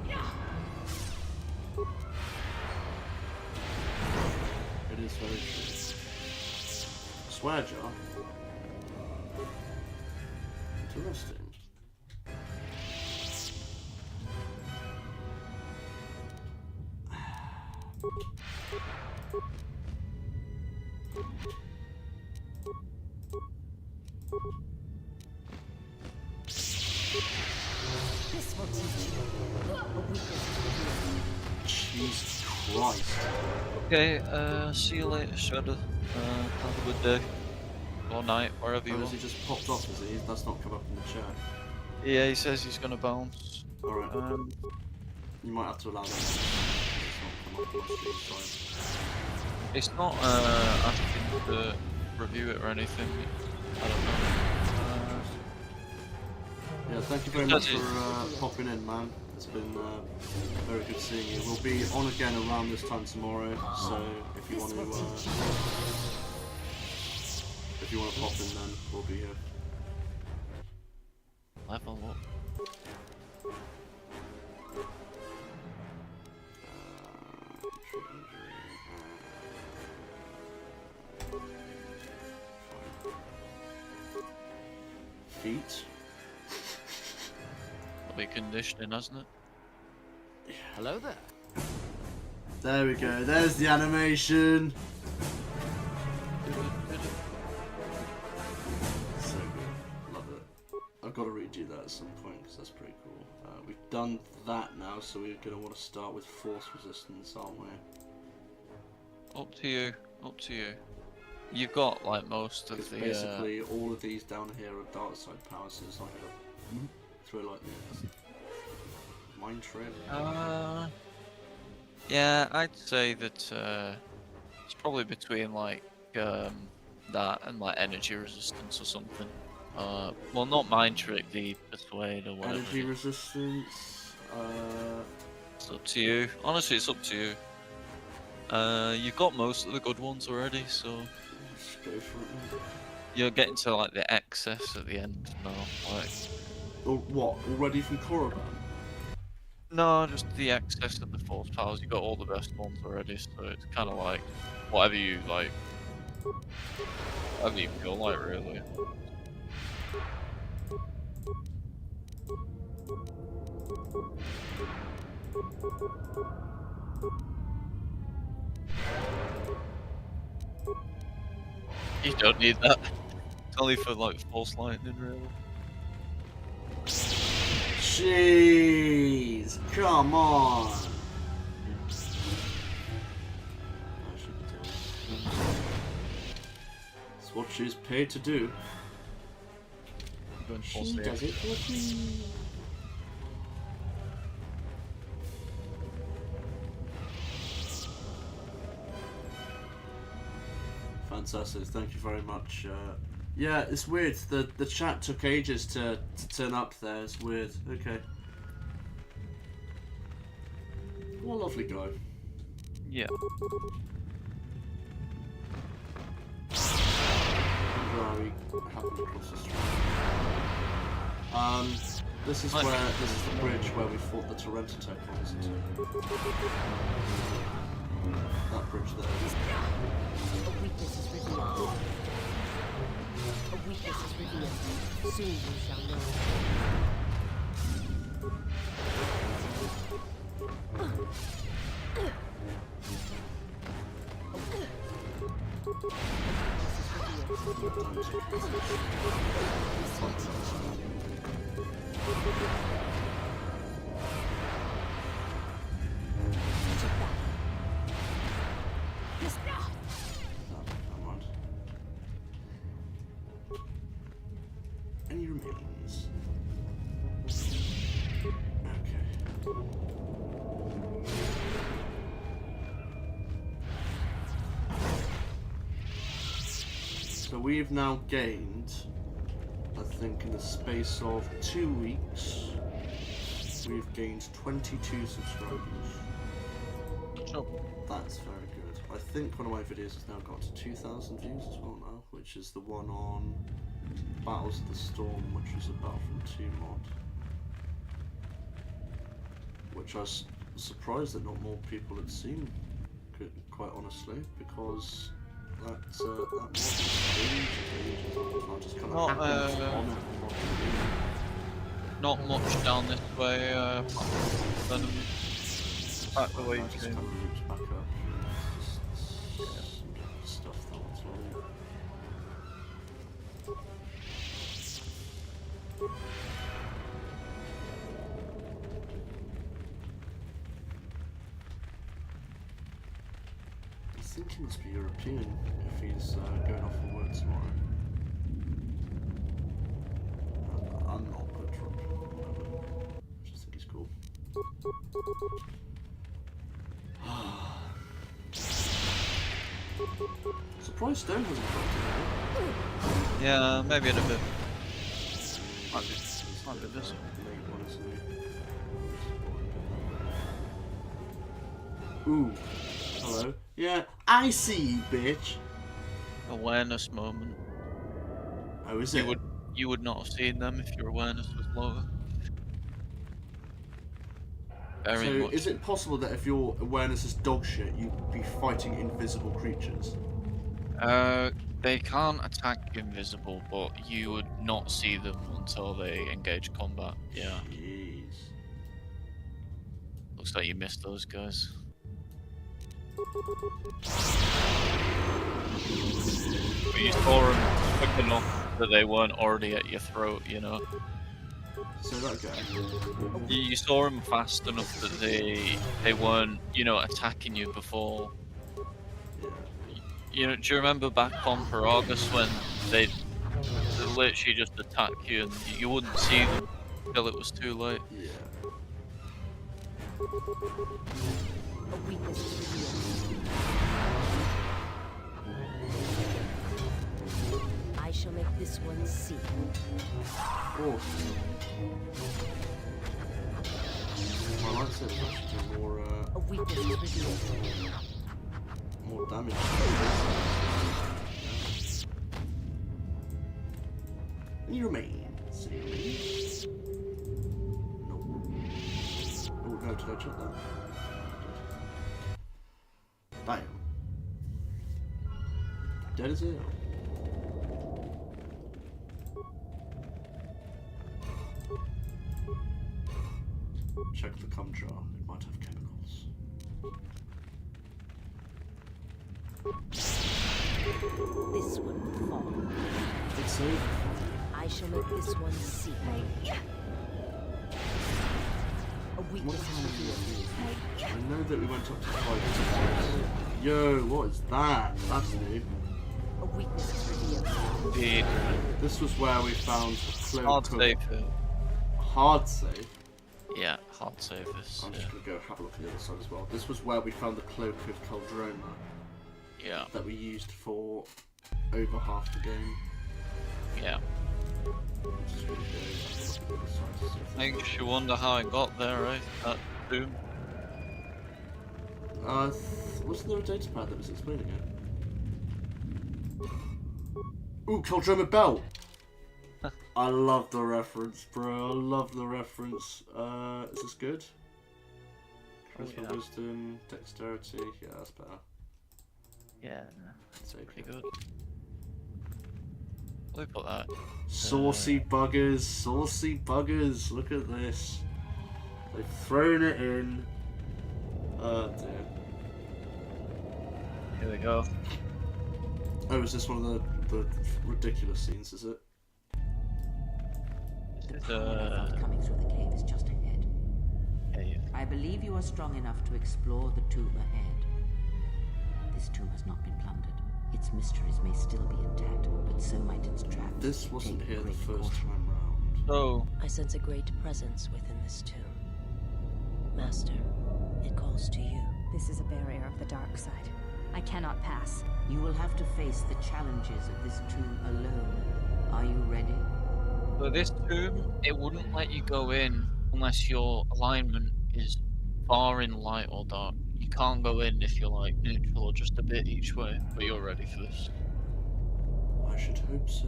It is very true. Swear jar. Interesting. This will teach you. Jesus Christ. Okay, see you later, Shredder. Have a good day. Or night, wherever you Oh, want. has he just popped off, is he? That's not come up in the chat. Yeah, he says he's gonna bounce. Alright. You might have to allow that. It's not come up on my stream, sorry. It's not asking to review it or anything. I don't know. Yeah, thank you very much for popping in, man. It's been very good seeing you. We'll be on again around this time tomorrow, so if you want to pop in, then we'll be here. Level up. Feet. Be conditioning, hasn't it? Hello there. There we go. There's the animation. So good. Love it. I've got to redo that at some point because that's pretty cool. We've done that now, so we're going to want to start with force resistance, aren't we? Up to you. Up to you. You've got like most of the. Basically, all of these down here are dark side powers, so it's like a throw like this. Mind trick. Yeah, I'd say that it's probably between like that and like energy resistance or something. Well, not mind trick, the persuade or whatever. Energy resistance. It's up to you. Honestly, it's up to you. You've got most of the good ones already, so. Just go for it. You're getting to like the excess at the end now, like. Or what? Already from Korriban? No, just the excess of the force powers. You got all the best ones already, so it's kind of like whatever you like, whatever you feel like, really. You don't need that. It's only for like force lightning, really. Jeez, come on. It's what she's paid to do. She does it for free. Fantastic, thank you very much. Yeah, it's weird. The chat took ages to turn up there. It's weird. Okay. What a lovely guy. Yeah. Where are we happened across the street? This is the bridge where we fought the torrent attack on, isn't it? That bridge there. A weakness is revealed. A weakness is revealed. Soon you shall know. Any remains? So we've now gained, I think in the space of 2 weeks, we've gained 22 subscribers. Oh. That's very good. I think one of my videos has now got to 2,000 views as well now, which is the one on Battles of the Storm, which was a Battlefront 2 mod. Which I was surprised that not more people had seen, quite honestly, because that mod was ages old. I just kind of happened on it. Not much down this way. Back the way you just came. kind of loops back up. Just stuff that was wrong. I think he must be European if he's going off on work tomorrow. I'm not, but whatever. I just think he's cool. Surprised Stone hasn't dropped it. Yeah, maybe in a bit. Might be this. Ooh, hello. Yeah, I see you, bitch. Awareness moment. Oh, is it? You would not have seen them if your awareness was lower. Very So, much. is it possible that if your awareness is dog shit, you'd be fighting invisible creatures? They can't attack invisible, but you would not see them until they engage combat. Yeah. Jeez. Looks like you missed those guys. But you saw them quick enough that they weren't already at your throat, you know? So that guy. You saw them fast enough that they weren't, you know, attacking you before. You know, do you remember back on Paragus when they literally just attack you and you wouldn't see them until it was too late? Yeah. A weakness is revealed. I shall make this one see. Oh. My lightsaber actually do more, A weakness is revealed. more damage. Any remains? Any remains? No. Oh no, did I check that? Damn. Dead as hell. Check the cum jar. It might have chemicals. This one will fall. It's over. I shall make this one see. A weakness is revealed. I know that we went up to 5. Yo, what is that? That's new. A weakness is revealed. Indeed. This was where we found a cloak. Hard save. Hard save? Yeah, hard save this. I'm just going to go have a look at the other side as well. This was where we found the cloak of Caldroma. Yeah. That we used for over half the game. Yeah. Makes you wonder how it got there, right? That tomb. Wasn't there a data pad that was explaining it? Ooh, Caldroma Belt! I love the reference, bro. I love the reference. Is this good? Charisma, wisdom, dexterity. Yeah, that's better. Yeah, that's pretty good. Look at that. Saucy buggers, saucy buggers. Look at this. They've thrown it in. Oh dear. Here we go. Oh, is this one of the ridiculous scenes, is it? Coming through the cave is just ahead. Yeah. I believe you are strong enough to explore the tomb ahead. This tomb has not been plundered. Its mysteries may still be intact, but so might its traps. This wasn't Take here the great first caution. time round. Oh. I sense a great presence within this tomb. Master, it calls to you. This is a barrier of the dark side. I cannot pass. You will have to face the challenges of this tomb alone. Are you ready? So this tomb, it wouldn't let you go in unless your alignment is far in light or dark. You can't go in if you're like neutral or just a bit each way, but you're ready for this. I should hope so.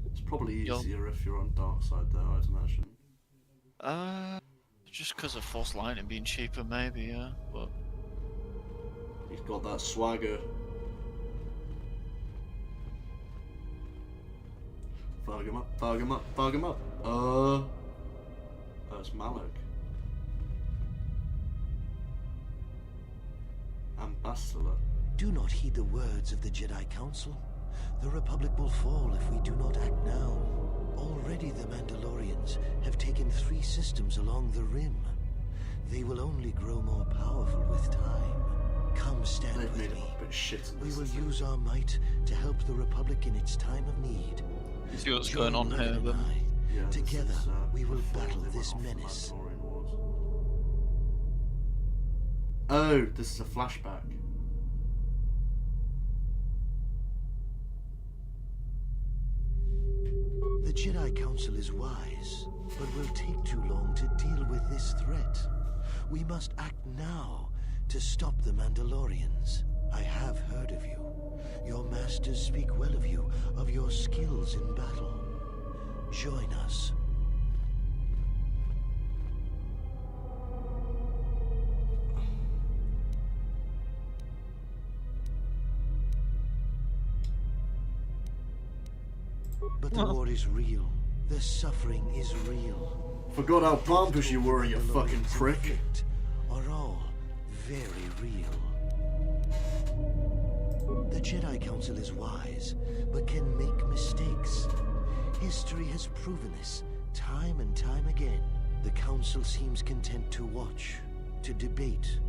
It's probably easier if you're on dark side though, I'd imagine. Just because of force lightning being cheaper maybe, yeah, but... He's got that swagger. Fog him up, fog him up, fog him up. That's Malak. Ambassador. Do not heed the words of the Jedi Council. The Republic will fall if we do not act now. Already the Mandalorians have taken 3 systems along the Rim. They will only grow more powerful with time. Come stand with me. We will use our might to help the Republic in its time of need. See what's going on here, then. Yeah, together, we will battle this menace. Oh, this is a flashback. The Jedi Council is wise, but will take too long to deal with this threat. We must act now to stop the Mandalorians. I have heard of you. Your masters speak well of you, of your skills in battle. Join us. But the war is real. The suffering is real. Forgot how pompous you were, you fucking prick. Are all very real. The Jedi Council is wise, but can make mistakes. History has proven this, time and time again. The Council seems content to watch, to debate,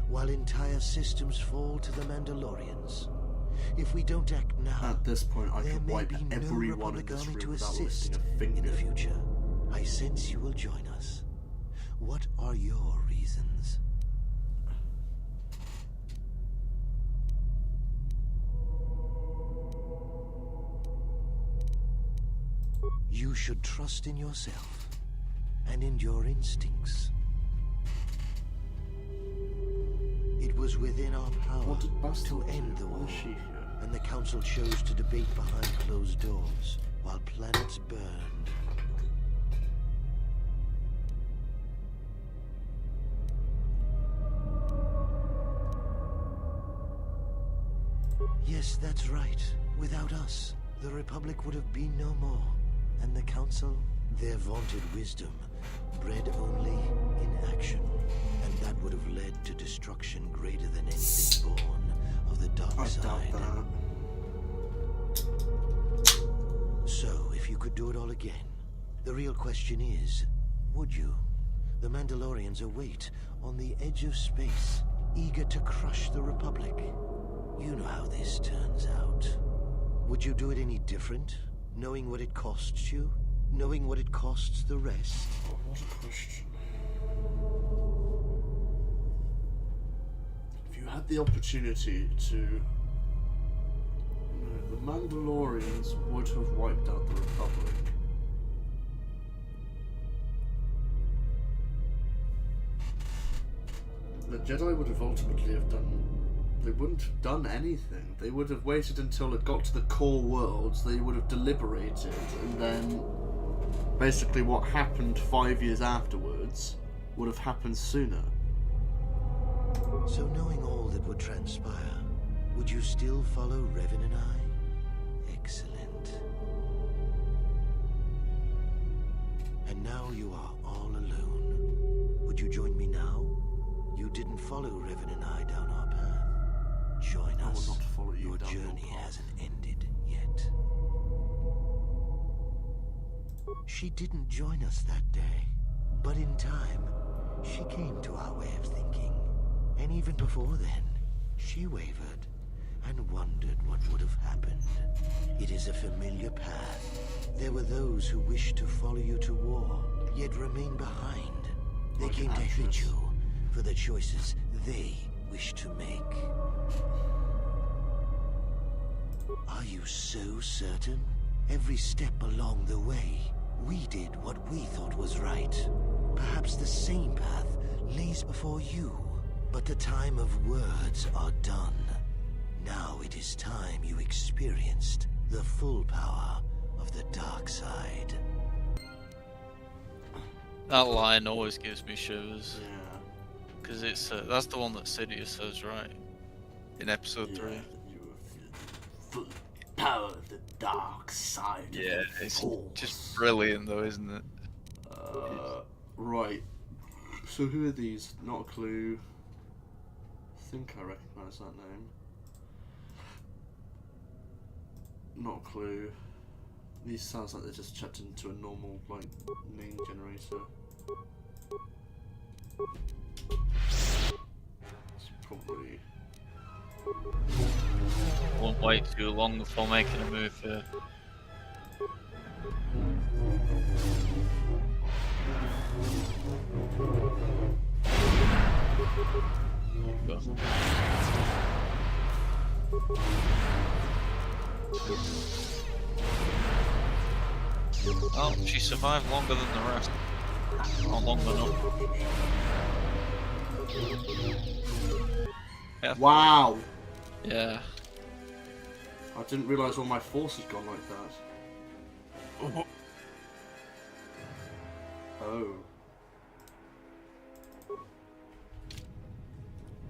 while entire systems fall to the Mandalorians. If we don't act now, at this point I there could may wipe be no everyone in Republic this army room to without assist lifting a finger. in the future. I sense you will join us. What are your reasons? You should trust in yourself and in your instincts. It was within our power to end the war, and the Council chose to debate behind closed doors while planets burned. Yes, that's right. Without us, the Republic would have been no more. And the Council, their vaunted wisdom, bred only in action. And that would have led to destruction greater than anything born of the dark side. So, if you could do it all again, the real question is, would you? The Mandalorians await on the edge of space, eager to crush the Republic. You know how this turns out. Would you do it any different? Knowing what it costs you? Knowing what it costs the rest? What a question. If you had the opportunity to The Mandalorians would have wiped out the Republic. The Jedi would have ultimately have done... They wouldn't have done anything. They would have waited until it got to the core worlds. They would have deliberated, and then basically what happened 5 years afterwards would have happened sooner. So knowing all that would transpire, would you still follow Revan and I? Excellent. And now you are all alone. Would you join me now? You didn't follow Revan and I down our path. Join us. I will not follow you Your down your journey path. hasn't ended yet. She didn't join us that day, but in time, she came to our way of thinking. And even before then, she wavered and wondered what would have happened. It is a familiar path. There were those who wished to follow you to war, yet remain behind. They came to hate you for the choices they wish to make. Are you so certain? Every step along the way, we did what we thought was right. Perhaps the same path lays before you, but the time of words are done. Now it is time you experienced the full power of the dark side. That line always gives me shivers. Yeah. Because it's that's the one that Sidious says, right? In episode 3. Full power of the dark side. Yeah, it's just brilliant though, isn't it? Right. So who are these? Not a clue. I think I recognise that name. Not a clue. These sounds like they're just checked into a normal, like, name generator. It's probably... Won't wait too long before making a move here. Go. Oh, she survived longer than the rest. Not long enough. Yeah. Wow! Yeah. I didn't realise all my force had gone like that. Oh.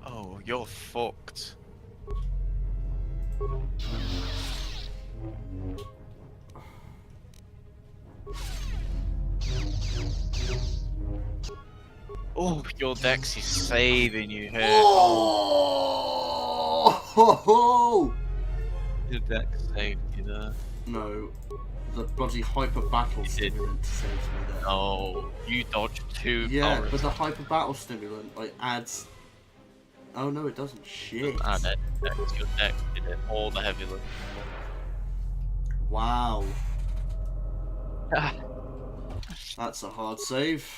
Oh, you're fucked. Oh, your Dex is saving you here. Oh! Your Dex saved you there. No, the bloody hyper battle stimulant saves me there. Oh, you dodged 2 Yeah, powers. but the hyper battle stimulant like adds. Oh no, it doesn't. Shit. Add it. Your Dex did it. All the heavy lifting. Wow. That's a hard save.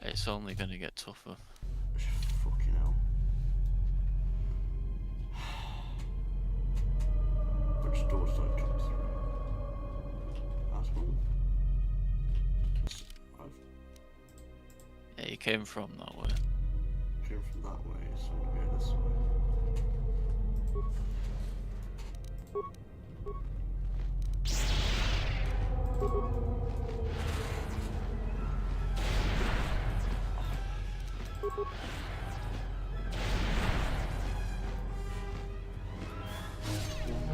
It's only gonna get tougher. Fucking hell. Which doors don't come through? That's one. Yeah, you came from that way. Came from that way, so I'm gonna go this way.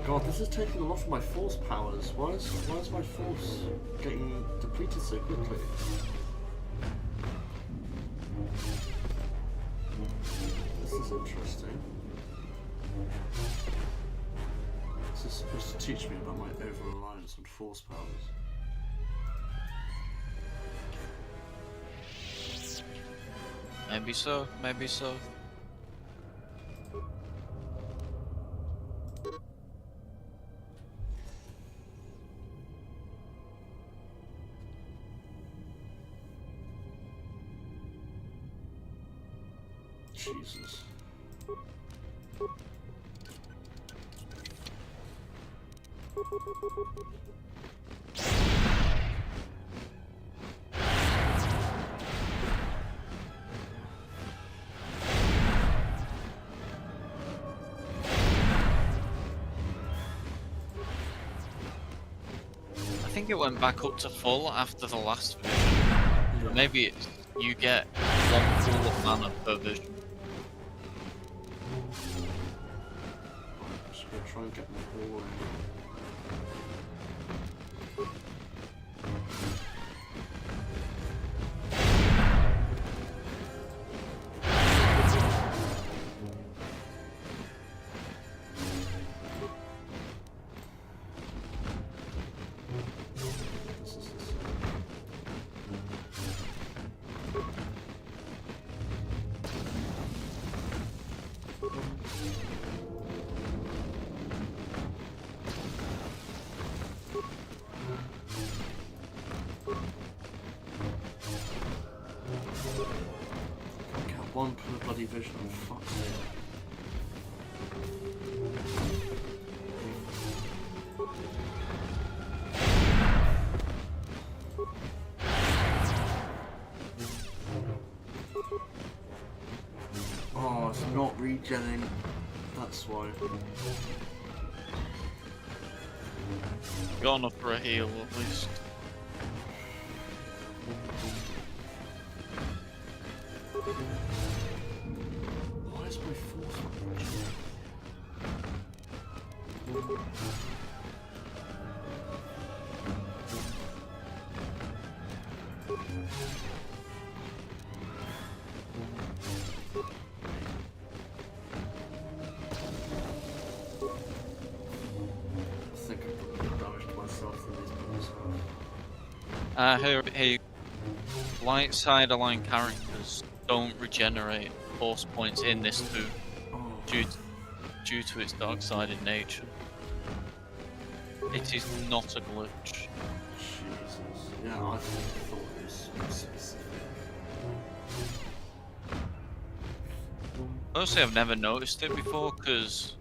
God, this is taking a lot of my force powers. Why is my force getting depleted so quickly? This is interesting. This is supposed to teach me about my over-reliance on force powers. Maybe so, maybe so. Jesus. I think it went back up to full after the last vision. But maybe it's, you get 1 pool of mana per vision. Just gonna try and get them all in. One per bloody vision, fuck's sake. Oh, it's not regenning. That's why. Got enough for a heal at least. Why is my force not regenerating? I think I put more damage to myself than these buttons have. Hey, light side aligned characters don't regenerate force points in this too, due to its dark-sided nature. It is not a glitch. Jesus. Yeah, I thought it was specific. Honestly, I've never noticed it before, because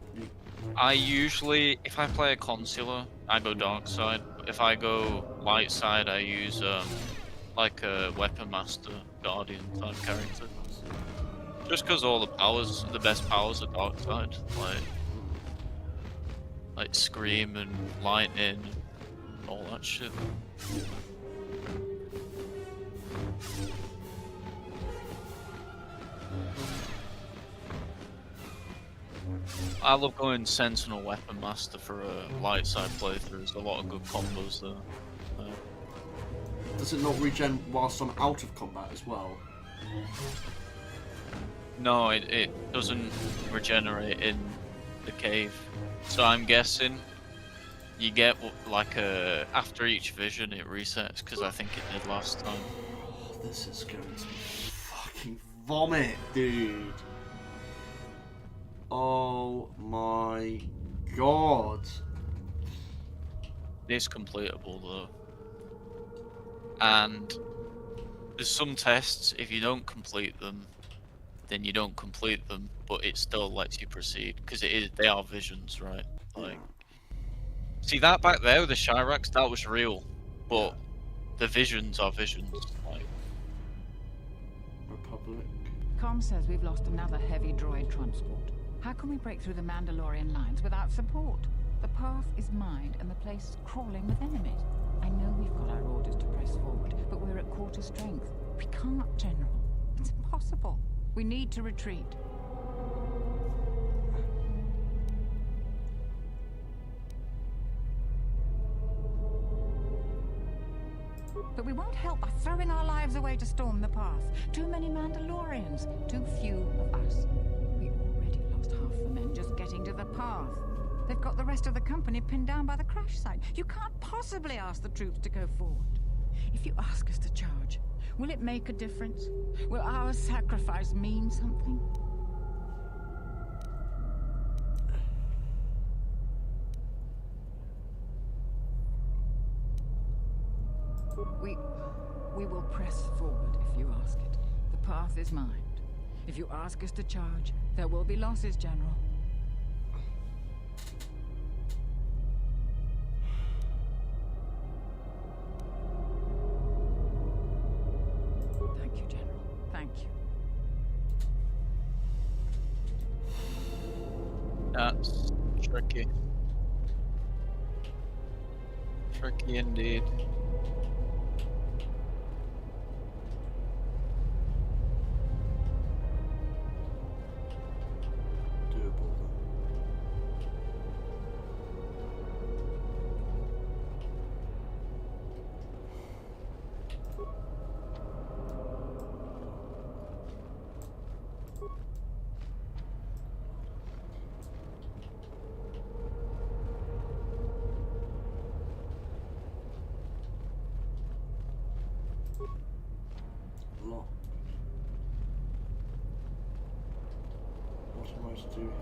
I usually, if I play a consular, I go dark side. If I go light side, I use like a weapon master, guardian type character. Just because all the powers, the best powers are dark side, like scream and lightning, and all that shit. I love going Sentinel Weapon Master for a light side playthrough. There's a lot of good combos there. Does it not regen whilst I'm out of combat as well? No, it doesn't regenerate in the cave. So I'm guessing you get like a after each vision it resets, because I think it did last time. Oh, this is going to be fucking vomit, dude. Oh my god. It's completable though. And there's some tests, if you don't complete them, then you don't complete them, but it still lets you proceed, because they are visions, right? Like, see that back there with the Shirax, that was real, but the visions are visions. Like, Republic. Com says we've lost another heavy droid transport. How can we break through the Mandalorian lines without support? The path is mined and the place is crawling with enemies. I know we've got our orders to press forward, but we're at quarter strength. We can't, General. It's impossible. We need to retreat. But we won't help by throwing our lives away to storm the path. Too many Mandalorians, too few of us. We already lost half the men just getting to the path. They've got the rest of the company pinned down by the crash site. You can't possibly ask the troops to go forward. If you ask us to charge, will it make a difference? Will our sacrifice mean something? We will press forward if you ask it. The path is mined. If you ask us to charge, there will be losses, General. That's tricky. Tricky indeed. Doable. Lock. What am I to do here?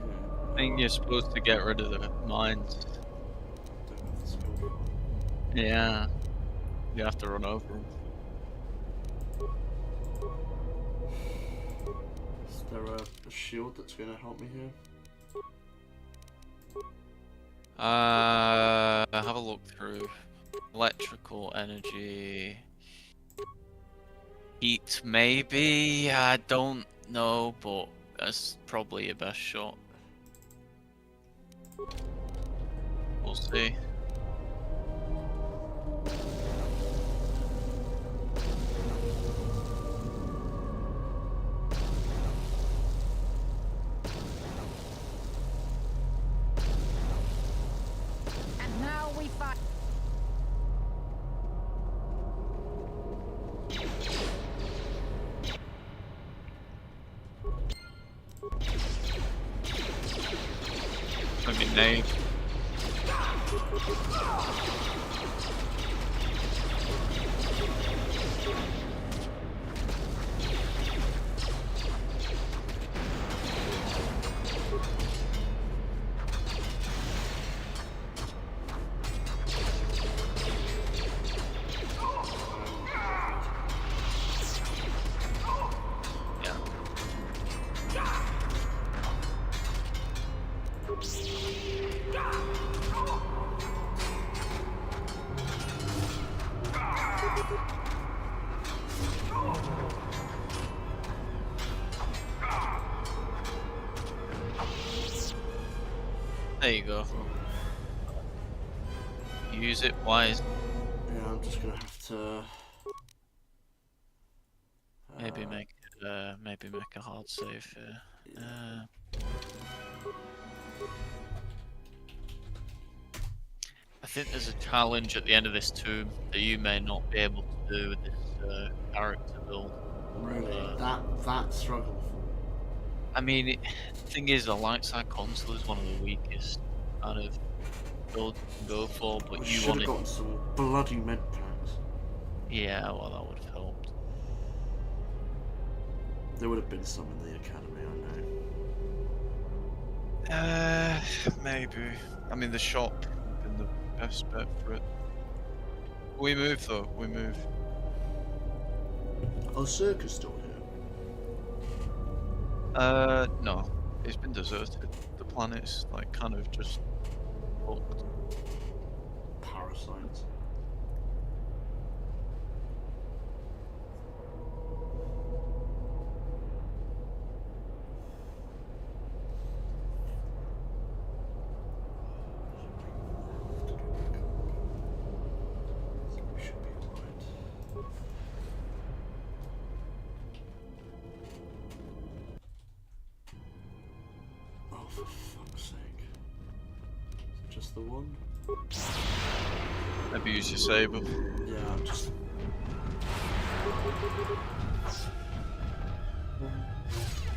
I think you're supposed to get rid of the mines. Don't have the skill for it. Yeah. You have to run over them. Is there a shield that's going to help me here? Have a look through. Electrical energy. Heat, maybe? I don't know, but that's probably your best shot. We'll see. And now we fight. Maybe nade. There you go. Use it wise. Yeah, I'm just gonna have to. Maybe make a hard save here. I think there's a challenge at the end of this tomb that you may not be able to do with this character build. Really? That struggle? I mean, the thing is, the light side console is one of the weakest kind of builds you can go for, but you should want have gotten some bloody med packs. Yeah, well, that would have helped. There would have been some in the academy, I know. Maybe. I mean, the shop would have been the best bet for it. We move though. We move. Oh, Circus still here? No. It's been deserted. The planet's like kind of just fucked. Parasites. Oh, for fuck's sake. Just the one? Maybe use your saber. Yeah, I'm just...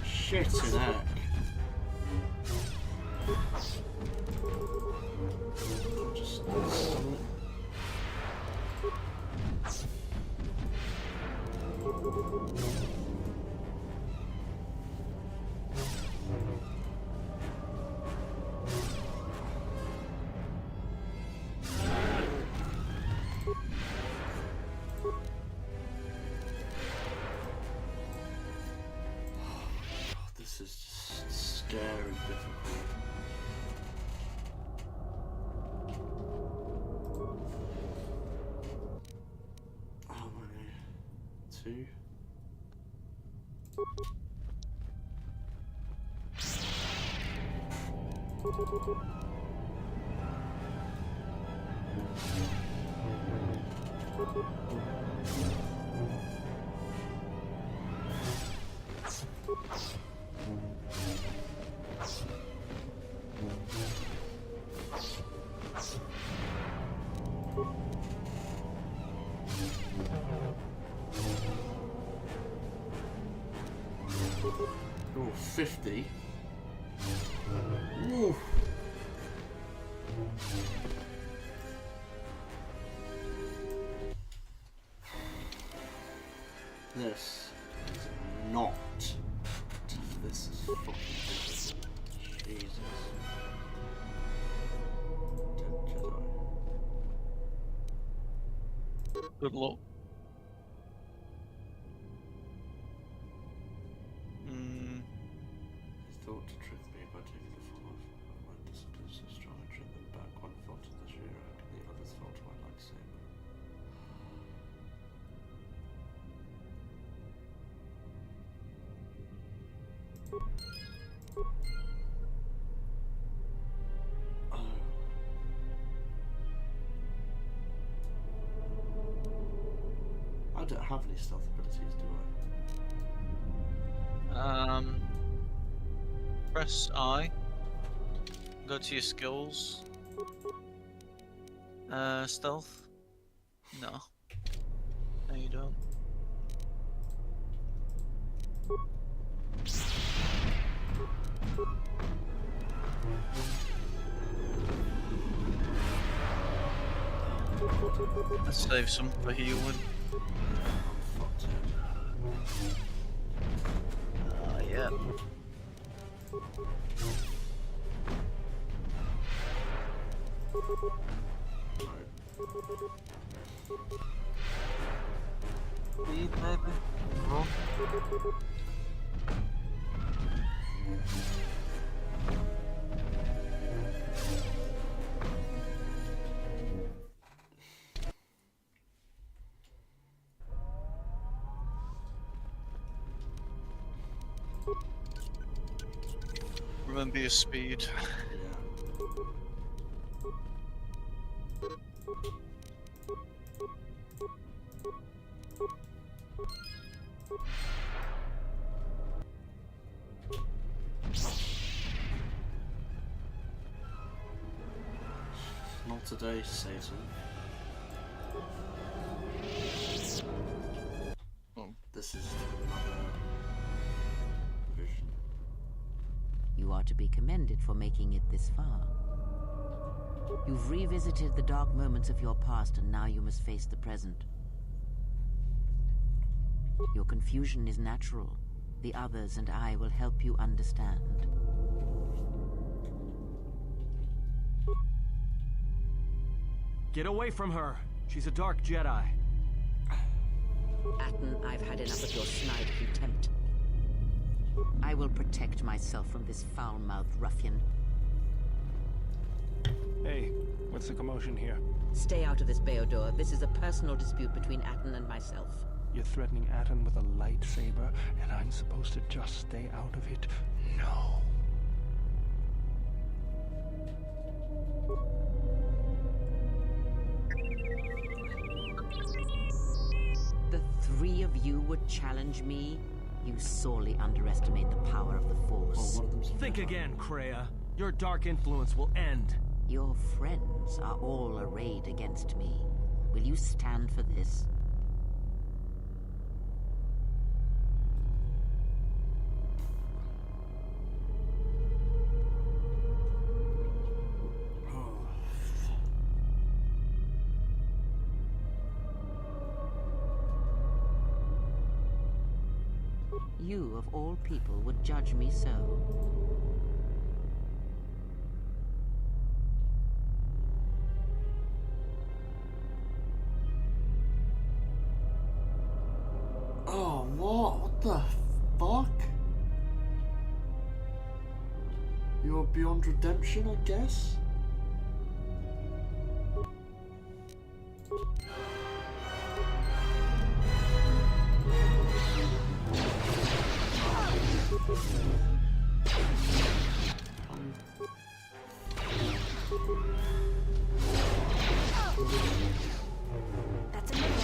Shit in heck. Just stun it. This is just scary difficult. How many? 2? Oh, 50. Ooh. This is not tough. This is fucking difficult. Jesus. Dead Jedi. Good luck. They thought to trick me by taking the fall off. My discipline so strong I tripped them back. One fell to the Shirak, the others fell to my lightsaber. I don't have any stealth abilities, do I? Press I. Go to your skills. Stealth? No. No, you don't. Let's save some for healing. Yeah. Leave, baby. Oh. Remember your speed. Not today, Satan. Oh. This is another vision. You are to be commended for making it this far. You've revisited the dark moments of your past, and now you must face the present. Your confusion is natural. The others and I will help you understand. Get away from her! She's a dark Jedi. Atten, I've had enough of your snide contempt. I will protect myself from this foul-mouthed ruffian. Hey, what's the commotion here? Stay out of this, Beodor. This is a personal dispute between Atten and myself. You're threatening Atten with a lightsaber, and I'm supposed to just stay out of it? No. The three of you would challenge me? You sorely underestimate the power of the Force. Think again, Kreia. Your dark influence will end. Your friends are all arrayed against me. Will you stand for this? You, of all people, would judge me so. Oh, what? What the fuck? You're beyond redemption, I guess? That's a good one.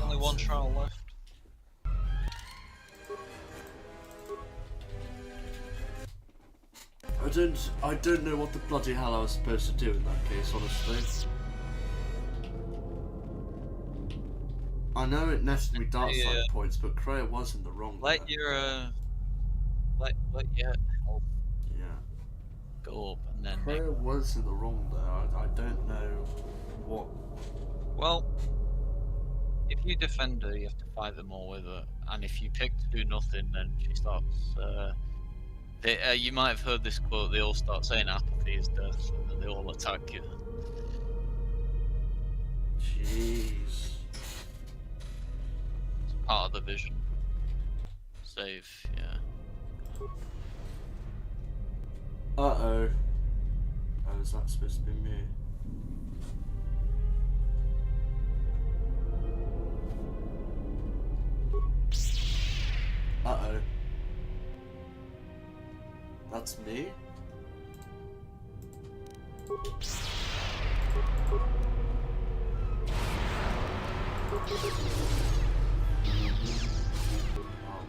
Only one trial left. I don't know what the bloody hell I was supposed to do in that case, honestly. I know it netted me dark side points, but Kreia was in the wrong there. Let your health go up, and then Kreia was in the wrong there. I don't know what. Well, if you defend her, you have to fight them all with her, and if you pick to do nothing, then she starts. You might have heard this quote. They all start saying apathy is death, and then they all attack you. Jeez. It's part of the vision. Save, yeah. Uh-oh. Oh, is that supposed to be me? Uh-oh. That's me? Oh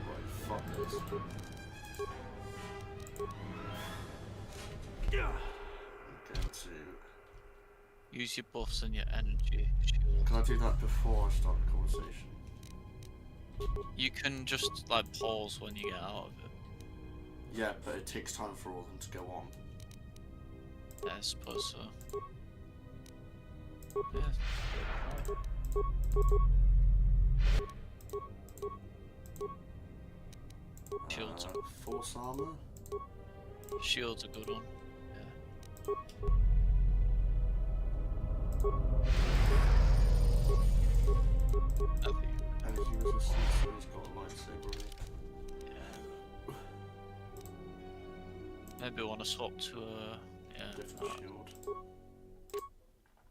boy, fuck this. Yeah. I'm going to... Use your buffs and your energy shield. Can I do that before I start the conversation? You can just like pause when you get out of it. Yeah, but it takes time for all of them to go on. Yeah, I suppose so. Yeah. Shields are force armor. Shields a good one. Yeah. Energy resistance, so he's got a lightsaber. Maybe want to swap to a different shield.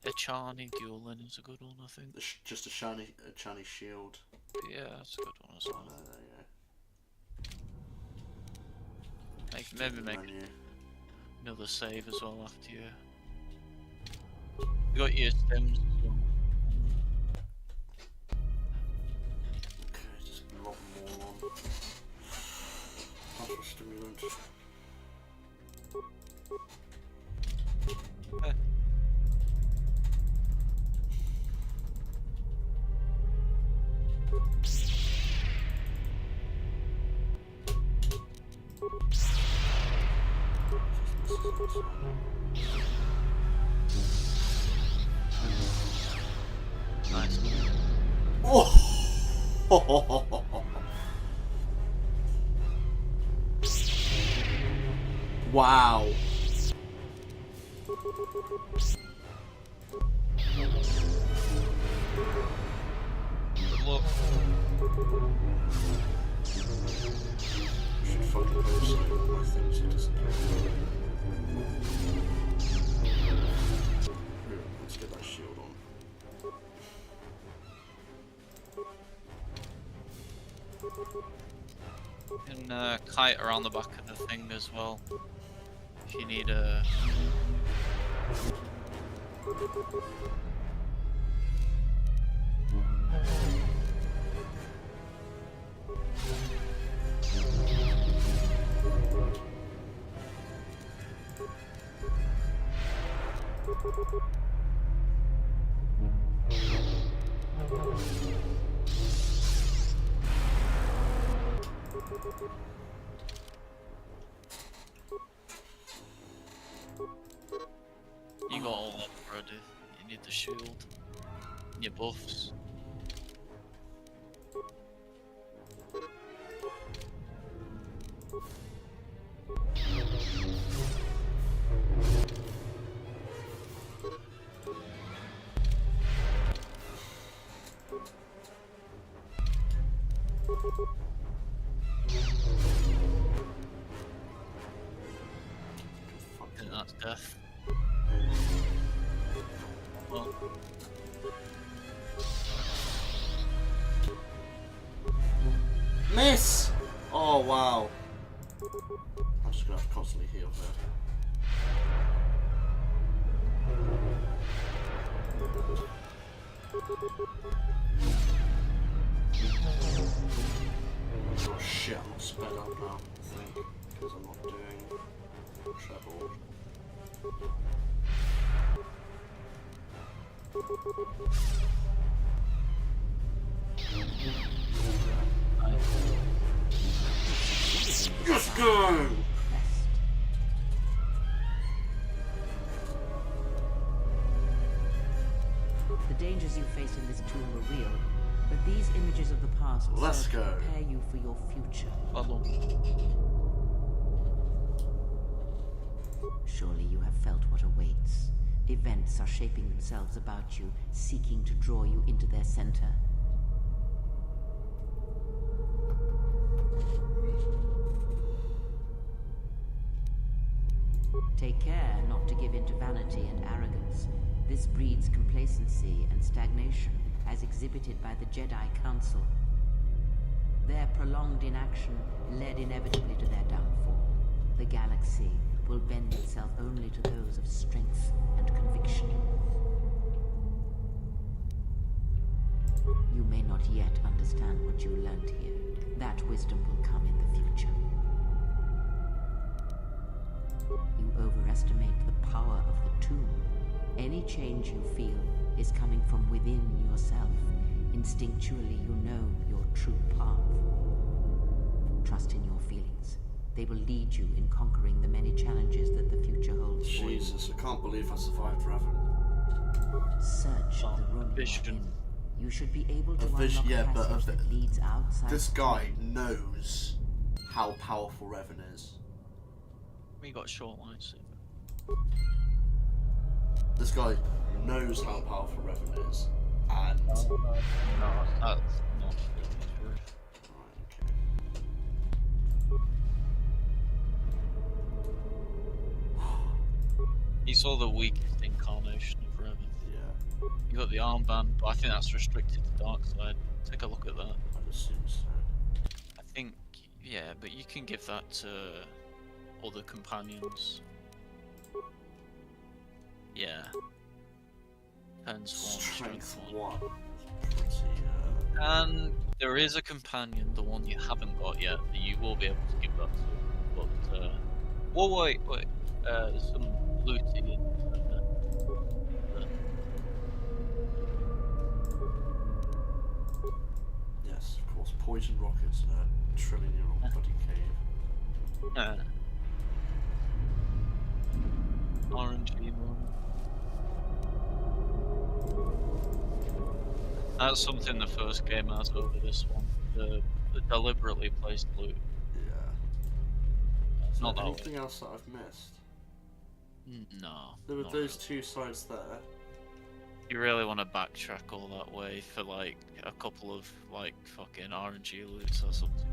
A Chani dueling is a good one, I think. Just a shiny shield. Yeah, that's a good one as well. Oh, no, there you go. Maybe make another save as well after you. You got your stems as well. Okay, just lock them all on. That's a stimulant. Okay. Nice. Oh! Wow. Good luck. Should fucking post it on my thing so it doesn't get let's get that shield on. And kite around the back of the thing as well. If you need a... You got all that already. You need the shield. And your buffs. And that's death. Well, miss! Oh wow. I'm just gonna have to constantly heal there. Oh shit, I'm not sped up now, I think, because I'm not doing treble. Let's go! The dangers you face in this tomb were real, but these images of the past serve to prepare you for your future. Surely you have felt what awaits. Events are shaping themselves about you, seeking to draw you into their center. Take care not to give in to vanity and arrogance. This breeds complacency and stagnation, as exhibited by the Jedi Council. Their prolonged inaction led inevitably to their downfall. The galaxy will bend itself only to those of strength and conviction. You may not yet understand what you learned here. That wisdom will come in the future. You overestimate the power of the tomb. Any change you feel is coming from within yourself. Instinctually, you know your true path. Trust in your feelings. They will lead you in conquering the many challenges that the future holds for you. Jesus, I can't believe I survived Revan. Search the room you're in. You should be able to unlock a passage that leads outside. This guy knows how powerful Revan is. We got a short lightsaber. This guy knows how powerful Revan is, and no, that's not really true. He's all the weakest incarnation of Revan. Yeah. You got the armband, but I think that's restricted to dark side. Take a look at that. I'd assume so. I think, yeah, but you can give that to other companions. Yeah. Depends on strength one. And there is a companion, the one you haven't got yet, that you will be able to give that to. But, well, wait. There's some looting in Yes, of course. Poison rockets in a trillion-year-old bloody cave. RNG one. That's something the first game has over this one. The deliberately placed loot. Yeah. Not that way. Anything else that I've missed? No. There were not those really. two sides there. You really want to backtrack all that way for like a couple of like fucking RNG loots or something.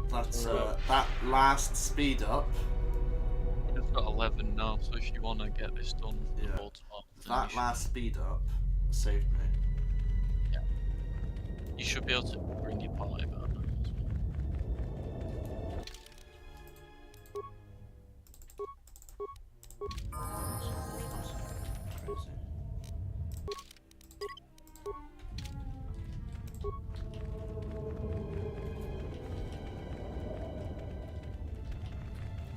That's that last speed up. It's got 11 now, so if you want to get this done, Yeah. That last speed up saved me. Yeah. You should be able to bring your party back now as well. Crazy.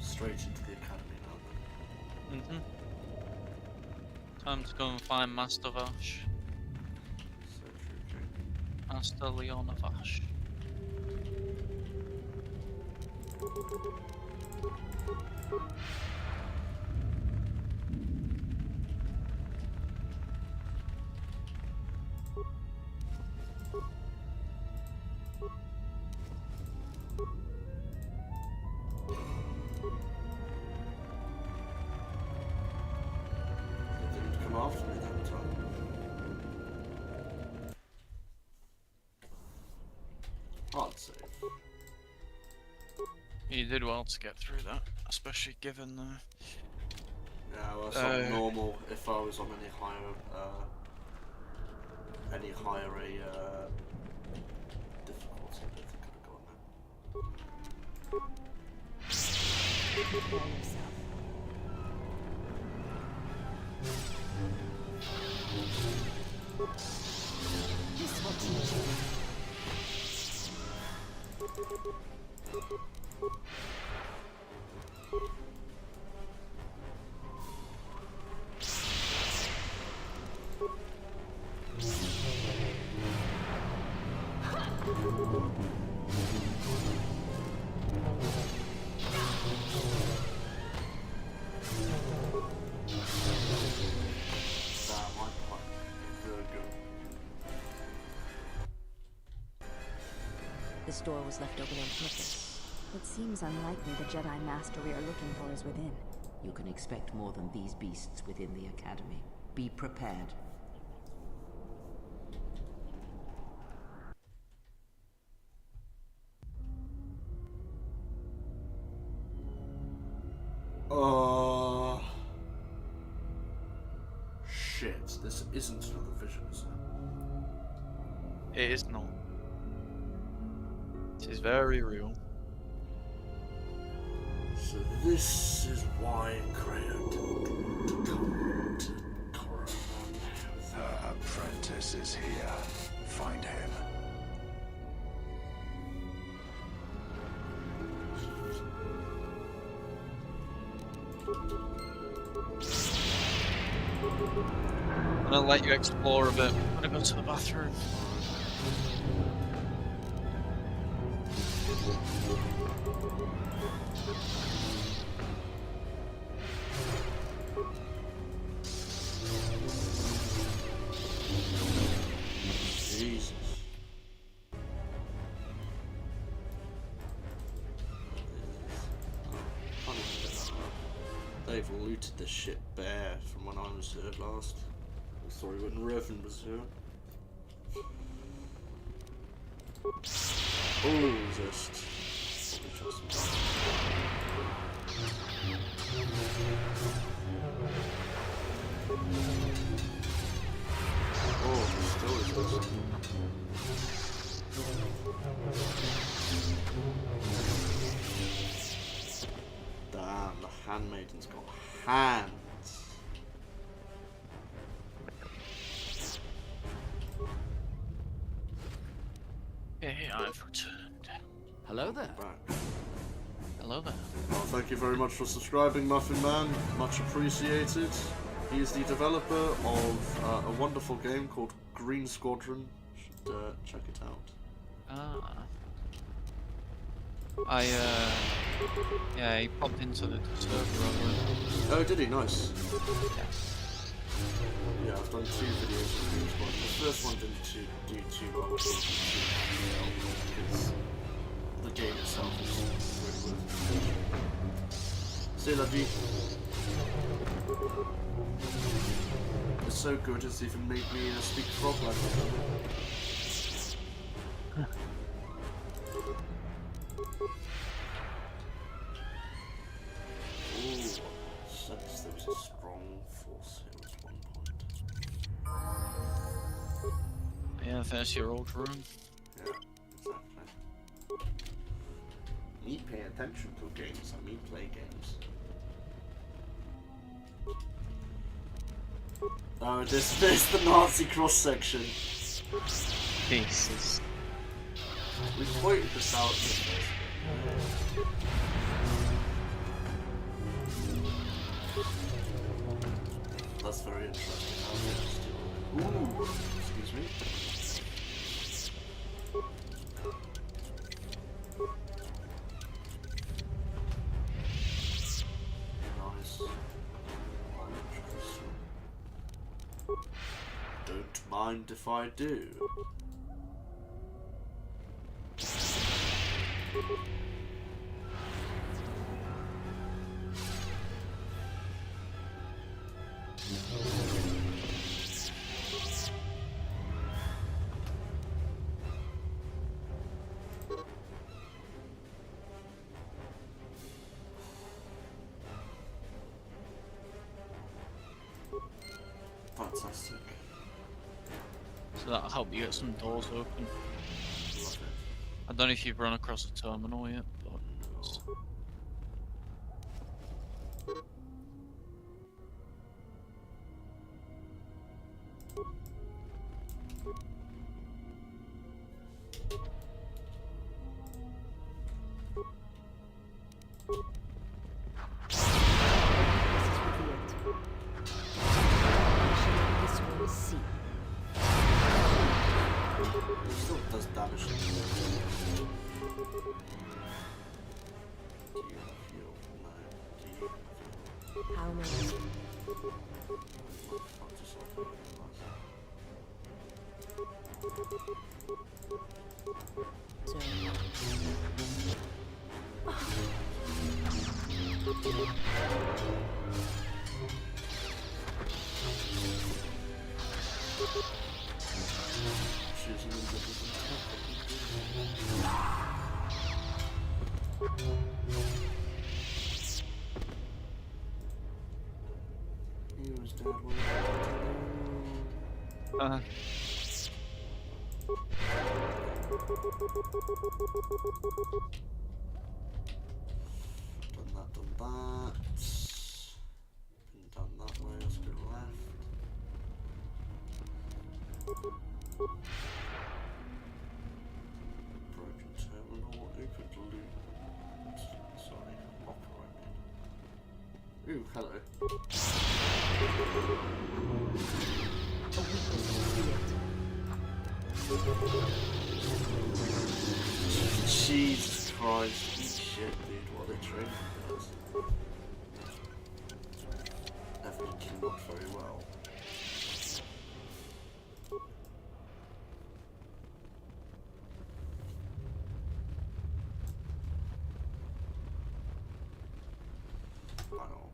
Straight into the academy now. Time to go and find Master Vash. So true. Master Leona Vash. They didn't come after me that time. Hard save. You did well to get through that, especially given Yeah, well, it's not normal if I was on any higher difficulty. I don't think I'd have gone there. Prepare yourself. This will teach you. This door was left open on purpose. It seems unlikely the Jedi Master we are looking for is within. You can expect more than these beasts within the Academy. Be prepared. Shit, this isn't another vision, is it? It is not. It is very real. So this is why Kreia didn't want to come to Coruscant. The apprentice is here. Find him. I'm gonna let you explore a bit. I'm gonna go to the bathroom. Jesus. They've looted this shit bare from when I was here last. Sorry, when Revan was here. Oh, just. Oh, still exists. Damn, the handmaiden's got hands. Okay, I've returned. Hello there. Hello there. Well, thank you very much for subscribing, Muffin Man. Much appreciated. He is the developer of a wonderful game called Green Squadron. Should check it out. Yeah, he popped into the server over. Oh, did he? Nice. Yeah, I've done 2 videos of Green Squadron. The first one didn't do too well, because the game itself is really worth it. C'est la vie. It's so good, it's even made me speak frog language. Ooh, sense there was a strong force here at one point. Yeah, that's your old room. Yeah, exactly. Me pay attention to games, I mean play games. Oh, there's the Nazi cross section. Jesus. We pointed this out. That's very interesting. Ooh, excuse me. Nice. Don't mind if I do. Fantastic. So that'll help you get some doors open. Love it. I don't know if you've run across a terminal yet, but... It still does damage. How many? He was dead. Done that. Been done that way, let's go left. Broken terminal, opened loot. Sorry, locker I mean. Ooh, hello. Jesus Christ, eat shit, dude, what a train does. Evidently not very well. I know.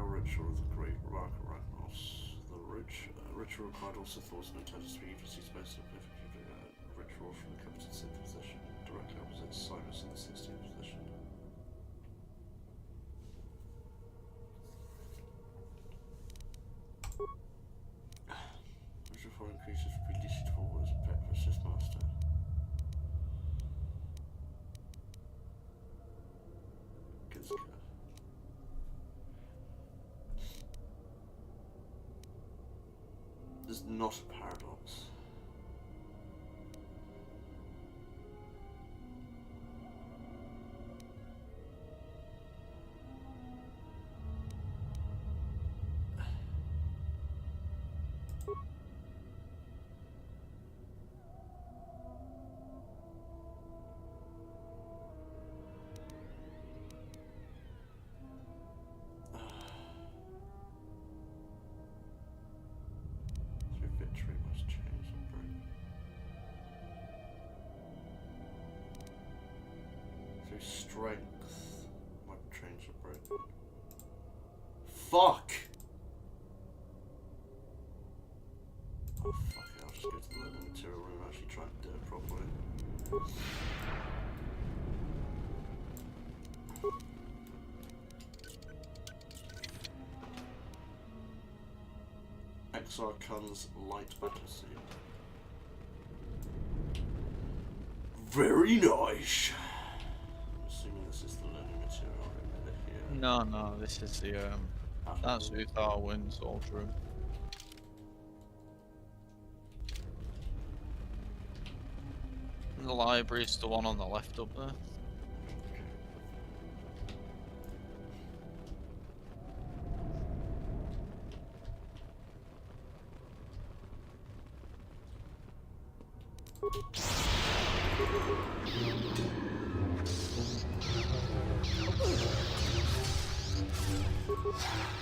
Ritual of the Great Ragnos. The ritual required all Sith Lords and intelligence to be previously supposed to have a ritual from the Captain Sith position, directly opposite Cyrus in the 16th position. Ritual for increases released for was a pet for Sith Master. Gizka. There's not a paradox. Victory must change and break. Through strength might change and break. Fuck! Oh fuck it, I'll just go to the level material room and actually try and do it properly. Exarchon's light battle seal. Very nice. I'm assuming this is the learning material room here. No, this is the that's Uthar Wind's old room. The library's the one on the left up there.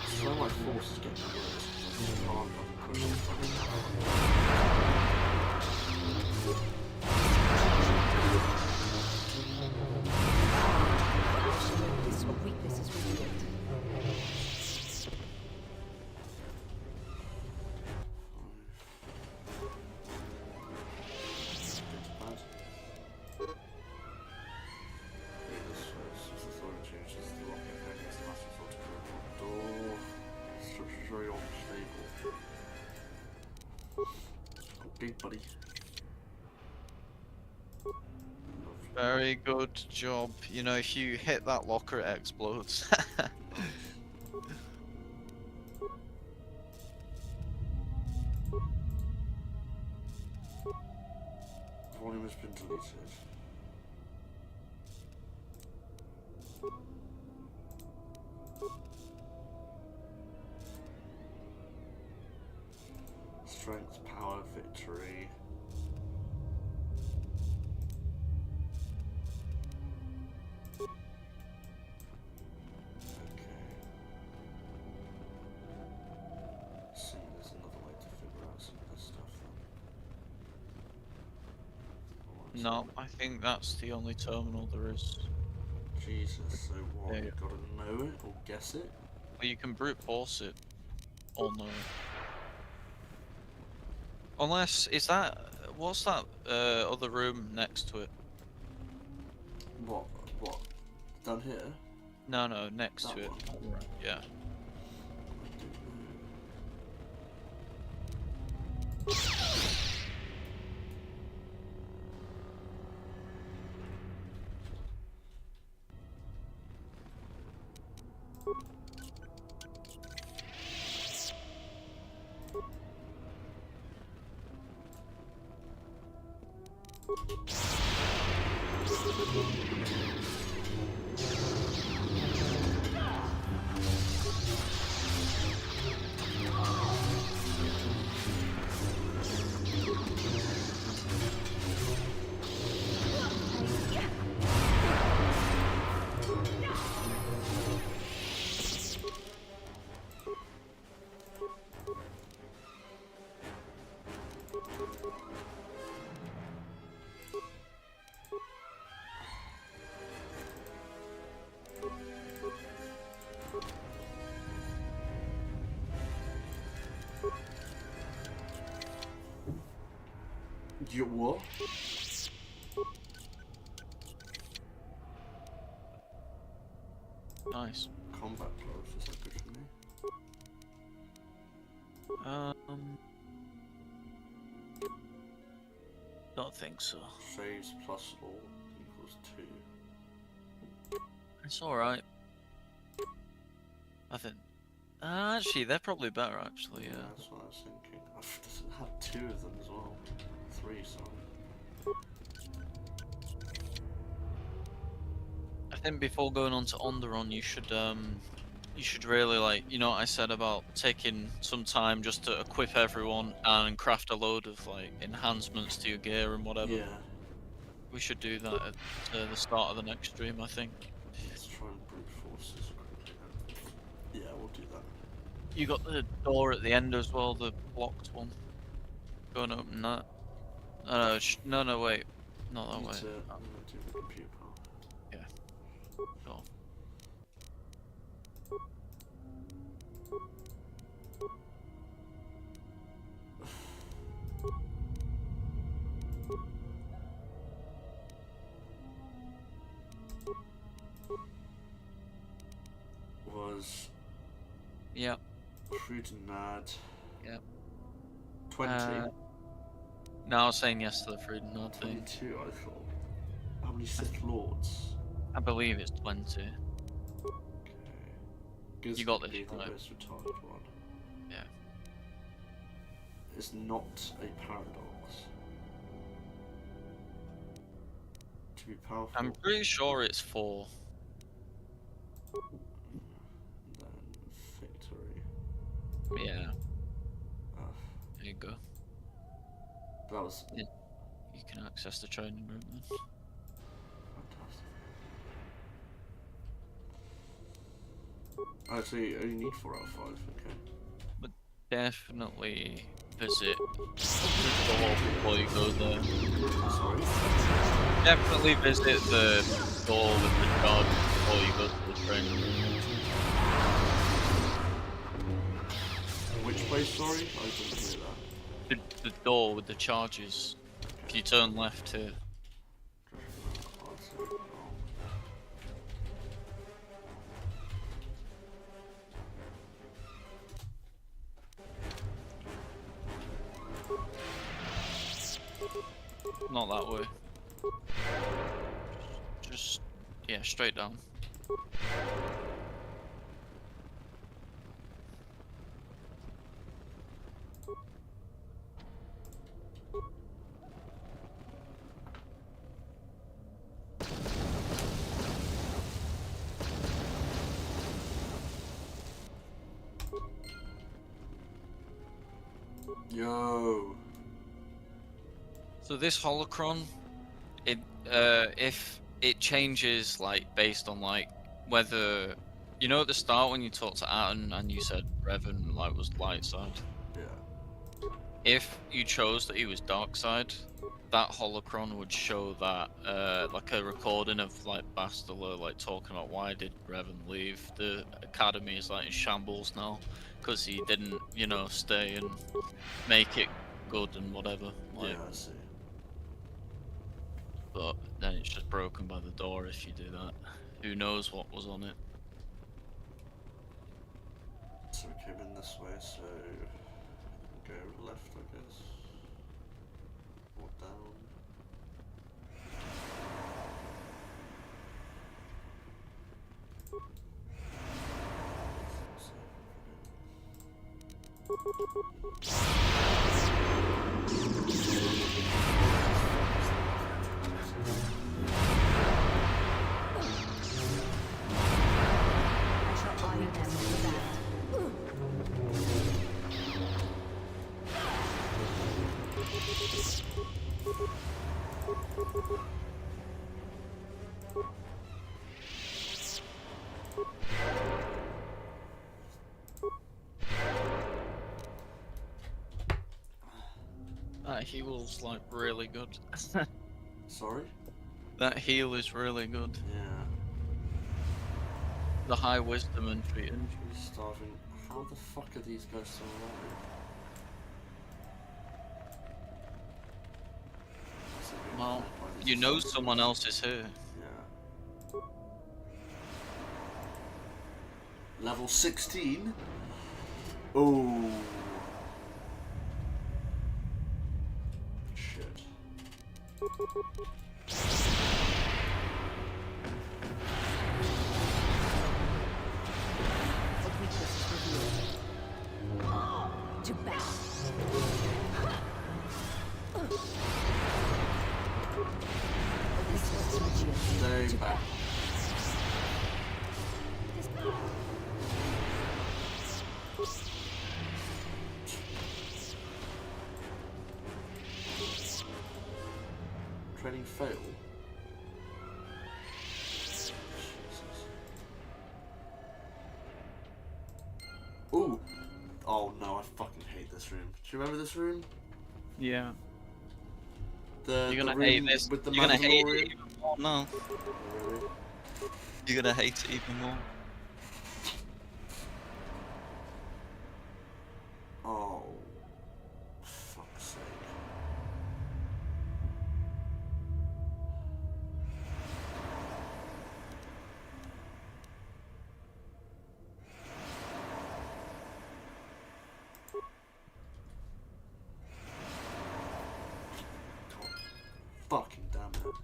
So my force is getting worse because I can't push it. This weakness is revealed. Very unstable. Big buddy. Very good job. You know, if you hit that locker, it explodes. Volume has been deleted. Strength, power, victory. Okay. See, there's another way to figure out some of this stuff then. No, I think that's the only terminal there is. Jesus, so what? Yeah. You've got to know it or guess it? Well, you can brute force it. Or know it. Unless, is that, what's that other room next to it? What? Down here? No, next That to it. one? Right. Yeah. You what? Nice. Combat gloves, is that good for me? Don't think so. Saves plus all equals 2. It's alright. I think. Actually, they're probably better, actually, yeah. That's what I was thinking. I've had 2 of them as well. 3, sorry. I think before going on to Onderon, you should really, like, you know what I said about taking some time just to equip everyone and craft a load of, like, enhancements to your gear and whatever. Yeah. We should do that at the start of the next stream, I think. Let's try and brute force this quickly then. Yeah, we'll do that. You got the door at the end as well, the blocked one. Go and open that. No, wait. Not that way. I'm gonna do the computer power. Yeah. Go. Was Yep. Fruit and Mad. Yep. 20. No, I was saying yes to the fruit and nut thing. 22, I thought. How many Sith Lords? I believe it's 20. Okay. You got this, The right? most retarded one. Yeah. It's not a paradox. To be powerful. I'm pretty sure it's 4. Then victory. Yeah. There you go. That was Yeah. You can access the training room then. fantastic. Oh, so you only need 4 out of 5, okay. But definitely visit the door before you go there. Sorry? Definitely visit the door with the charge before you go to the train. Which place, sorry? I didn't hear that. The door with the charges. If you turn left here. Not that way. Just, yeah, straight down. Yo. So this holocron, if it changes like based on like whether, you know, at the start when you talked to Atten and you said Revan like was light side. Yeah. If you chose that he was dark side, that holocron would show that like a recording of like Bastila like talking about why did Revan leave. The academy is like in shambles now because he didn't, you know, stay and make it good and whatever. Like, yeah, I see. but then it's just broken by the door if you do that. Who knows what was on it? So we came in this way, so go left, I guess. Or down. I shall honor them with that. That heal's like really good. Sorry? That heal is really good. Yeah. The high wisdom and treat injury. Starving. How the fuck are these guys still alive? Well, you know someone else is here. Yeah. Level 16? Oh. Shit. To battle. Stay back. Training fail. Jesus. Ooh. Oh no, I fucking hate this room. Do you remember this room? Yeah. You're gonna hate this. With the You're gonna hate it Mandalorian? even more. No. Really? You're gonna hate it even more. Oh. Fuck's sake. Fucking damn it.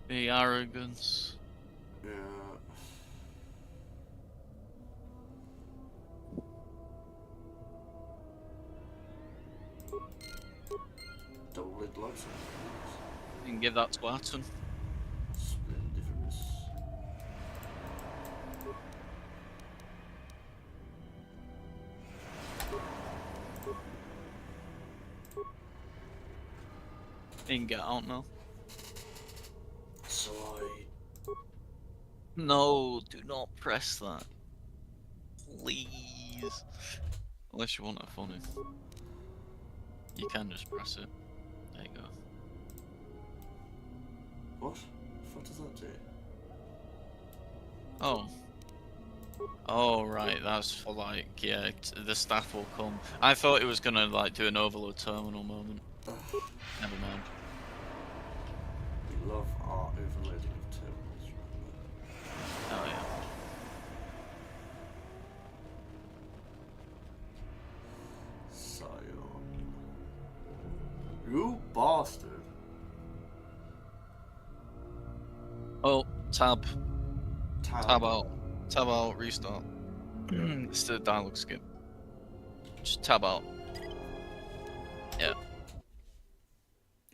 The arrogance. Yeah. Double lid lights. You can give that to Atten. Split difference. You can get out now. So No, do not press that. Please. Unless you want it funny. You can just press it. There you go. What? What does that do? Oh. Oh, right, that's for like, yeah, the staff will come. I thought it was gonna like do an overload terminal moment. Never mind. We love our overloading of terminals, remember? Oh yeah. Scion. You bastard. Oh, tab. Tab. Tab out. Tab out, restart. It's the dialogue skip. Just tab out. Yeah.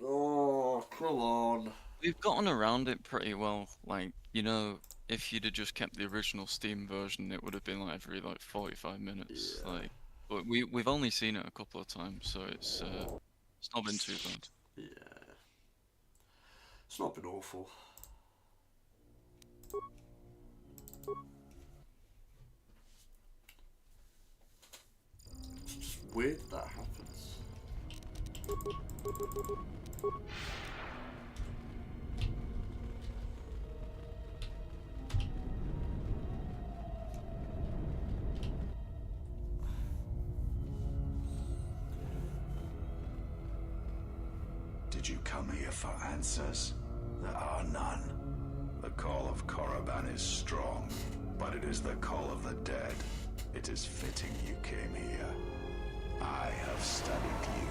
Oh, come on. We've gotten around it pretty well. Like, you know, if you'd have just kept the original Steam version, it would have been like every like 45 minutes. Yeah. Like, but we've only seen it a couple of times, so it's not been too bad. Yeah. It's not been awful. It's just weird that happens. Did you come here for answers? There are none. The call of Korriban is strong, but it is the call of the dead. It is fitting you came here. I have studied you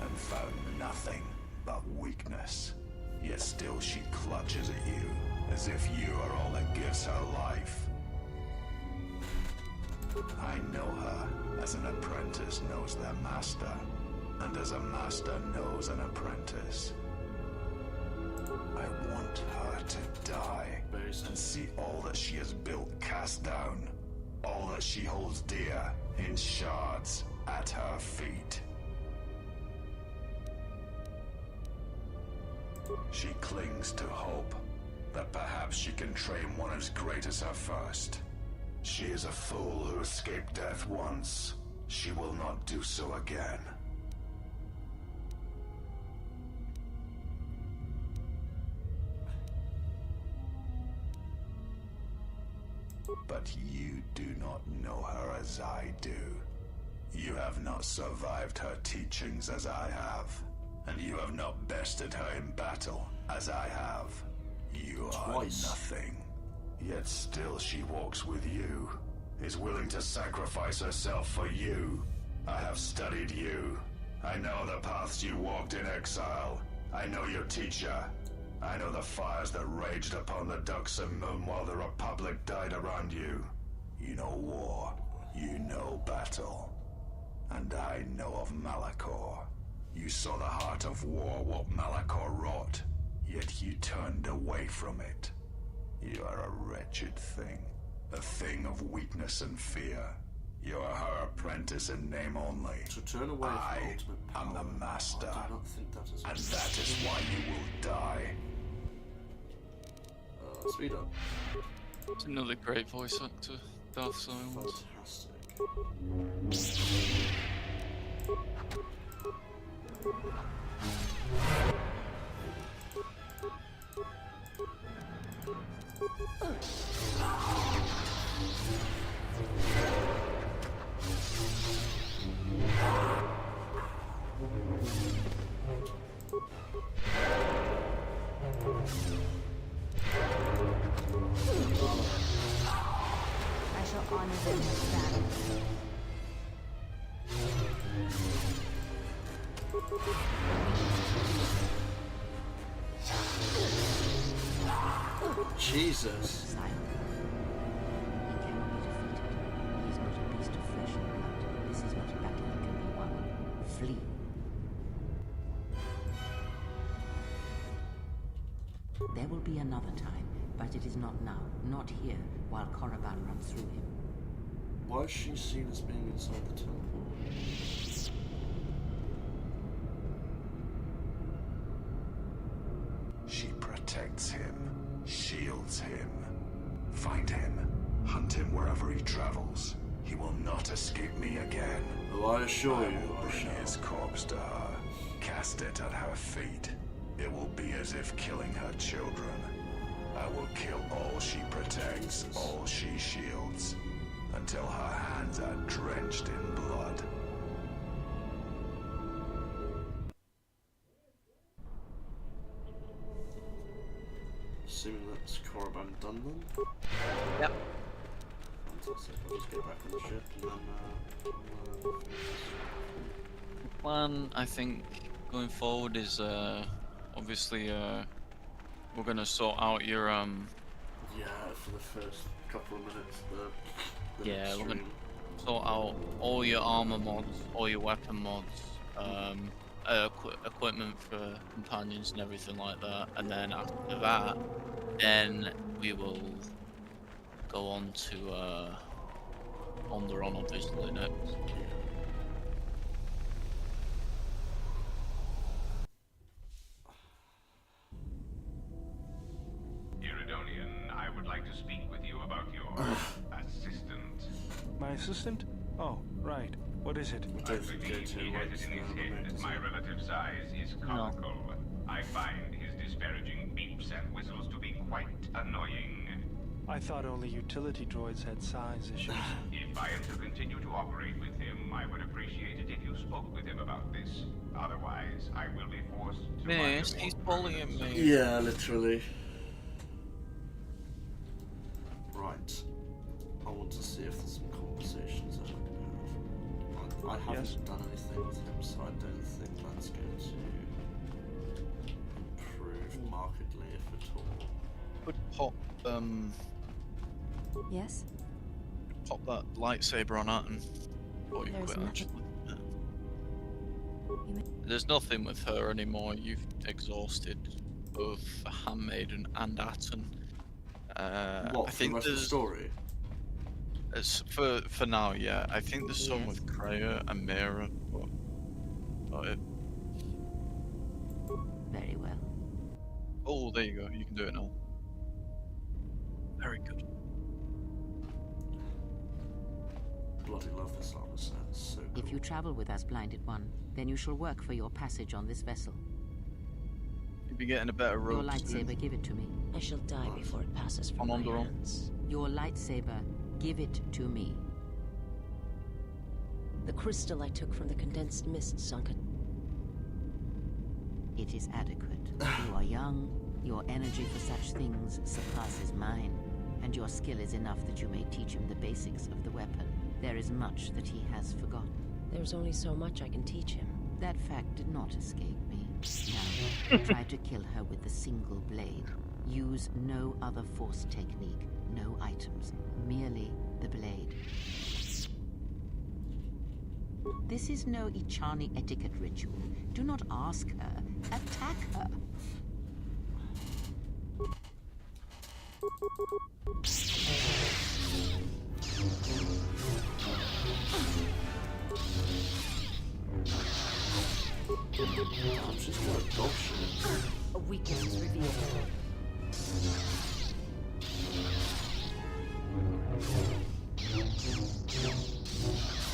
and found nothing but weakness. Yet still she clutches at you, as if you are all that gives her life. I know her as an apprentice knows their master, and as a master knows an apprentice. I want her to die and see all that she has built cast down, all that she holds dear in shards at her feet. She clings to hope that perhaps she can train one as great as her first. She is a fool who escaped death once. She will not do so again. But you do not know her as I do. You have not survived her teachings as I have, and you have not bested her in battle as I have. You are nothing. Yet still she walks with you, is willing to sacrifice herself for you. I have studied you. I know the paths you walked in exile. I know your teacher. I know the fires that raged upon the Duxon Moon while the Republic died around you. You know war. You know battle. And I know of Malachor. You saw the heart of war, what Malachor wrought, yet you turned away from it. You are a wretched thing. A thing of weakness and fear. You are her apprentice in name only. To turn away I from ultimate power, am the master. I do not think that is And that is why you will die. Speed up. It's another great voice actor, Darth Silence. Fantastic. I shall honor them with battle. Jesus. He cannot be defeated. He is not a beast of flesh and blood. This is not a battle that can be won. Flee. There will be another time, but it is not now. Not here, while Korriban runs through him. Why is she seen as being inside the teleport? protects him, shields him. Find him, hunt him wherever he travels. He will not escape me again. Well, I assure you, I will I bring shall. his corpse to her, cast it at her feet. It will be as if killing her children. I will kill all she protects, all she shields, until her hands are drenched in blood. Assuming that's Korriban done then? Yep. Fantastic, I'll just get back on the ship and then The plan, I think, going forward is obviously we're gonna sort out your yeah, for the first couple of minutes, the yeah, we're gonna stream. sort out all your armor mods, all your weapon mods, equipment for companions and everything like that, and then after that, then we will go on to Onderon obviously next. Iridonian, I would like to speak with you about your assistant. My assistant? Oh, right. What is it? I believe he has it in his head that my relative size is comical. I find his disparaging beeps and whistles to be quite annoying. I thought only utility droids had size issues. If I am to continue to operate with him, I would appreciate it if you spoke with him about this. Otherwise, I will be forced to... Miss, he's bullying me. Yeah, literally. Right. I want to see if there's some conversations that I can have. I haven't done anything with him, so I don't think that's going to improve markedly, if at all. Could pop Yes? pop that lightsaber on Atten. Or you There's quit nothing. actually. There's nothing with her anymore. You've exhausted both the Handmaiden and Atten. What, I for think the rest of the there's story? it's for now, yeah. I think there's some with Kreia and Mira, but Very well. oh, there you go. You can do it now. Very good. Bloody love this armor set. It's so cool. If you travel with us, Blinded One, then you shall work for your passage on this vessel. You'll be getting a better rope. Your lightsaber, give it to me. I shall die before it passes from On my Onderon. hands. Your lightsaber, give it to me. The crystal I took from the condensed mist sunk it. It is adequate. You are young, your energy for such things surpasses mine, and your skill is enough that you may teach him the basics of the weapon. There is much that he has forgotten. There's only so much I can teach him. That fact did not escape me. Now, try to kill her with the single blade. Use no other force technique, no items, merely the blade. This is no Ichani etiquette ritual. Do not ask her, attack her. I'm just gonna dog shit. A weakness is revealed.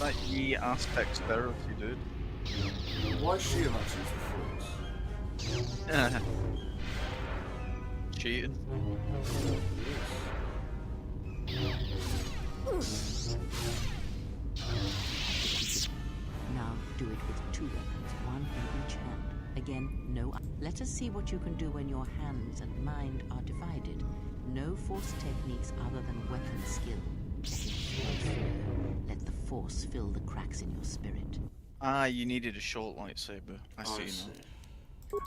That ye aspects therapy, dude. Why is she allowed to use the force? Cheating. Now do it with two weapons, one in each hand. Again, no. Let us see what you can do when your hands and mind are divided. No force techniques other than weapon skill. Let the force fill the cracks in your spirit. Ah, you needed a short lightsaber. I see now.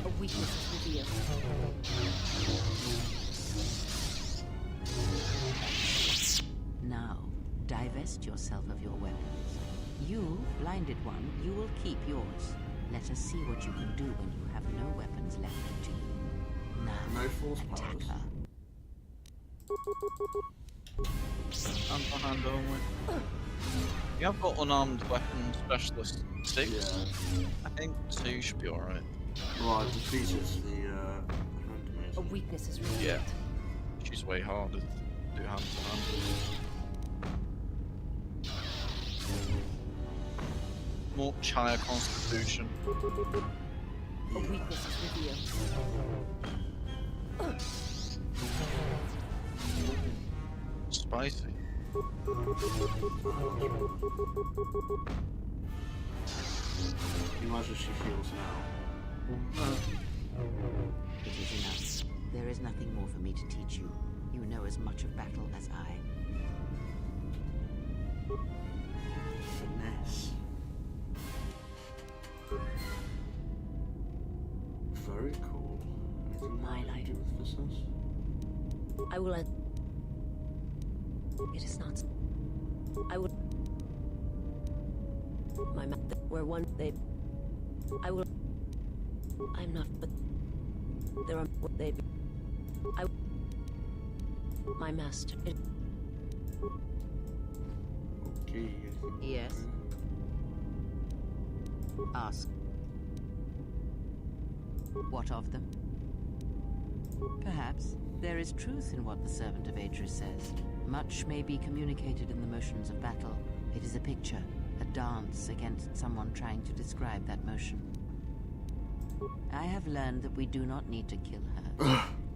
A weakness is revealed. Now, divest yourself of your weapons. You, Blinded One, you will keep yours. Let us see what you can do when you have no weapons left to you. Now, No force attack powers. her. Hand to hand only. You have got unarmed weapon specialist 6. Yeah. I think, so you should be alright. Well, I defeated the handmaid. A weakness is revealed. Yeah. She's way harder to do hand to hand. Much higher constitution. A weakness is revealed. Spicy. Imagine she feels now. It is enough. There is nothing more for me to teach you. You know as much of battle as I. Finesse. Very cool. Anything My life. to do with business? I will. It is not. I will. My where one they. I will. I'm not. But there are they. I. My master. Okay. Yes. Ask. What of them? Perhaps there is truth in what the servant of Aegis says. Much may be communicated in the motions of battle. It is a picture, a dance against someone trying to describe that motion. I have learned that we do not need to kill her.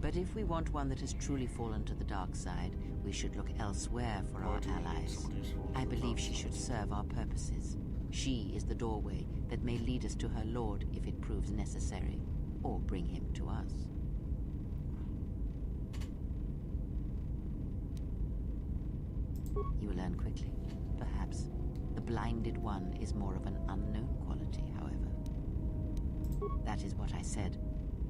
But if we want one that has truly fallen to the dark side, we should look elsewhere for our allies. I believe she should serve our purposes. She is the doorway that may lead us to her lord if it proves necessary, or bring him to us. You will learn quickly, perhaps. The blinded one is more of an unknown quality, however. That is what I said,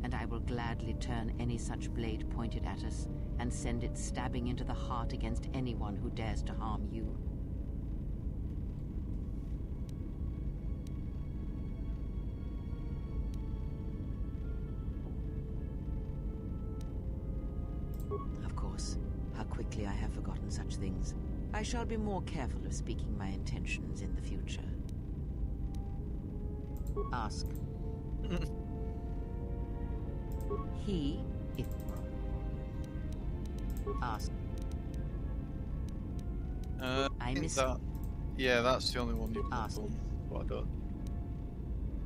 and I will gladly turn any such blade pointed at us and send it stabbing into the heart against anyone who dares to harm you. Of course, how quickly I have forgotten such things. I shall be more careful of speaking my intentions in the future. Ask. He, if... Ask. I miss... that. Yeah, that's the only one you've not done. But I don't.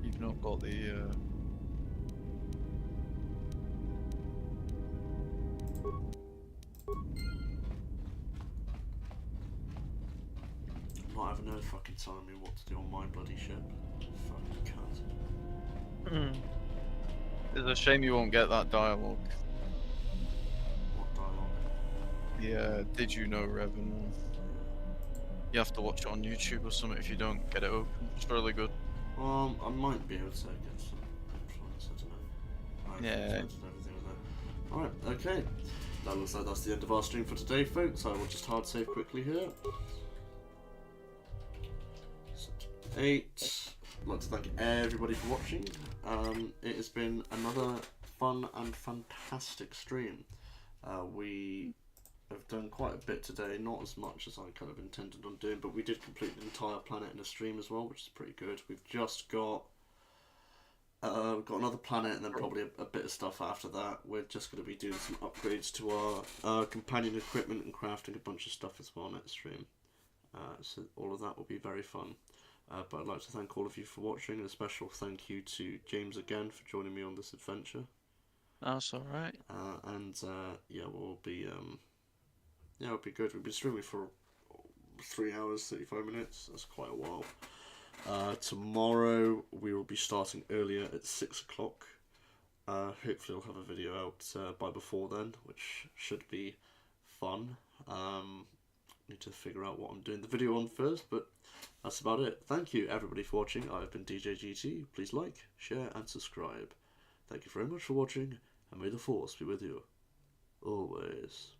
You've not got the. Not having no fucking telling me what to do on my bloody ship. Fucking cunt. It's a shame you won't get that dialogue. What dialogue? Yeah, did you know Revan? You have to watch it on YouTube or something if you don't get it open. It's really good. I might be able to get some influence, I don't know. Yeah. Alright, okay. That looks like that's the end of our stream for today, folks. I will just hard save quickly here. 8. I'd like to thank everybody for watching. It has been another fun and fantastic stream. We have done quite a bit today, not as much as I kind of intended on doing, but we did complete the entire planet in a stream as well, which is pretty good. We've just got another planet and then probably a bit of stuff after that. We're just going to be doing some upgrades to our companion equipment and crafting a bunch of stuff as well next stream. So all of that will be very fun. But I'd like to thank all of you for watching, and a special thank you to James again for joining me on this adventure. That's alright. Yeah, we'll be it'll be good. We've been streaming for 3 hours, 35 minutes. That's quite a while. Tomorrow we will be starting earlier at 6 o'clock. Hopefully I'll have a video out by before then, which should be fun. Need to figure out what I'm doing the video on first, but that's about it. Thank you everybody for watching. I've been DJGT. Please like, share and subscribe. Thank you very much for watching, and may the force be with you always.